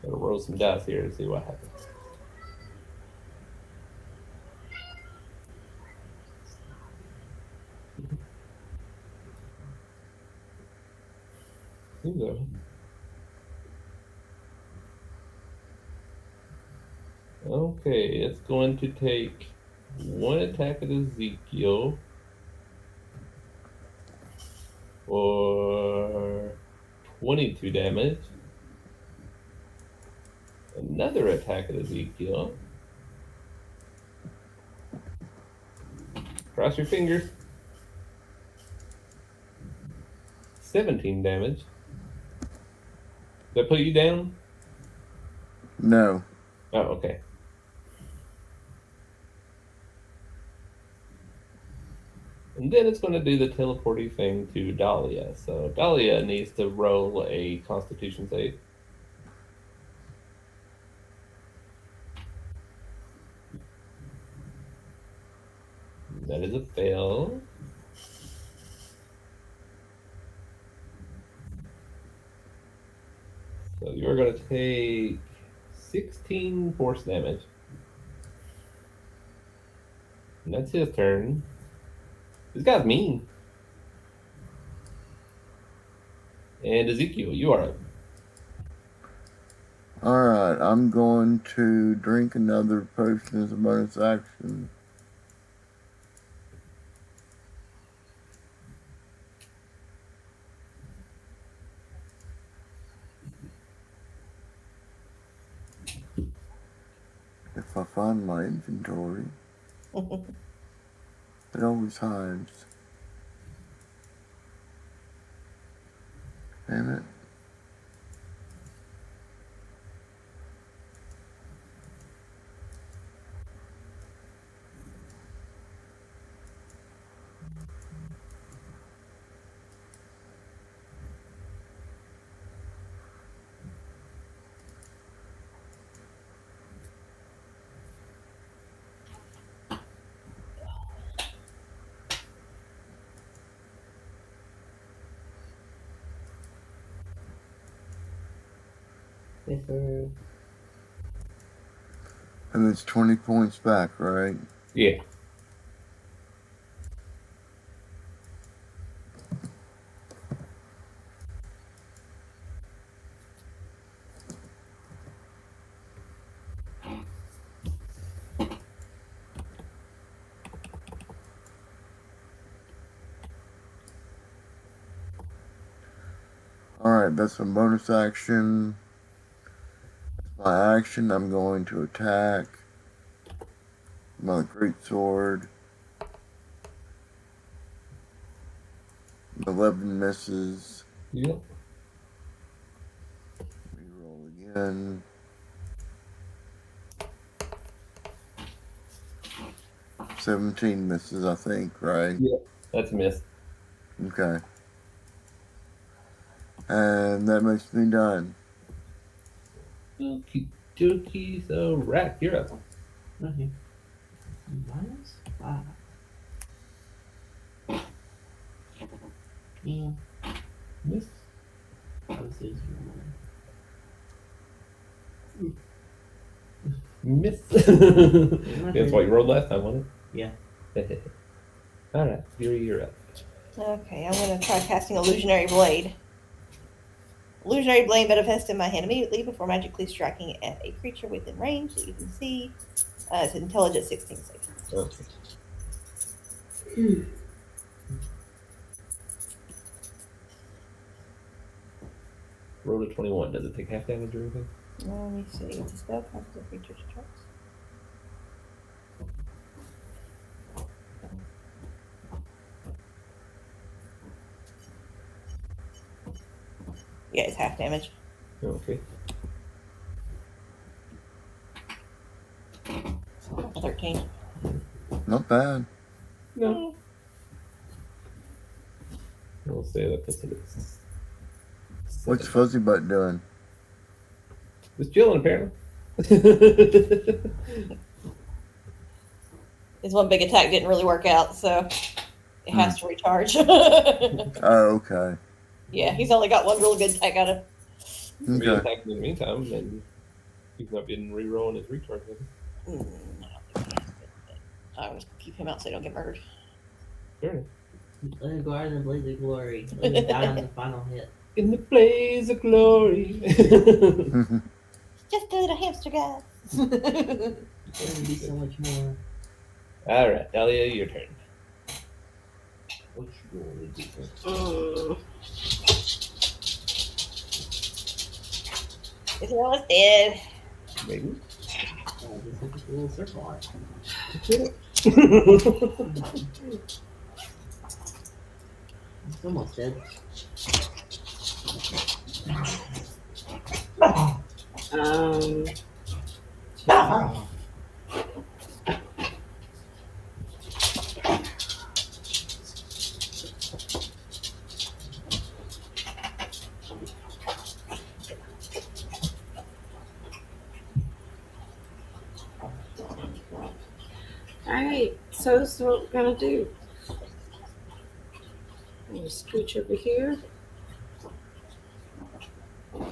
Gotta roll some dice here to see what happens. Here we go. Okay, it's going to take one attack at Ezekiel for 22 damage. Another attack at Ezekiel. Cross your fingers. 17 damage. Does that put you down? No. Oh, okay. And then it's going to do the teleporting thing to Dahlia. So Dahlia needs to roll a Constitution save. That is a fail. So you're going to take 16 force damage. And that's his turn. This guy's mean. And Ezekiel, you are up. Alright, I'm going to drink another potion as a bonus action. If I find my inventory, it always hides. Damn it. Yes, sir. And it's 20 points back, right? Yeah. Alright, that's a bonus action. That's my action. I'm going to attack. My great sword. 11 misses. Yep. Reroll again. 17 misses, I think, right? That's a miss. Okay. And that makes me done. Okie dokie. So, Rack, you're up. Okay. -5. Yeah. Miss. Obviously, it's Miss. That's what you rolled last time, wasn't Yeah. it? All right, Fury, you're up. Okay, I'm gonna try casting Illusionary Blade. Illusionary Blade manifests in my hand immediately before magically striking at a creature within range that you can see. It's an intelligence 16 save. Okay. Roll a 21. Does it take half damage or anything? Let me see. It's a spell cast a creature's choice. Yeah, it's half damage. Okay. 13. Not bad. No. We'll say that puts it at What's Fuzzy Butt doing? Just chilling, apparently. His one big attack didn't really work out, so it has to recharge. Oh, okay. Yeah, he's only got one real good attack out of. Be Okay. attacking in the meantime, and he's not been re-rolling his recharge. Maybe. I was gonna keep him out so he don't get murdered. Sure. Let it go out in the blaze of glory. Let it die on the final hit. In the blaze of glory. Just a little hamster guy. It's gonna be so much more. All right, Dahlia, your turn. What you gonna do? Is he almost dead? Maybe. Oh, just hit the little circle art. It's almost dead. All right, so this is what we're gonna do. I'm gonna scooch over here.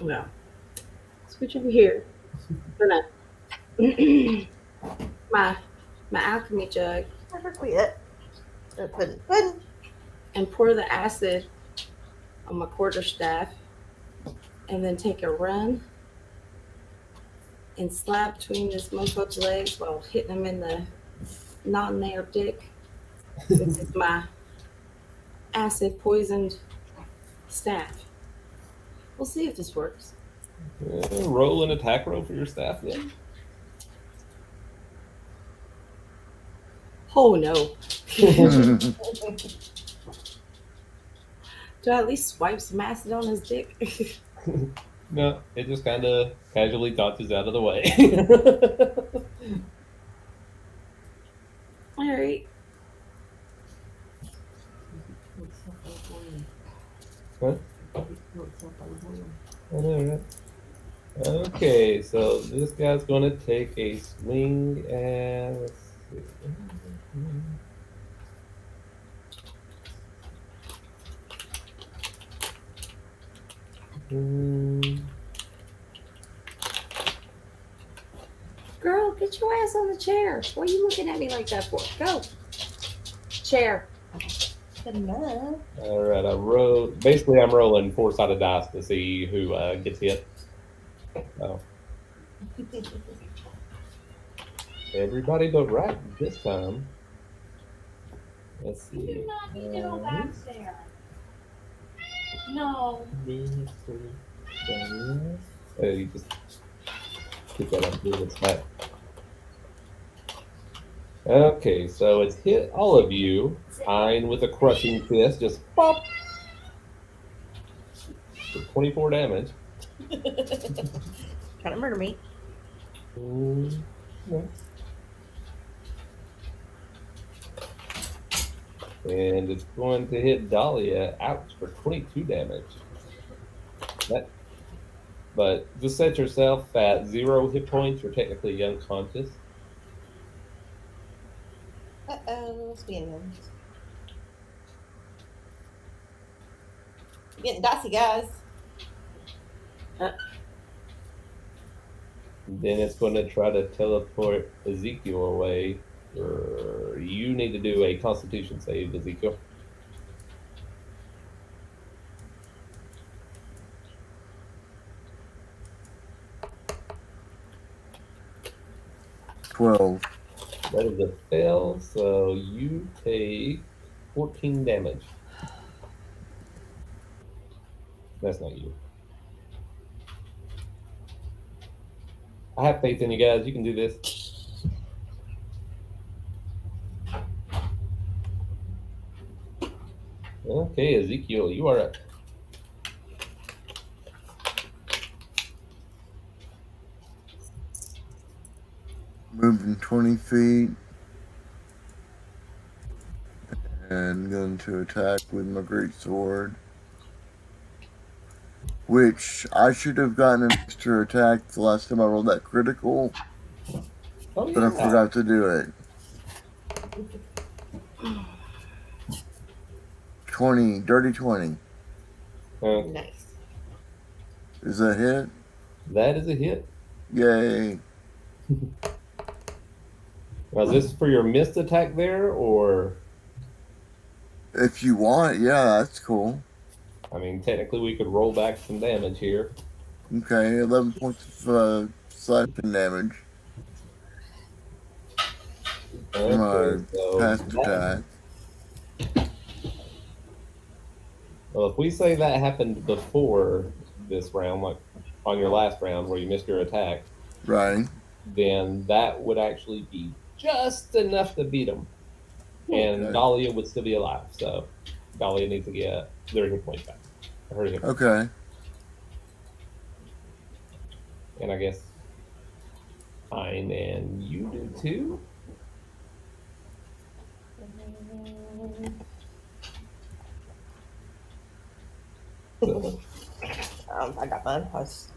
No, scooch over here. Gonna my alchemy jug Never quit. Pudding. and pour the acid on my quarterstaff, and then take a run and slap between this motherfucker's legs while hitting him in the non-nail dick with my acid poisoned staff. We'll see if this works. Roll an attack roll for your staff, then. Oh no. Do I at least swipe some acid on his dick? No, it just kind of casually dodges out of the way. All right. What? I know, right? Okay, so this guy's going to take a swing and let's see. Girl, get your ass on the chair. What are you looking at me like that for? Go. Chair. Good enough. All right, basically, I'm rolling 4-sided dice to see who gets hit. So, everybody but right this time. Let's You see. do not need to go back there. No. You just keep that up. Move it back. Okay, so it's hit all of you. Fine with a crushing fist, just pop. For 24 damage. Trying to murder me. No. And it's going to hit Dahlia. Ouch, for 22 damage. That, but just set yourself at 0 hit points. You're technically unconscious. Uh-oh, spins. Getting dicey, guys. Then it's going to try to teleport Ezekiel away. You need to do a Constitution save, Ezekiel. $12. That is a fail, so you take 14 damage. That's not you. I have faith in you guys. You can do this. Okay, Ezekiel, you are up. Moving 20 feet. And going to attack with my great sword. Which I should have gotten an extra attack the last time I rolled that critical, Oh, but I forgot to do it. 20, dirty 20. Nice. Is that hit? That is a hit. Yay. Now, is this for your missed attack there, or? If you want, yeah, that's cool. I mean, technically, we could roll back some damage here. Okay, 11 points of slashing damage. Okay, My so past that- attack. well, if we say that happened before this round, like on your last round where you missed your attack, Right. then that would actually be just enough to beat him. And Okay. Dahlia would still be alive, so Dahlia needs to get their hit points back. Her hit points. Okay. And I guess Pine and you do too? So, I got mine. I was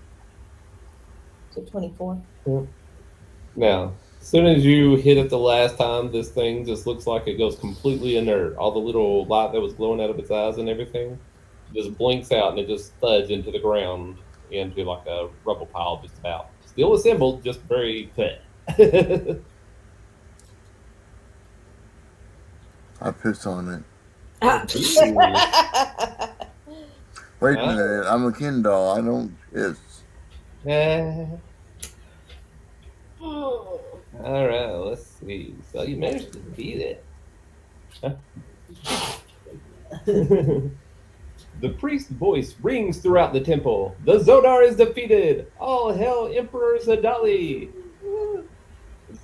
so 24. now, as soon as you hit it the last time, this thing just looks like it goes completely inert. All the little light that was glowing out of its eyes and everything just blinks out and it just thuds into the ground, into like a rubble pile just about. Still assembled, just very put. I piss on it. Ah, Wait a Huh? minute, I'm a Kindle. I don't piss. All right, let's see. So you managed to beat it. Huh? The priest's voice rings throughout the temple. The Zodar is defeated. All hail Emperor Zadali.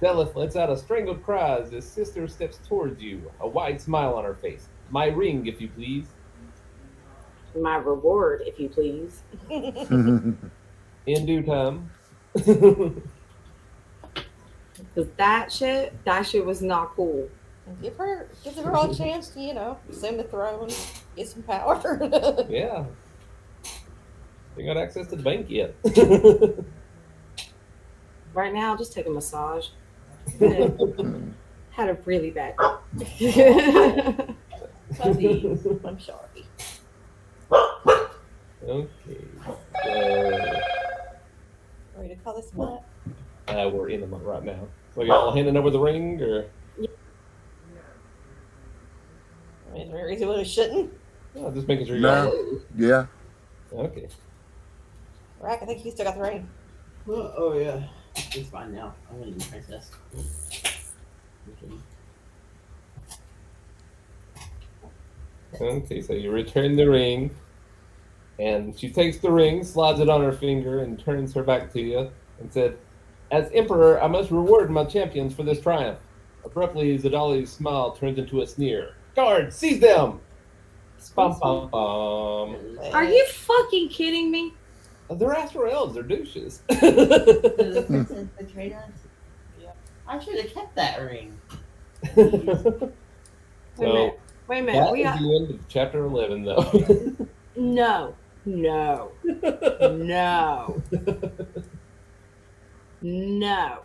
Zelith lets out a strangled cry as his sister steps towards you, a wide smile on her face. My ring, if you please. my reward, if you please. In due time. Because that shit was not cool. give the girl a chance to, assume the throne, get some power. Yeah. They got access to the bank yet. Right now, just take a massage. Had a really bad. Please, I'm sorry. Okay. Ready to call this one? We're in them right now. So y'all handing over the ring, or Is there a reason why we shouldn't? just making sure No. y'all. Yeah. Okay. Rack, I think you still got the ring. Oh yeah, it's fine now. I'm gonna be princess. Okay, so you return the ring, and she takes the ring, slides it on her finger, and turns her back to you, and said, "As Emperor, I must reward my champions for this triumph." Abruptly, Zadali's smile turns into a sneer. "Guards, seize them!" Bum, bum, bum. Are you fucking kidding me? They're Astro elves, they're douches. The princess betrayed us. Yep. I should have kept that ring. So Wait a minute. That We is got the end of chapter 11, though. no, no, no, no.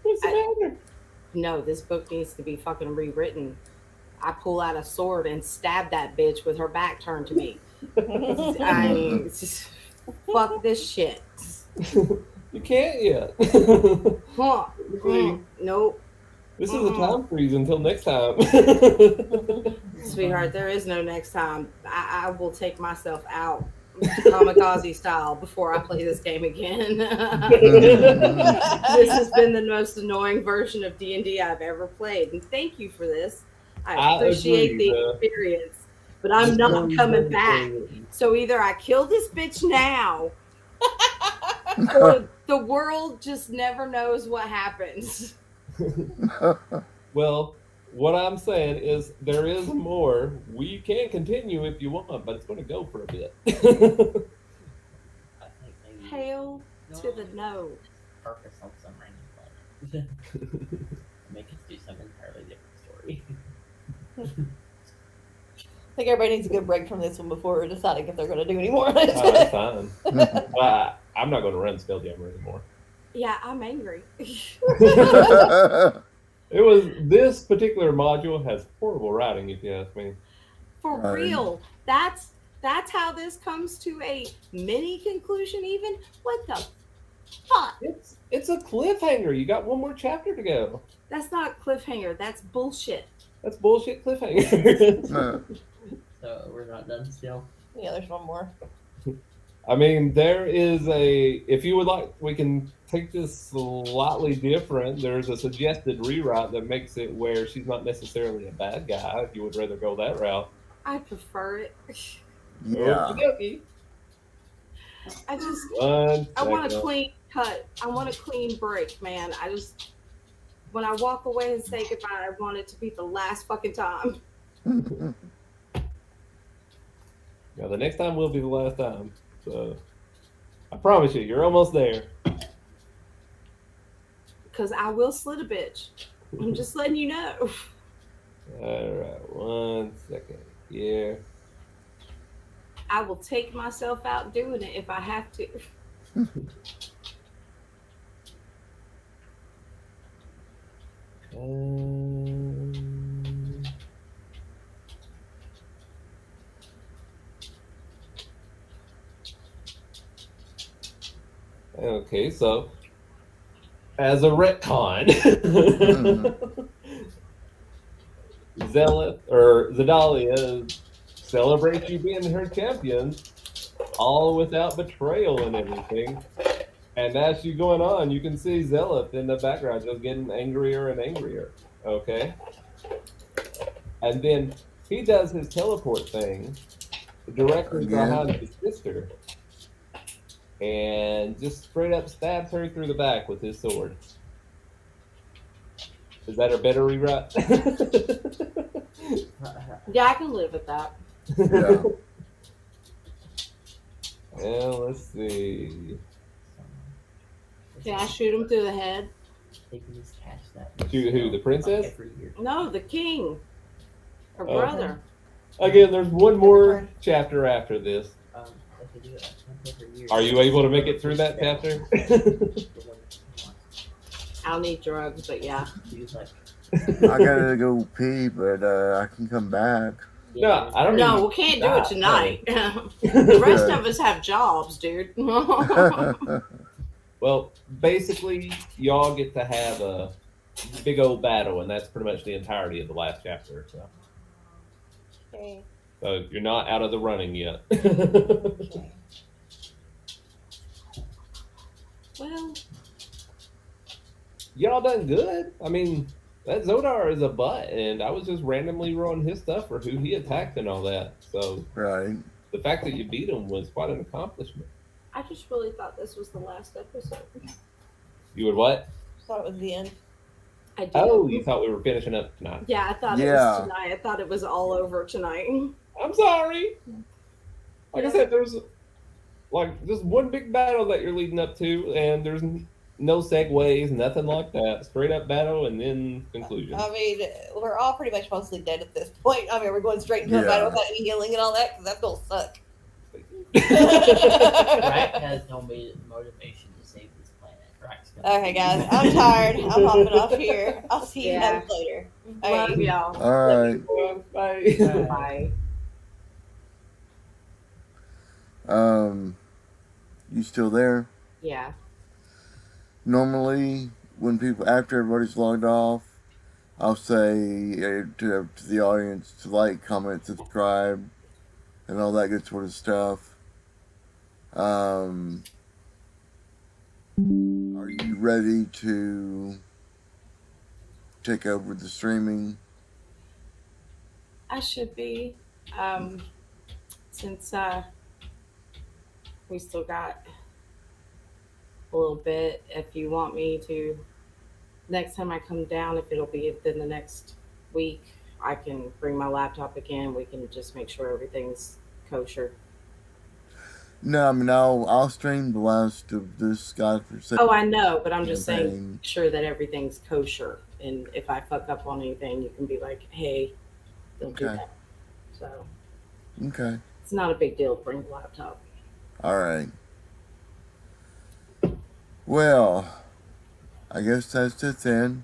What's the matter? No, this book needs to be fucking rewritten. I pull out a sword and stab that bitch with her back turned to me. I mean, fuck this shit. You can't yet. Huh. Nope. This is a time freeze until next time. Sweetheart, there is no next time. I will take myself out kamikaze style before I play this game again. This has been the most annoying version of D&D I've ever played, and thank you for this. I appreciate agree, the experience, but I'm not coming back. So either I kill this bitch now, or the world just never knows what happens. Well, what I'm saying is there is more. We can continue if you want, but it's going to go for a bit. I think maybe Hail to the no. purpose on some random planet. Make us do some entirely different story. I think everybody needs a good break from this one before we're deciding if they're going to do any more. Oh, that's fine. Well, I'm not going to run Spelljammer anymore. Yeah, I'm angry. It was this particular module has horrible writing, if you ask me. For Right. real. That's how this comes to a mini conclusion even? What the fuck? It's a cliffhanger. You got one more chapter to go. That's not cliffhanger. That's bullshit. That's bullshit cliffhanger. So we're not done still. Yeah, there's one more. I mean, there is if you would like, we can take this slightly different. There's a suggested rewrite that makes it where she's not necessarily a bad guy, if you would rather go that route. I prefer it. Yeah. Okey-dokey. I just One I want a second. clean cut. I want a clean break, man. I just when I walk away and say goodbye, I want it to be the last fucking time. Now, the next time will be the last time. So, I promise you, you're almost there. Because I will slit a bitch. I'm just letting you know. All right, 1 second here. I will take myself out doing it if I have to. Okay, so as a retcon, Zealot or Zedalia celebrates you being her champion, all without betrayal and everything. And as she's going on, you can see Zealot in the background just getting angrier and angrier. Okay, and then he does his teleport thing directly Again? behind his sister. And just straight up stabs her through the back with his sword. Is that a better rewrite? Yeah, I can live with that. Yeah. Well, let's see. Can I shoot him through the head? They can just catch that. Shoot who, the princess? Every year. No, the king. Her Oh. brother. Again, there's one more chapter after this. They could do it once every year. Are you able to make it through that chapter? I'll need drugs, but yeah. I gotta go pee, but I can come back. No, I don't No, even we can't do it stop. tonight. The rest of us have jobs, dude. Well, basically, y'all get to have a big old battle, and that's pretty much the entirety of the last chapter. So, Okay. so you're not out of the running yet. Okay. Well, Y'all done good. I mean, that Zodar is a butt, and I was just randomly rolling his stuff for who he attacked and all that. So Right. the fact that you beat him was quite an accomplishment. I just really thought this was the last episode. You would what? Thought it was the end. I did. Oh, you thought we were finishing up tonight. Yeah, I thought it Yeah. was tonight. I thought it was all over tonight. I'm sorry. Like I said, there's like just one big battle that you're leading up to, and there's No segues, nothing like that. Straight up battle and then conclusion. I mean, we're all pretty much mostly dead at this point. I mean, we're going straight into a battle Yeah. without any healing and all that because that's gonna suck. Rack has no motivation to save this planet. Rack's gonna Okay, guys, I'm tired. I'm hopping off here. I'll see you Yeah. guys later. Love Alright. y'all. All right. Bye. Bye. You still there? Yeah. Normally, when people after everybody's logged off, I'll say to the audience to like, comment, subscribe, and all that good sort of stuff. Are you ready to take over the streaming? I should be. Since we still got a little bit. If you want me to, next time I come down, if it'll be within the next week, I can bring my laptop again. We can just make sure everything's kosher. No, I mean I'll stream the last of this godforsaken. Oh, I know, but I'm just saying, campaign. sure that everything's kosher. And if I fuck up on anything, you can be like, hey, don't do Okay. that. So Okay. it's not a big deal to bring the laptop. All right. Well, I guess that's it then.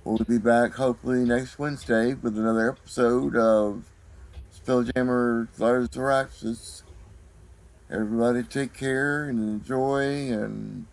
We'll be back hopefully next Wednesday with another episode of Spelljammer Xaryxis. Everybody take care and enjoy, and